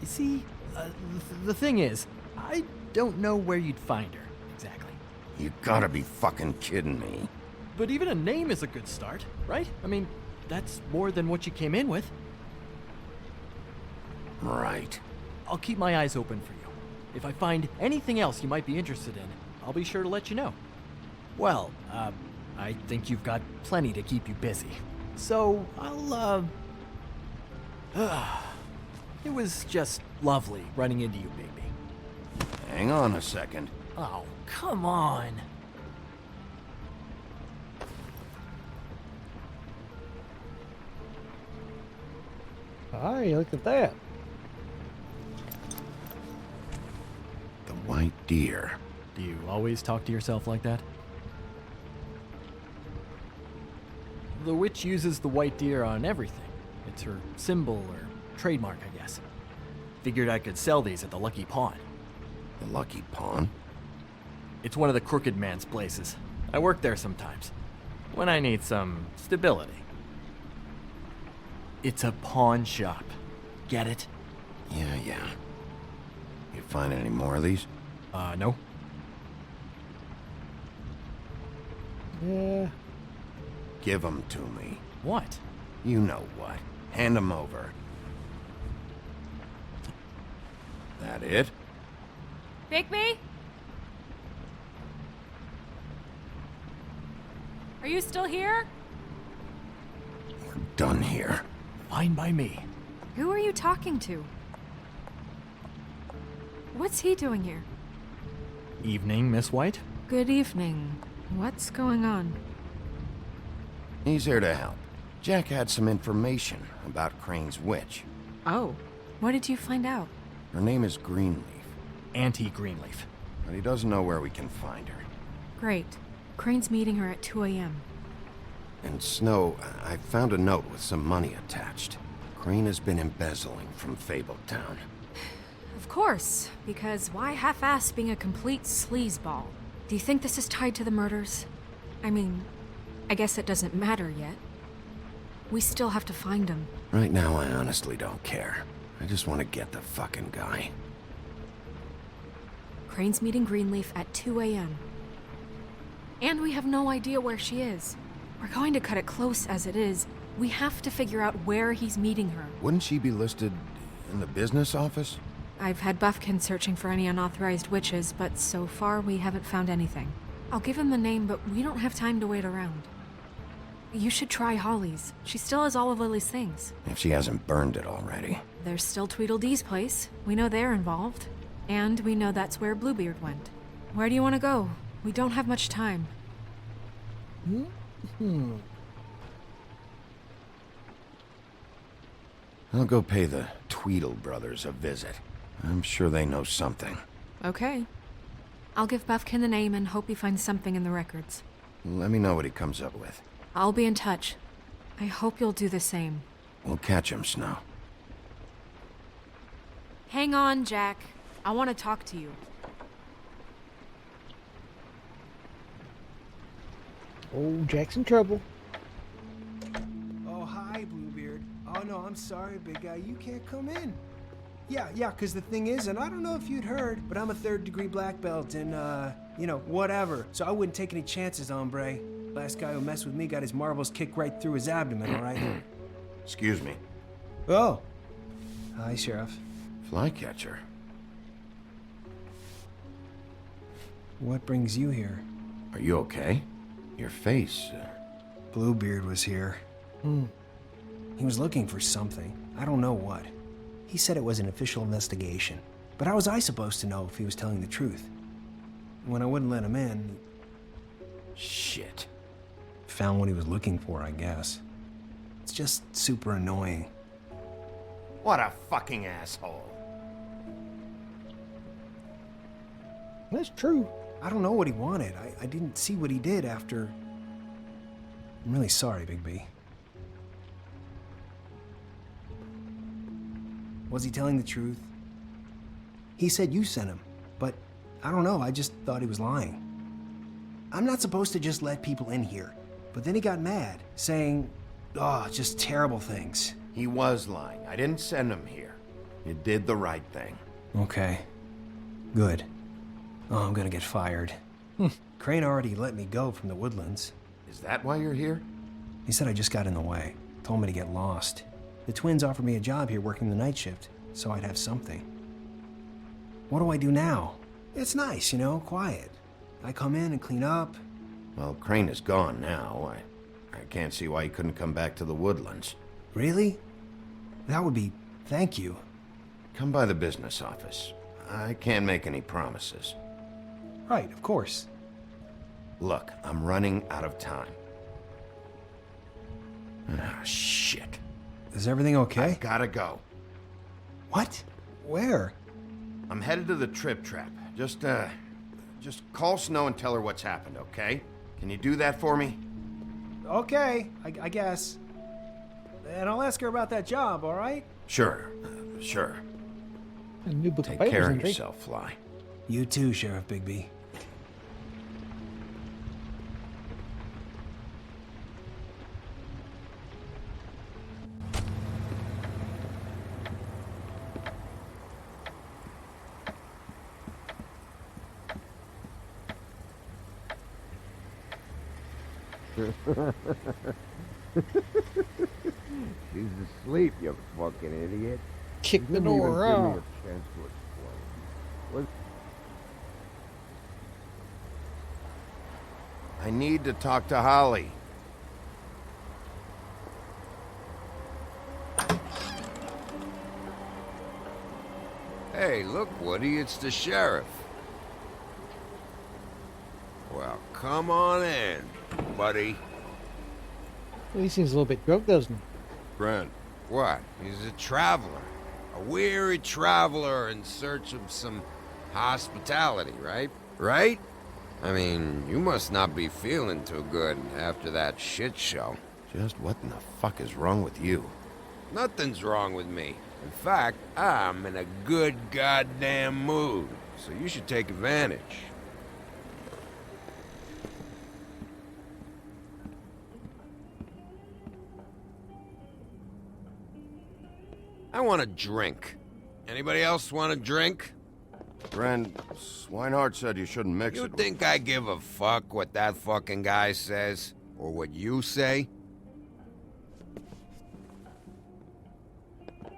you see, the thing is, I don't know where you'd find her, exactly. You gotta be fucking kidding me. But even a name is a good start, right? I mean, that's more than what you came in with. Right. I'll keep my eyes open for you. If I find anything else you might be interested in, I'll be sure to let you know. Well, I think you've got plenty to keep you busy. So, it was just lovely running into you, baby. Hang on a second. Oh, come on. Hey, look at that. The white deer. Do you always talk to yourself like that? The witch uses the white deer on everything. It's her symbol or trademark, I guess. Figured I could sell these at the Lucky Pawn. The Lucky Pawn? It's one of the crooked man's places. I work there sometimes, when I need some stability. It's a pawn shop. Get it? Yeah. You find any more of these? No. Yeah. Give them to me. What? You know what. Hand them over. That it? Bigby? Are you still here? We're done here. Fine by me. Who are you talking to? What's he doing here? Evening, Miss White? Good evening. What's going on? He's here to help. Jack had some information about Crane's witch. Oh, what did you find out? Her name is Greenleaf. Auntie Greenleaf. But he doesn't know where we can find her. Great. Crane's meeting her at 2 a.m. And Snow, I found a note with some money attached. Crane has been embezzling from Fabletown. Of course, because why half-ass being a complete sleazeball? Do you think this is tied to the murders? I mean, I guess it doesn't matter yet. We still have to find him. Right now, I honestly don't care. I just want to get the fucking guy. Crane's meeting Greenleaf at 2 a.m. And we have no idea where she is. We're going to cut it close as it is. We have to figure out where he's meeting her. Wouldn't she be listed in the business office? I've had Buffkin searching for any unauthorized witches, but so far we haven't found anything. I'll give him the name, but we don't have time to wait around. You should try Holly's. She still has all of Lily's things. If she hasn't burned it already. There's still Tweedledee's place. We know they're involved. And we know that's where Bluebeard went. Where do you want to go? We don't have much time. I'll go pay the Tweedle brothers a visit. I'm sure they know something. Okay. I'll give Buffkin the name and hope he finds something in the records. Let me know what he comes up with. I'll be in touch. I hope you'll do the same. We'll catch him, Snow. Hang on, Jack. I want to talk to you. Oh, Jack's in trouble. Oh, hi, Bluebeard. Oh, no, I'm sorry, big guy. You can't come in. Yeah, because the thing is, and I don't know if you'd heard, but I'm a third-degree black belt and, whatever. So I wouldn't take any chances, hombre. Last guy who messed with me got his marbles kicked right through his abdomen, all right? Excuse me. Oh. Hi, Sheriff. Flycatcher. What brings you here? Are you okay? Your face... Bluebeard was here. He was looking for something. I don't know what. He said it was an official investigation. But how was I supposed to know if he was telling the truth? When I wouldn't let him in... Shit. Found what he was looking for, I guess. It's just super annoying. What a fucking asshole. That's true. I don't know what he wanted. I didn't see what he did after... I'm really sorry, Big B. Was he telling the truth? He said you sent him, but I don't know, I just thought he was lying. I'm not supposed to just let people in here, but then he got mad, saying, just terrible things. He was lying. I didn't send him here. You did the right thing. Okay. Good. Oh, I'm gonna get fired. Crane already let me go from the Woodlands. Is that why you're here? He said I just got in the way. Told me to get lost. The twins offered me a job here working the night shift, so I'd have something. What do I do now? It's nice, you know, quiet. I come in and clean up. Well, Crane is gone now. I can't see why he couldn't come back to the Woodlands. Really? That would be... thank you. Come by the business office. I can't make any promises. Right, of course. Look, I'm running out of time. Ah, shit. Is everything okay? I gotta go. What? Where? I'm headed to the Trip Trap. Just call Snow and tell her what's happened, okay? Can you do that for me? Okay, I guess. And I'll ask her about that job, all right? Sure, sure. A new book Take of care of papers, yourself, Fly. You too, Sheriff Bigby. She's asleep, you fucking idiot. Kick the Didn't even door give me out. a chance to explain. What? I need to talk to Holly. Hey, look, Woody, it's the sheriff. Well, come on in, buddy. Well, he seems a little bit drunk, doesn't he? Grant. What? He's a traveler. A weary traveler in search of some hospitality, right? Right? I mean, you must not be feeling too good after that shit show. Just what in the fuck is wrong with you? Nothing's wrong with me. In fact, I'm in a good goddamn mood, so you should take advantage. I want a drink. Anybody else want a drink? Friend, Swinehart said you shouldn't mix You it. think I give a fuck what that fucking guy says? Or what you say?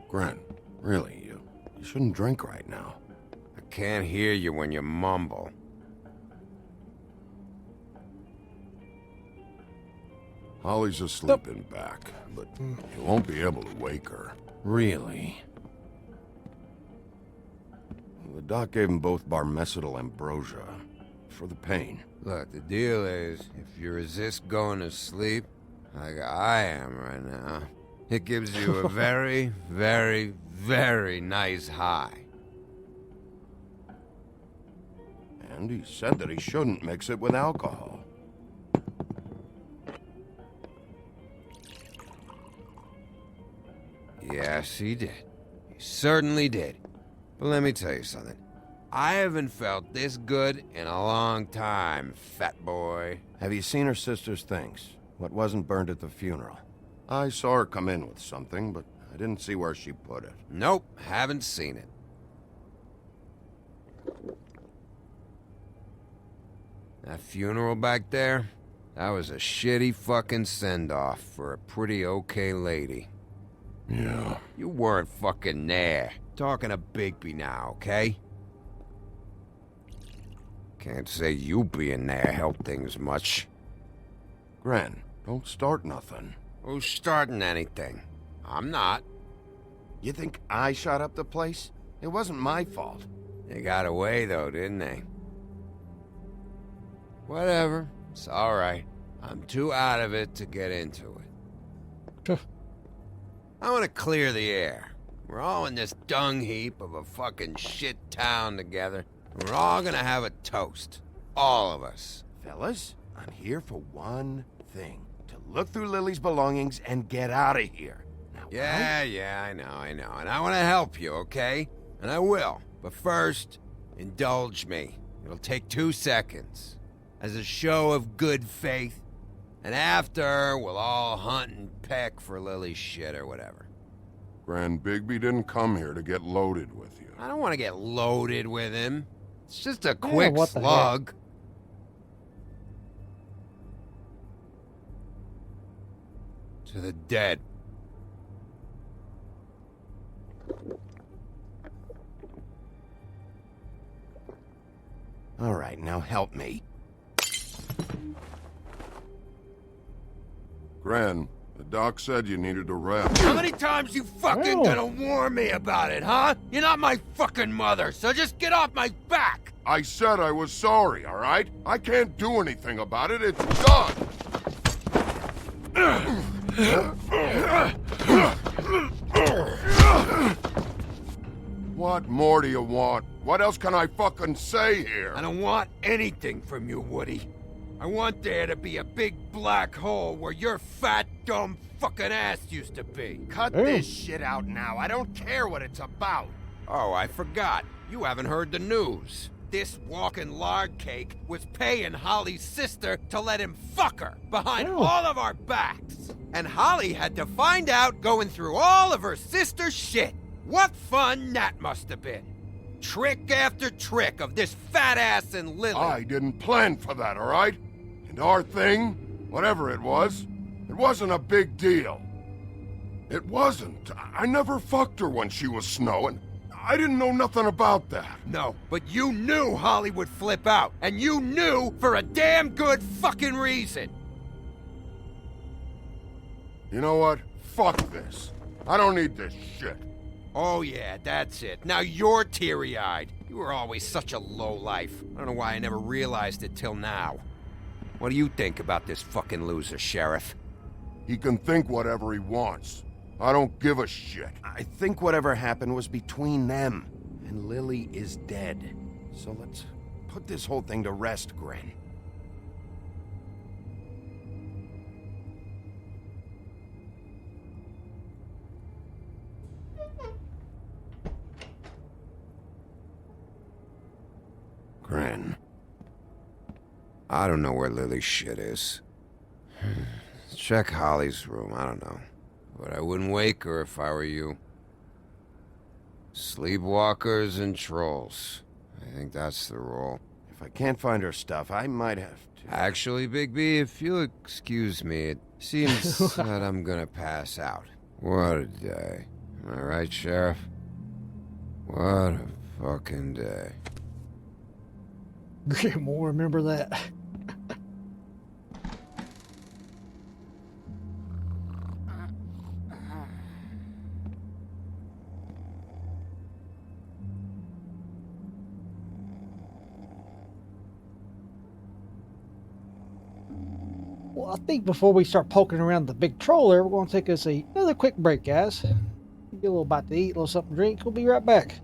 Grant, really, you shouldn't drink right now. I can't hear you when you mumble. Holly's asleep in back, but you won't be able to wake her. Really? The doc gave them both Barmecidal ambrosia for the pain. Look, the deal is, if you resist going to sleep, like I am right now, it gives you a very, very, very nice high. And he said that he shouldn't mix it with alcohol. Yes, he did. He certainly did. But let me tell you something. I haven't felt this good in a long time, fat boy. Have you seen her sister's things? What wasn't burned at the funeral? I saw her come in with something, but I didn't see where she put it. Nope, haven't seen it. That funeral back there, that was a shitty fucking send-off for a pretty okay lady. Yeah. You weren't fucking there. Talking to Bigby now, okay? Can't say you being there helped things much. Gren, don't start nothing. Who's starting anything? I'm not. You think I shot up the place? It wasn't my fault. They got away, though, didn't they? Whatever. It's all right. I'm too out of it to get into it. I want to clear the air. We're all in this dung heap of a fucking shit town together. And we're all gonna have a toast. All of us. Fellas, I'm here for one thing. To look through Lily's belongings and get out of here. Now, Yeah, I know. And I want to help you, okay? And I will. But first, indulge me. It'll take 2 seconds. As a show of good faith. And after, we'll all hunt and peck for Lily's shit or whatever. Grand Bigby didn't come here to get loaded with you. I don't want to get loaded with him. It's just a quick what the slug. to the dead. All right, now help me. Gren, the doc said you needed a rest. How many times you fucking gonna warn me about it, huh? You're not my fucking mother, so just get off my back! I said I was sorry, all right? I can't do anything about it. It's done! What more do you want? What else can I fucking say here? I don't want anything from you, Woody. I want there to be a big black hole where your fat, dumb fucking ass used to be. Cut this shit out now. I don't care what it's about. Oh, I forgot. You haven't heard the news. This walking lard cake was paying Holly's sister to let him fuck her behind all of our backs. And Holly had to find out going through all of her sister's shit. What fun that must have been. Trick after trick of this fat ass and Lily. I didn't plan for that, all right? And our thing, whatever it wasn't a big deal. It wasn't. I never fucked her when she was snowing. I didn't know nothing about that. No, but you knew Holly would flip out. And you knew for a damn good fucking reason. You know what? Fuck this. I don't need this shit. Oh yeah, that's it. Now you're teary-eyed. You were always such a lowlife. I don't know why I never realized it till now. What do you think about this fucking loser, Sheriff? He can think whatever he wants. I don't give a shit. I think whatever happened was between them. And Lily is dead. So let's put this whole thing to rest, Gren. Gren. I don't know where Lily's shit is. Check Holly's room, I don't know. But I wouldn't wake her if I were you. Sleepwalkers and trolls. I think that's the rule. If I can't find her stuff, I might have to... Actually, Big B, if you'll excuse me, it seems that I'm gonna pass out. What a day. Am I right, Sheriff? What a fucking day. Grim will remember that. Well, I think before we start poking around the big troller, we're going to take us another quick break, guys. Get a little bite to eat, a little something to drink. We'll be right back.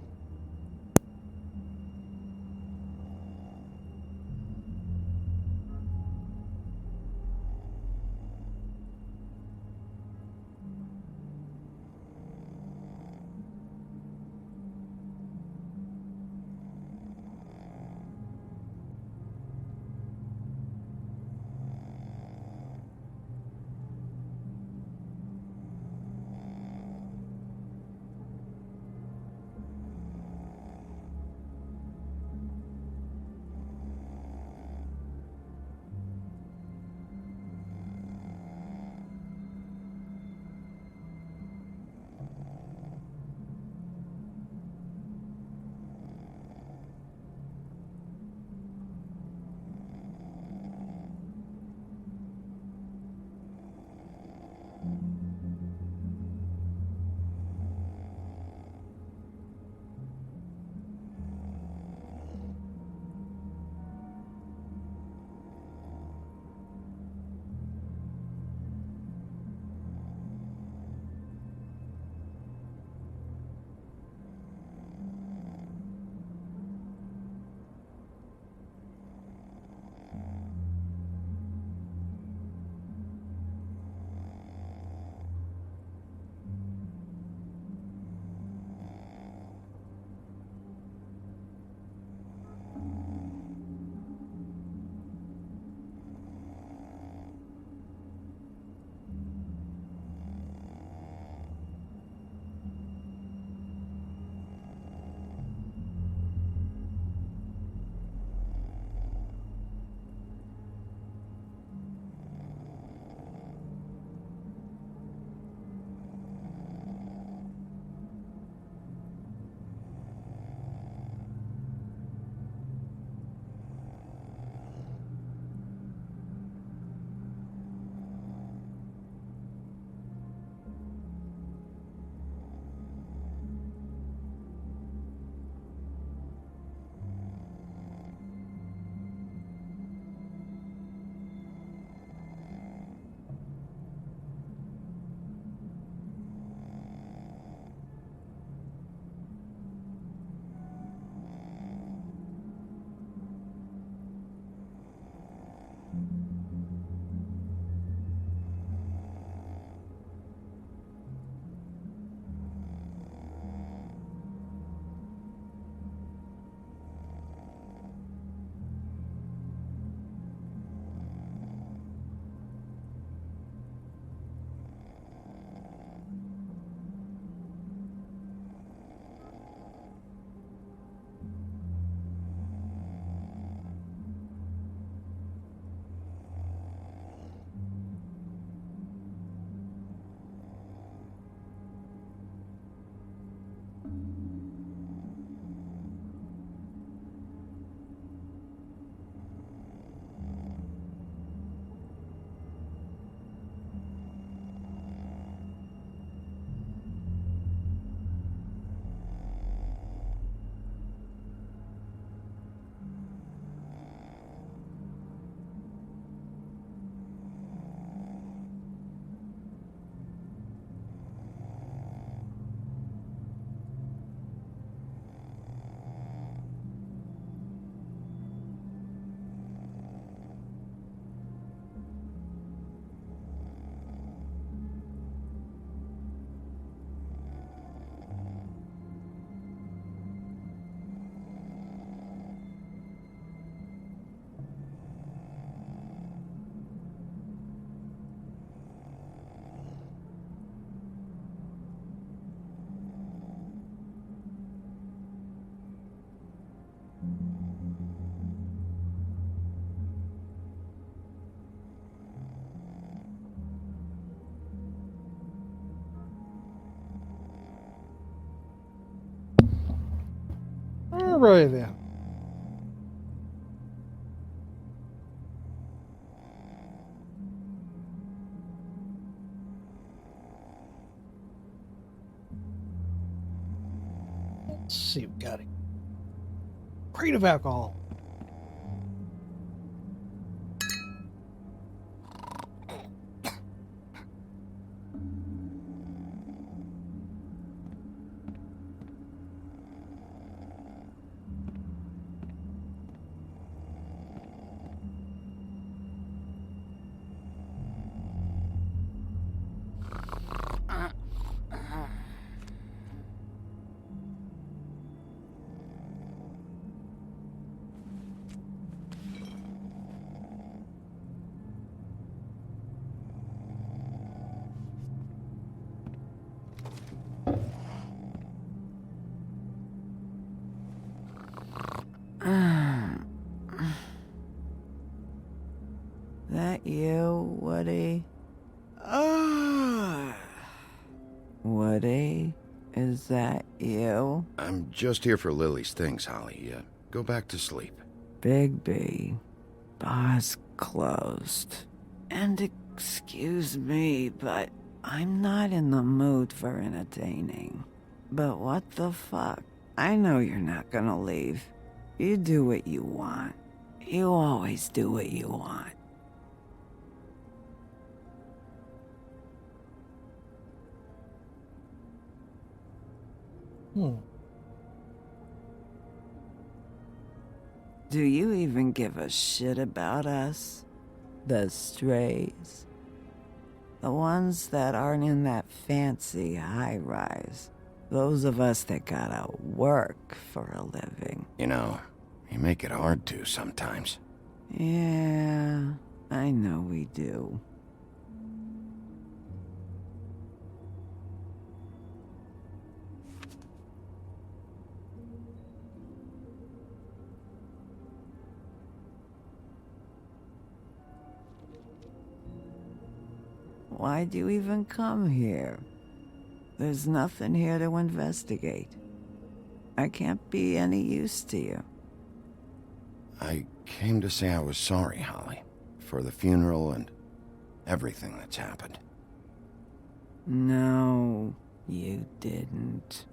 Alright then. Let's see, we got a crate of alcohol. That you, Woody? Woody? Is that you? I'm just here for Lily's things, Holly. Go back to sleep. Bigby. Bar's closed. And excuse me, but I'm not in the mood for entertaining. But what the fuck? I know you're not gonna leave. You do what you want. You always do what you want. Do you even give a shit about us? The strays? The ones that aren't in that fancy high-rise. Those of us that gotta work for a living. You know, you make it hard to sometimes. Yeah, I know we do. Why'd you even come here? There's nothing here to investigate. I can't be any use to you. I came to say I was sorry, Holly, for the funeral and everything that's happened. No, you didn't.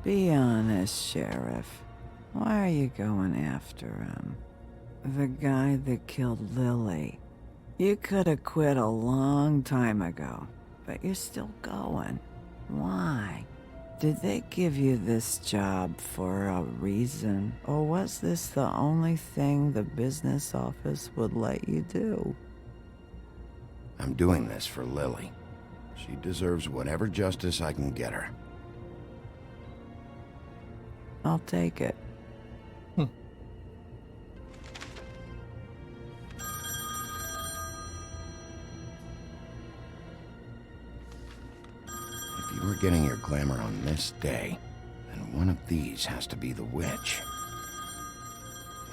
Be honest, Sheriff. Why are you going after him? The guy that killed Lily. You could have quit a long time ago, but you're still going. Why? Did they give you this job for a reason? Or was this the only thing the business office would let you do? I'm doing this for Lily. She deserves whatever justice I can get her. I'll take it. If you were getting your glamour on this day, then one of these has to be the witch.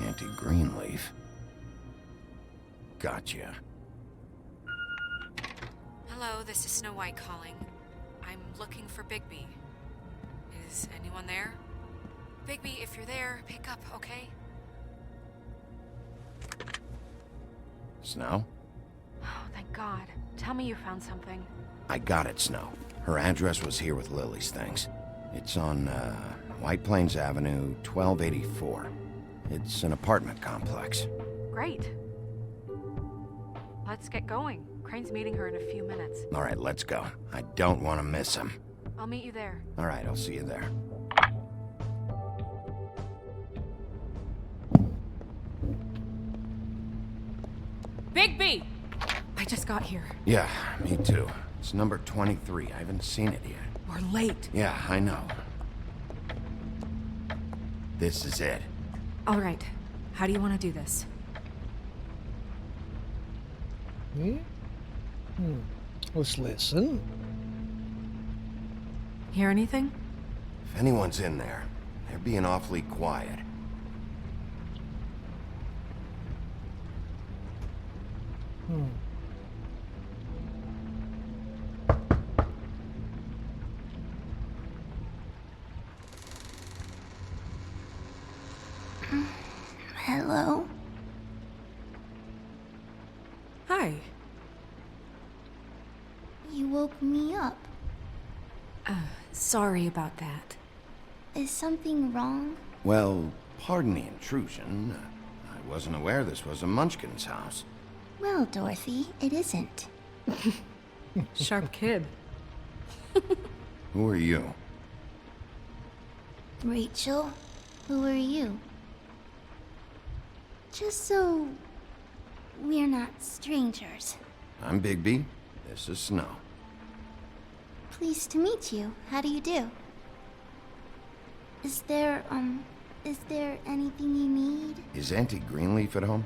Auntie Greenleaf. Gotcha. Hello, this is Snow White calling. I'm looking for Bigby. Is anyone there? Bigby, if you're there, pick up, okay? Snow? Oh, thank God. Tell me you found something. I got it, Snow. Her address was here with Lily's things. It's on, White Plains Avenue, 1284. It's an apartment complex. Great. Let's get going. Crane's meeting her in a few minutes. All right, let's go. I don't want to miss him. I'll meet you there. All right, I'll see you there. Bigby! I just got here. Yeah, me too. It's number 23. I haven't seen it yet. We're late. Yeah, I know. This is it. All right. How do you want to do this? Let's listen. Hear anything? If anyone's in there, they're being awfully quiet. Hello? Hi. You woke me up. Sorry about that. Is something wrong? Well, pardon the intrusion. I wasn't aware this was a Munchkin's house. Well, Dorothy, it isn't. Sharp kid. Who are you? Rachel, who are you? Just so we're not strangers. I'm Bigby. This is Snow. Pleased to meet you. How do you do? Is there anything you need? Is Auntie Greenleaf at home?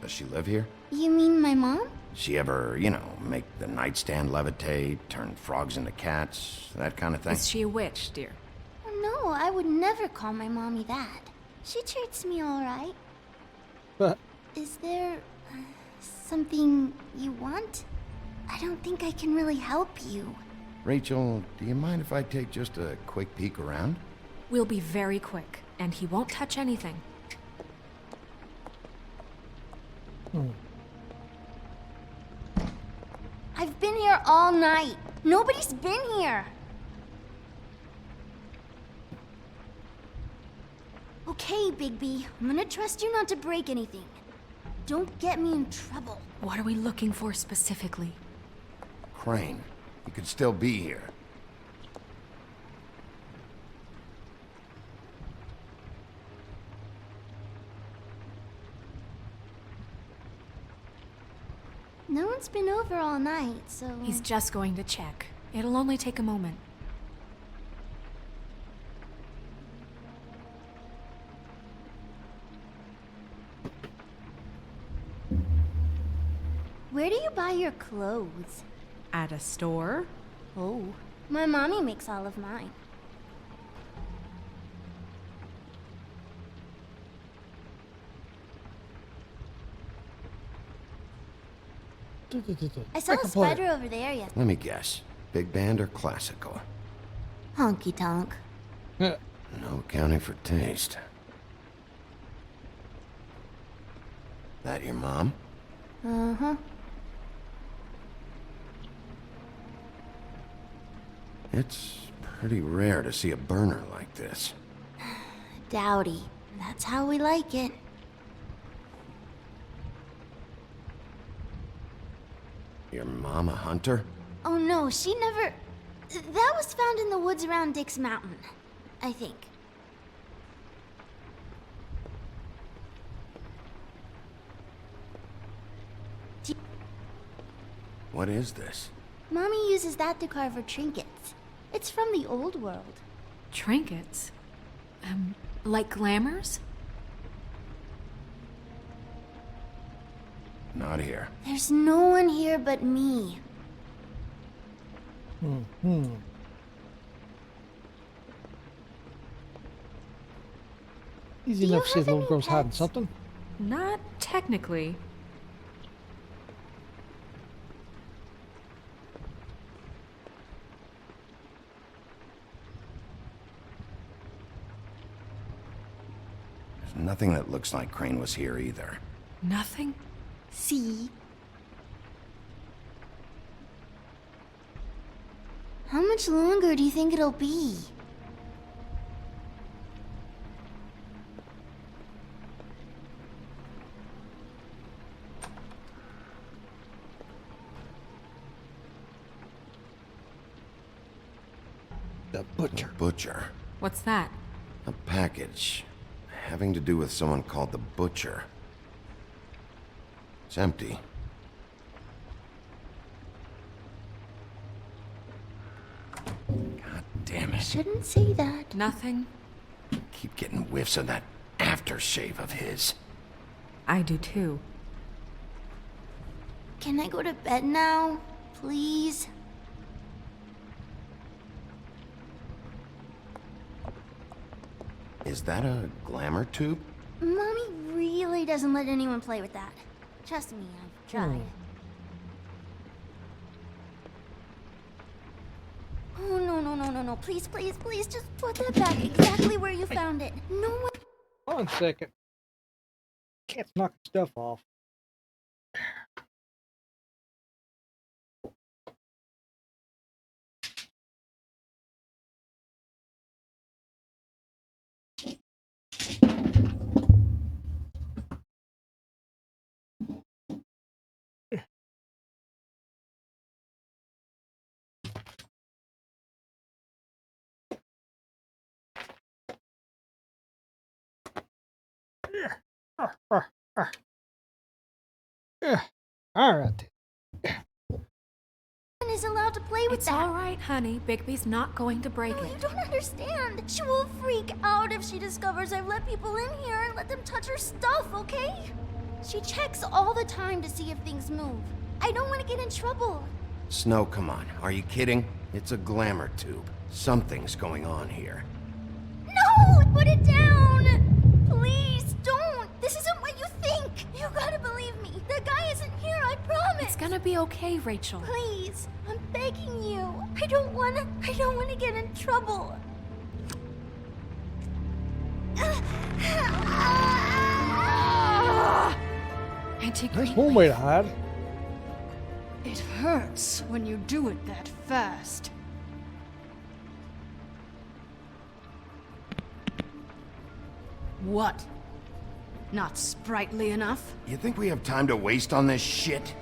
Does she live here? You mean my mom? She ever, you know, make the nightstand levitate, turn frogs into cats, that kind of thing? Is she a witch, dear? Oh, no, I would never call my mommy that. She treats me all right. But Is there something you want? I don't think I can really help you. Rachel, do you mind if I take just a quick peek around? We'll be very quick, and he won't touch anything. I've been here all night. Nobody's been here. Okay, Bigby. I'm gonna trust you not to break anything. Don't get me in trouble. What are we looking for specifically? Crane, he could still be here. No one's been over all night, so... He's just going to check. It'll only take a moment. Where do you buy your clothes? At a store? Oh. My mommy makes all of mine. I saw a spider over there yesterday. Let me guess. Big band or classical? Honky tonk. No accounting for taste. That your mom? Uh-huh. It's pretty rare to see a burner like this. Dowdy. That's how we like it. Your mom a hunter? Oh no, she never... That was found in the woods around Dick's Mountain, I think. What is this? Mommy uses that to carve her trinkets. It's from the old world. Trinkets? Like glamours? Not here. There's no one here but me. Easy enough to see the little girl's hiding something. Not technically. There's nothing that looks like Crane was here either. Nothing? See? How much longer do you think it'll be? The butcher. Butcher. What's that? A package having to do with someone called the Butcher. It's empty. Damn it. Shouldn't say that. Nothing. Keep getting whiffs of that aftershave of his. I do too. Can I go to bed now? Please? Is that a glamour tube? Mommy really doesn't let anyone play with that. Trust me, I've tried. Oh, no. Please, just put that back exactly where you found it. No one... One second. Cat's knocking stuff off. All right. is allowed to play with it's that. It's all right, honey. Bigby's not going to break it. You don't understand. She will freak out if she discovers I've let people in here and let them touch her stuff, okay? She checks all the time to see if things move. I don't want to get in trouble. Snow, come on. Are you kidding? It's a glamour tube. Something's going on here. No! Put it down! Please, don't! This isn't what you think! You gotta believe me. The guy isn't here, I promise! It's gonna be okay, Rachel. Please, I'm begging you. I don't wanna get in trouble. There's one way to hide. It hurts when you do it that fast. What? Not sprightly enough? You think we have time to waste on this shit?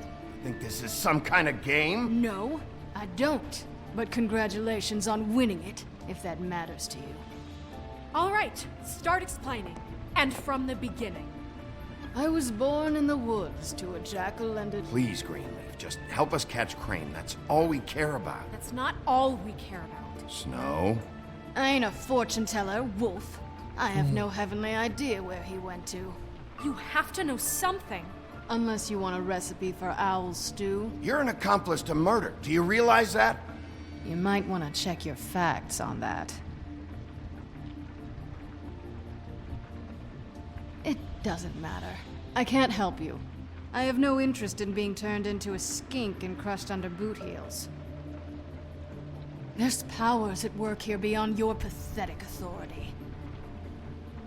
Think this is some kind of game? No, I don't. But congratulations on winning it, if that matters to you. All right, start explaining. And from the beginning. I was born in the woods to a jackal and a... Please, Greenleaf, just help us catch Crane. That's all we care about. That's not all we care about. Snow? I ain't a fortune teller, Wolf. I have no heavenly idea where he went to. You have to know something. Unless you want a recipe for owl stew. You're an accomplice to murder. Do you realize that? You might want to check your facts on that. It doesn't matter. I can't help you. I have no interest in being turned into a skink and crushed under boot heels. There's powers at work here beyond your pathetic authority.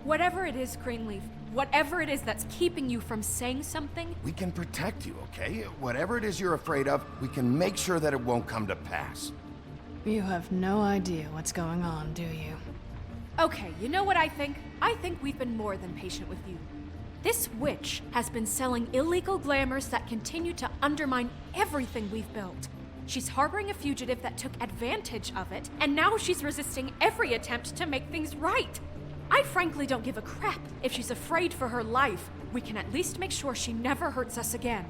Whatever it is, Greenleaf, whatever it is that's keeping you from saying something... We can protect you, okay? Whatever it is you're afraid of, we can make sure that it won't come to pass. You have no idea what's going on, do you? Okay, you know what I think? I think we've been more than patient with you. This witch has been selling illegal glamours that continue to undermine everything we've built. She's harboring a fugitive that took advantage of it, and now she's resisting every attempt to make things right. I frankly don't give a crap if she's afraid for her life. We can at least make sure she never hurts us again.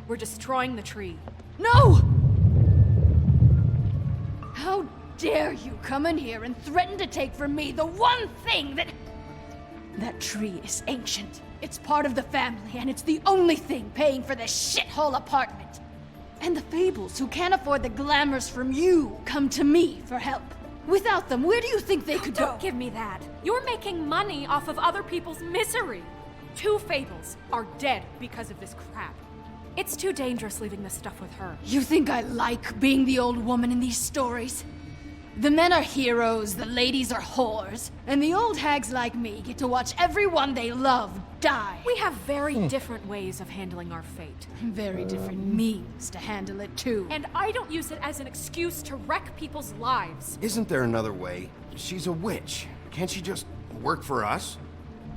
We're destroying the tree. No! How dare you come in here and threaten to take from me the one thing that... That tree is ancient. It's part of the family, and it's the only thing paying for this shithole apartment. And the Fables, who can't afford the glamours from you, come to me for help. Without them, where do you think they could go? Don't give me that. You're making money off of other people's misery. 2 Fables are dead because of this crap. It's too dangerous leaving this stuff with her. You think I like being the old woman in these stories? The men are heroes, the ladies are whores, and the old hags like me get to watch everyone they love die. We have very different ways of handling our fate. Very different means to handle it, too. And I don't use it as an excuse to wreck people's lives. Isn't there another way? She's a witch. Can't she just work for us?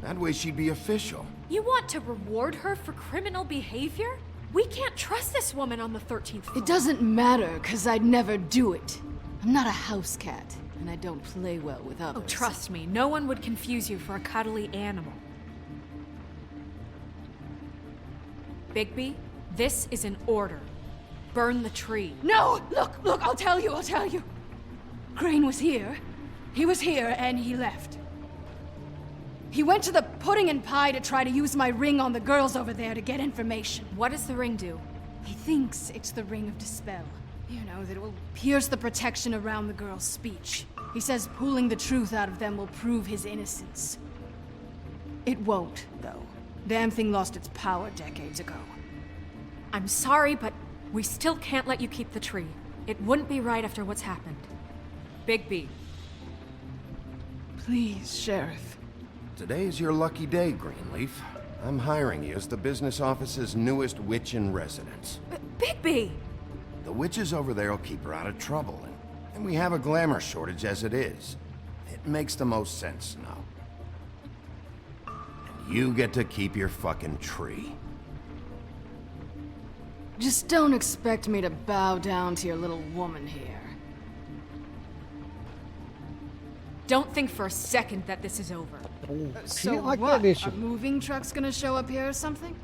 That way she'd be official. You want to reward her for criminal behavior? We can't trust this woman on the 13th floor. It doesn't matter, because I'd never do it. I'm not a house cat, and I don't play well with others. Oh, trust me, no one would confuse you for a cuddly animal. Bigby, this is an order. Burn the tree. No! Look, I'll tell you. Crane was here. He was here, and he left. He went to the pudding and pie to try to use my ring on the girls over there to get information. What does the ring do? He thinks it's the ring of dispel. You know, that it will pierce the protection around the girls' speech. He says pulling the truth out of them will prove his innocence. It won't, though. Damn thing lost its power decades ago. I'm sorry, but we still can't let you keep the tree. It wouldn't be right after what's happened. Bigby. Please, Sheriff. Today's your lucky day, Greenleaf. I'm hiring you as the business office's newest witch in residence. Bigby! The witches over there will keep her out of trouble, and we have a glamour shortage as it is. It makes the most sense now. And you get to keep your fucking tree. Just don't expect me to bow down to your little woman here. Don't think for a second that this is over. So like what? that, did she? A moving truck's gonna show up here or something?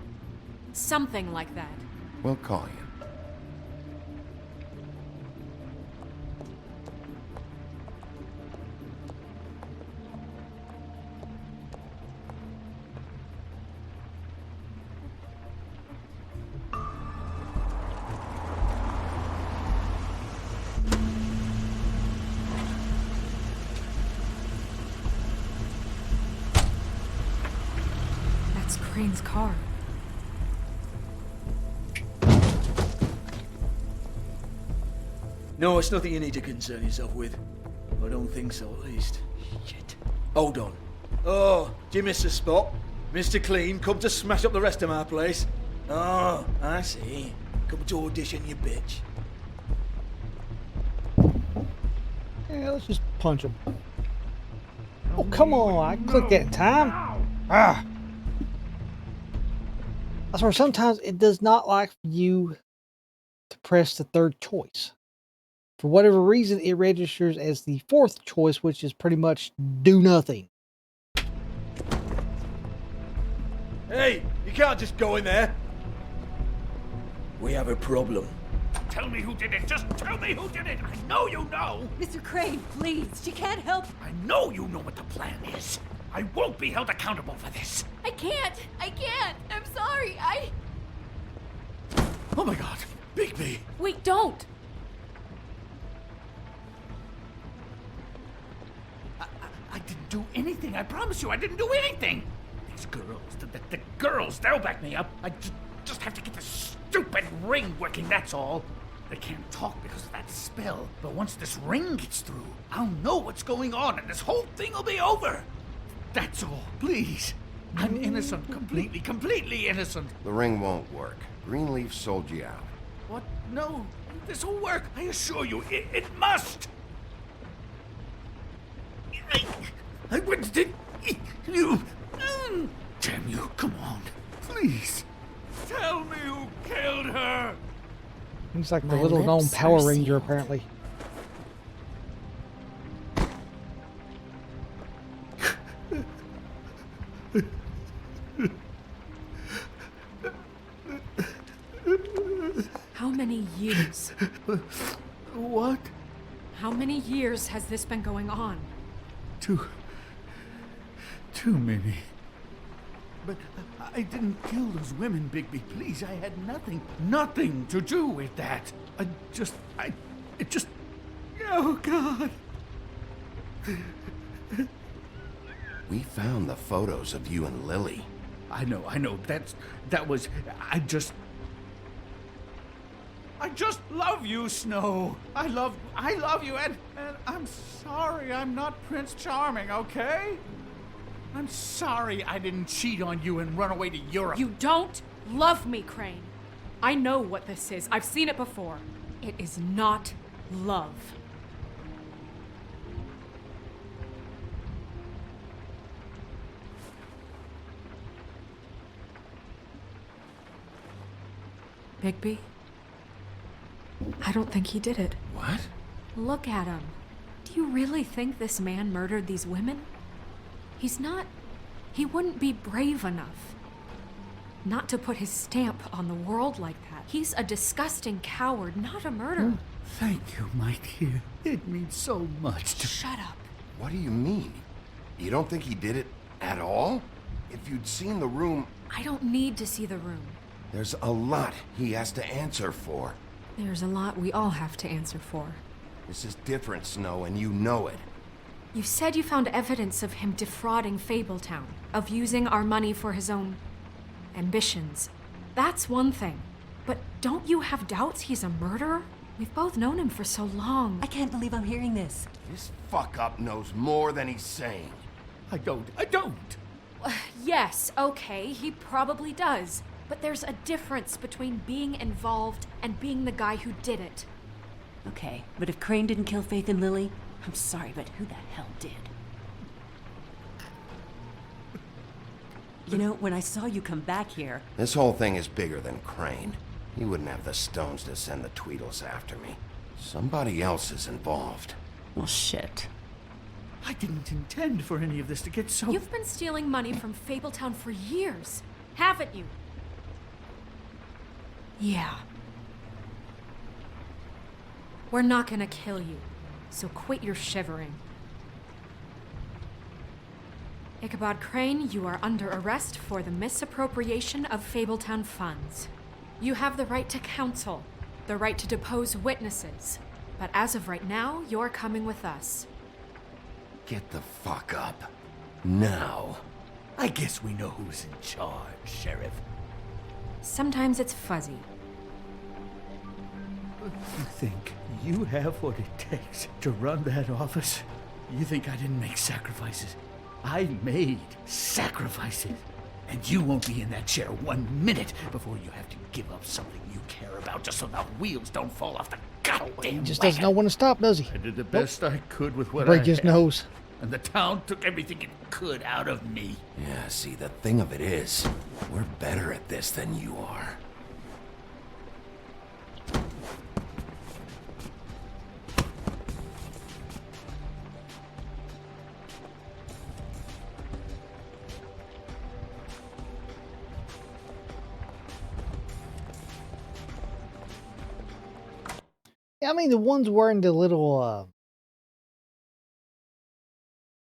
Something like that. We'll call you. That's Crane's car. No, it's nothing you need to concern yourself with. I don't think so, at least. Shit. Hold on. Oh, do you miss a spot? Mr. Clean, come to smash up the rest of my place. Oh, I see. Come to audition, you bitch. Yeah, let's just punch him. Oh, come on. I clicked that in time. Ah. I swear, sometimes it does not like you to press the third choice. For whatever reason, it registers as the fourth choice, which is pretty much do nothing. Hey, you can't just go in there. We have a problem. Tell me who did it. Just tell me who did it. I know you know. Mr. Crane, please. She can't help. I know you know what the plan is. I won't be held accountable for this. I can't. I'm sorry. Oh my God, Bigby. Wait, don't! I didn't do anything. I promise you, I didn't do anything. These girls, the girls, they'll back me up. I just have to get this stupid ring working, that's all. They can't talk because of that spell. But once this ring gets through, I'll know what's going on and this whole thing will be over. That's all, please. I'm innocent, completely innocent. The ring won't work. Greenleaf sold you out. What? No, this will work. I assure you, it must. I wouldn't did you. Damn you, come on. Please. Tell me who killed her. He's like the little known Power Ranger, apparently. How many years? What? How many years has this been going on? Too many. But I didn't kill those women, Bigby. Please, I had nothing to do with that. Oh, God. We found the photos of you and Lily. I know. I just love you, Snow. I love you, and I'm sorry I'm not Prince Charming, okay? I'm sorry I didn't cheat on you and run away to Europe. You don't love me, Crane. I know what this is. I've seen it before. It is not love. Bigby? I don't think he did it. What? Look at him. Do you really think this man murdered these women? He wouldn't be brave enough. Not to put his stamp on the world like that. He's a disgusting coward, not a murderer. Thank you, my dear. It means so much to... Shut up. What do you mean? You don't think he did it at all? If you'd seen the room... I don't need to see the room. There's a lot he has to answer for. There's a lot we all have to answer for. This is different, Snow, and you know it. You said you found evidence of him defrauding Fabletown, of using our money for his own ambitions. That's one thing. But don't you have doubts he's a murderer? We've both known him for so long. I can't believe I'm hearing this. This fuck-up knows more than he's saying. I don't. Yes, okay, he probably does. But there's a difference between being involved and being the guy who did it. Okay, but if Crane didn't kill Faith and Lily, I'm sorry, but who the hell did? You know, when I saw you come back here... This whole thing is bigger than Crane. He wouldn't have the stones to send the Tweedles after me. Somebody else is involved. Well, shit. I didn't intend for any of this to get so... You've been stealing money from Fabletown for years, haven't you? Yeah. We're not gonna kill you, so quit your shivering. Ichabod Crane, you are under arrest for the misappropriation of Fabletown funds. You have the right to counsel, the right to depose witnesses, but as of right now, you're coming with us. Get the fuck up. Now. I guess we know who's in charge, Sheriff. Sometimes it's fuzzy. You think you have what it takes to run that office? You think I didn't make sacrifices? I made sacrifices. And you won't be in that chair 1 minute before you have to give up something you care about just so the wheels don't fall off the goddamn He just doesn't know when to stop, does he? I did the best I could with what I Break his had. nose. And the town took everything it could out of me. Yeah, see, the thing of it is, we're better at this than you are. Yeah, I mean, the ones wearing the little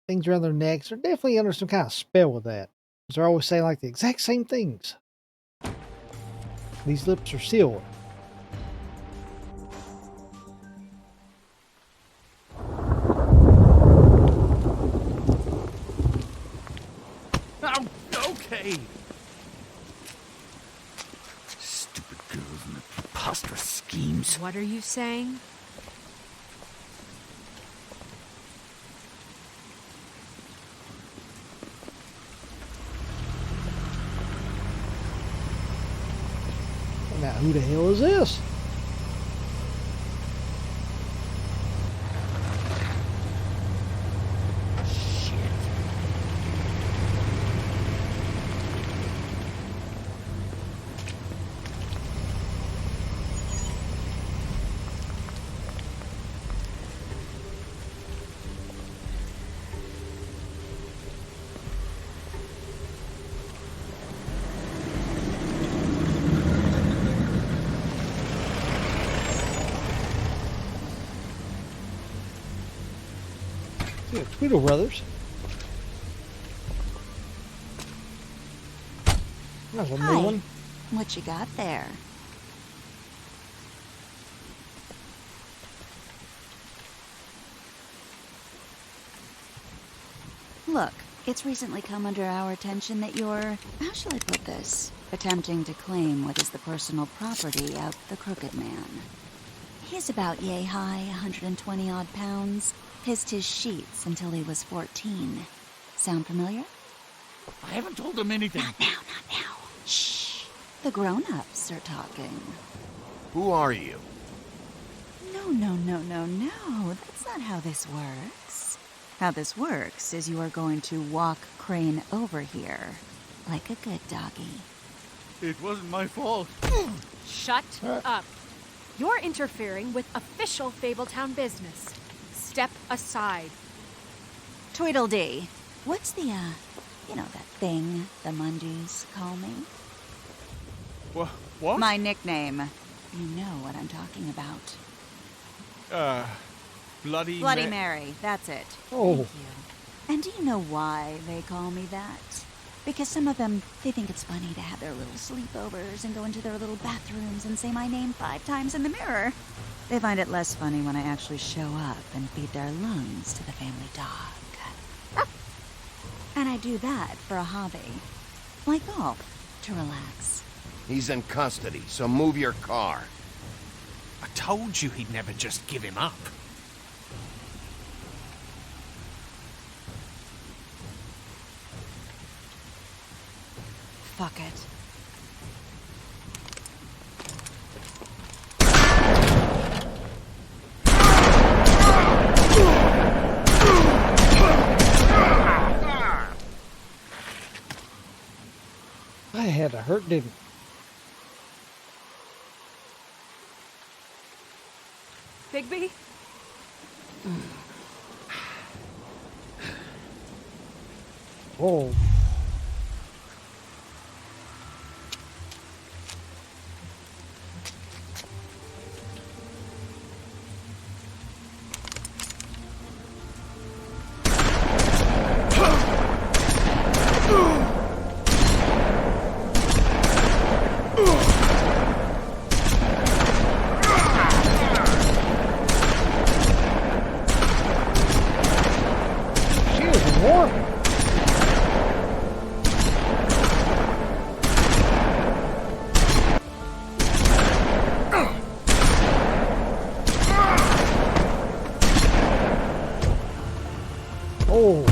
things around their necks are definitely under some kind of spell with that. 'Cause they're always saying like the exact same things. These lips are sealed. Oh, okay. Stupid girls and their preposterous schemes. What are you saying? Now, who the hell is this? Yeah, Tweedle Brothers. That's a new Hi. one. What you got there? Look, it's recently come under our attention that you're, how shall I put this, attempting to claim what is the personal property of the Crooked Man. He's about yay high, 120 odd pounds, pissed his sheets until he was 14. Sound familiar? I haven't told him anything. Not now. Shh. The grown-ups are talking. Who are you? No. That's not how this works. How this works is you are going to walk Crane over here. Like a good doggy. It wasn't my fault. Shut up. You're interfering with official Fabletown business. Step aside. Tweedledee. What's the, you know that thing the Mundys call me? What? My nickname. You know what I'm talking about. Bloody Bloody Mary, that's it. Oh. Thank you. And do you know why they call me that? Because some of them, they think it's funny to have their little sleepovers and go into their little bathrooms and say my name 5 times in the mirror. They find it less funny when I actually show up and feed their lungs to the family dog. And I do that for a hobby. Like golf, to relax. He's in custody, so move your car. I told you he'd never just give him up. Fuck it. I had to hurt, didn't Bigby? Oh. She was warm. Oh.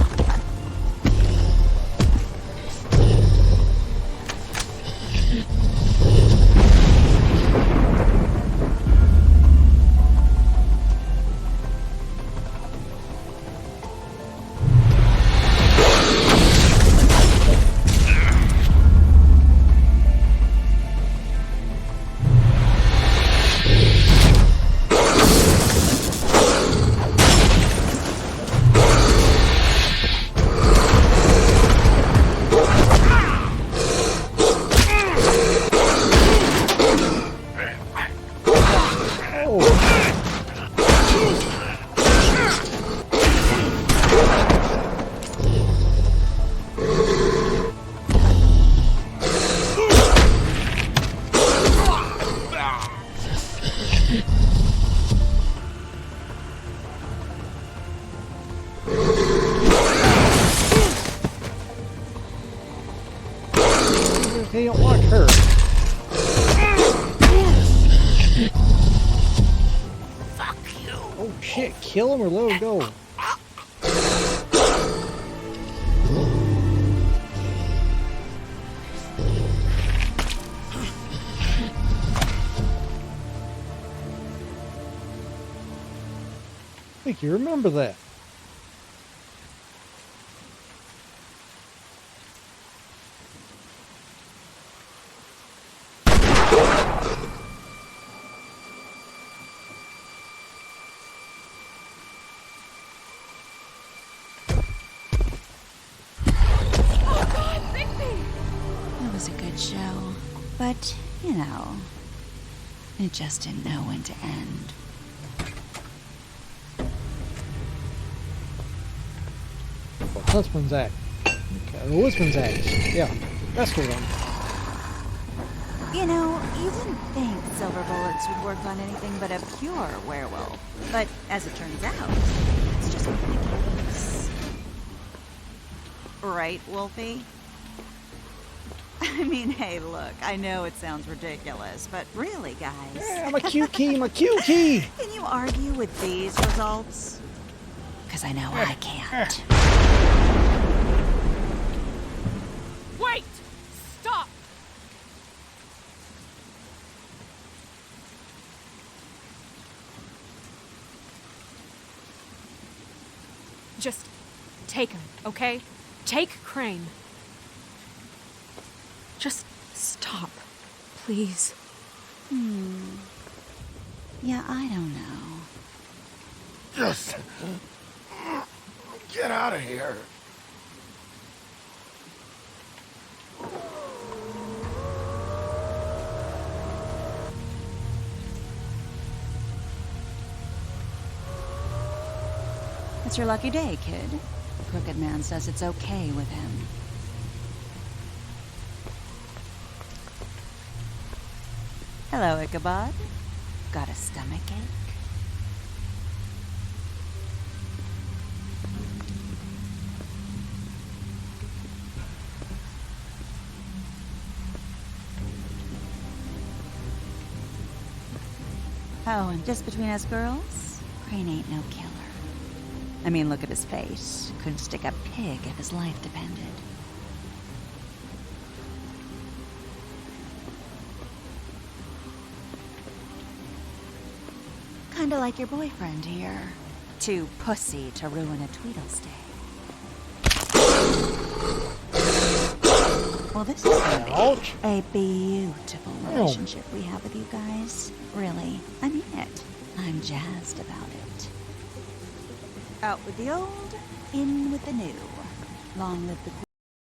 They don't like her. Fuck you. Oh shit, kill him or let him go. I think you remember that. It was a good show, but, you know, it just didn't know when to end. Huntsman's Act. Okay, the Woodsman's Act. Yeah, that's the one. You know, you wouldn't think silver bullets would work on anything but a pure werewolf. But as it turns out, it's just one of the case. Right, Wolfie? I mean, hey, look, I know it sounds ridiculous, but really, guys... Yeah, my cute key, my cute key! Can you argue with these results? Because I know I can't. Wait! Stop! Just take him, okay? Take Crane. Just stop, please. Yeah, I don't know. Just get out of here. It's your lucky day, kid. The Crooked Man says it's okay with him. Hello, Ichabod. Got a stomachache? Oh, and just between us girls, Crane ain't no killer. I mean, look at his face. Couldn't stick a pig if his life depended. Kinda like your boyfriend here. Too pussy to ruin a Tweedle stay. Well, this is gonna be a beautiful relationship we have with you guys. Really, I mean it. I'm jazzed about it. Out with the old, in with the new. Long live the...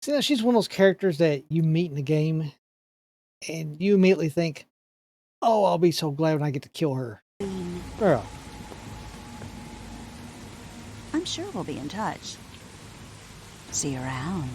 See, now she's one of those characters that you meet in the game, and you immediately think, oh, I'll be so glad when I get to kill her. Girl. I'm sure we'll be in touch. See you around.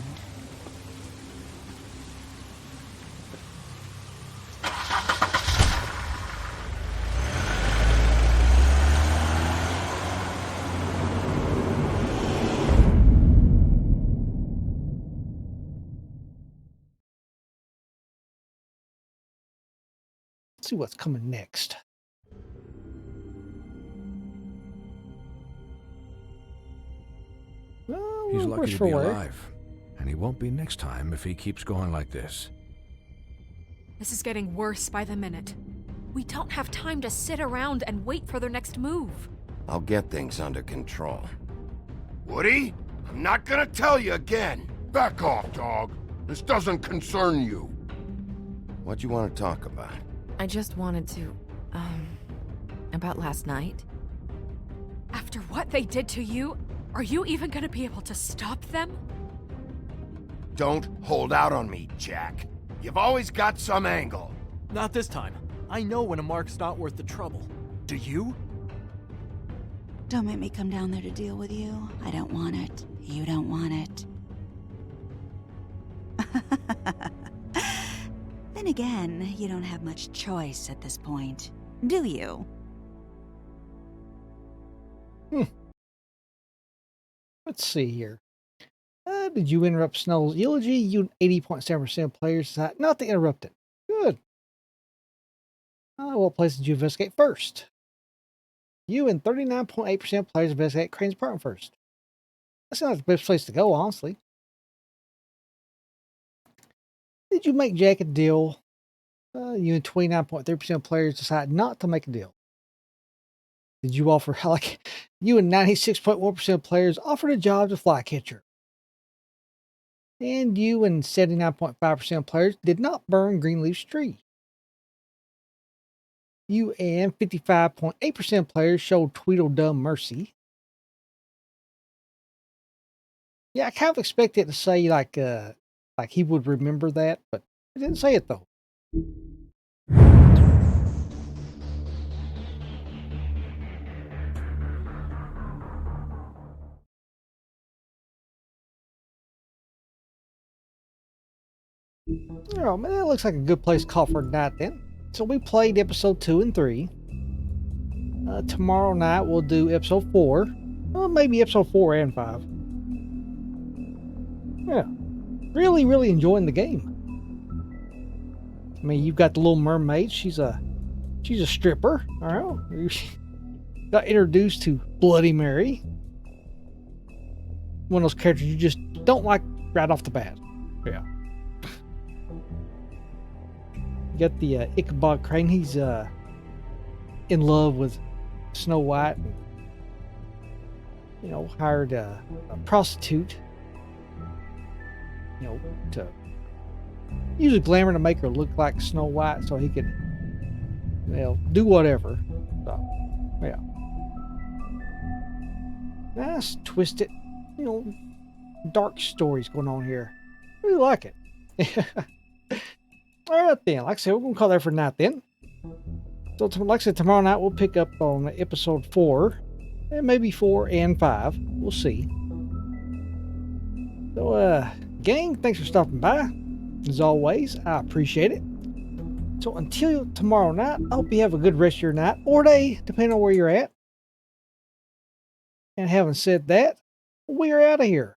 Let's see what's coming next. Well, He's worse lucky to for be wear. alive. And he won't be next time if he keeps going like this. This is getting worse by the minute. We don't have time to sit around and wait for their next move. I'll get things under control. Woody, I'm not gonna tell you again. Back off, dog. This doesn't concern you. What you want to talk about? I just wanted to, about last night. After what they did to you, are you even gonna be able to stop them? Don't hold out on me, Jack. You've always got some angle. Not this time. I know when a mark's not worth the trouble. Do you? Don't make me come down there to deal with you. I don't want it. You don't want it. Then again, you don't have much choice at this point, do you? Let's see here. Did you interrupt Snow's eulogy? You and 80.7% of players decided not to interrupt it. Good. What place did you investigate first? You and 39.8% of players investigate Crane's apartment first. That's not the best place to go, honestly. Did you make Jack a deal? You and 29.3% of players decided not to make a deal. Did you offer, like, you and 96.1% of players offered a job to Flycatcher. And you and 79.5% of players did not burn Greenleaf's tree. You and 55.8% of players showed Tweedledum mercy. Yeah, I kind of expected it to say like he would remember that, but it didn't say it though. Oh man, that looks like a good place to call for a night then. So we played episode 2 and 3. Tomorrow night we'll do episode 4. Well, maybe episode 4 and 5. Yeah. Really enjoying the game. I mean, you've got the Little Mermaid. She's a stripper. All right. Got introduced to Bloody Mary. One of those characters you just don't like right off the bat. Yeah. You got the Ichabod Crane. He's in love with Snow White. And, hired a prostitute. To use a glamour to make her look like Snow White so he could, do whatever. So, yeah. Nice, twisted, dark stories going on here. I really like it. All right, then. Like I said, we're going to call that for night then. So, like I said, tomorrow night we'll pick up on episode 4. and maybe 4 and 5. We'll see. So, gang, thanks for stopping by. As always, I appreciate it. So until tomorrow night, I hope you have a good rest of your night or day, depending on where you're at. And having said that, we're out of here.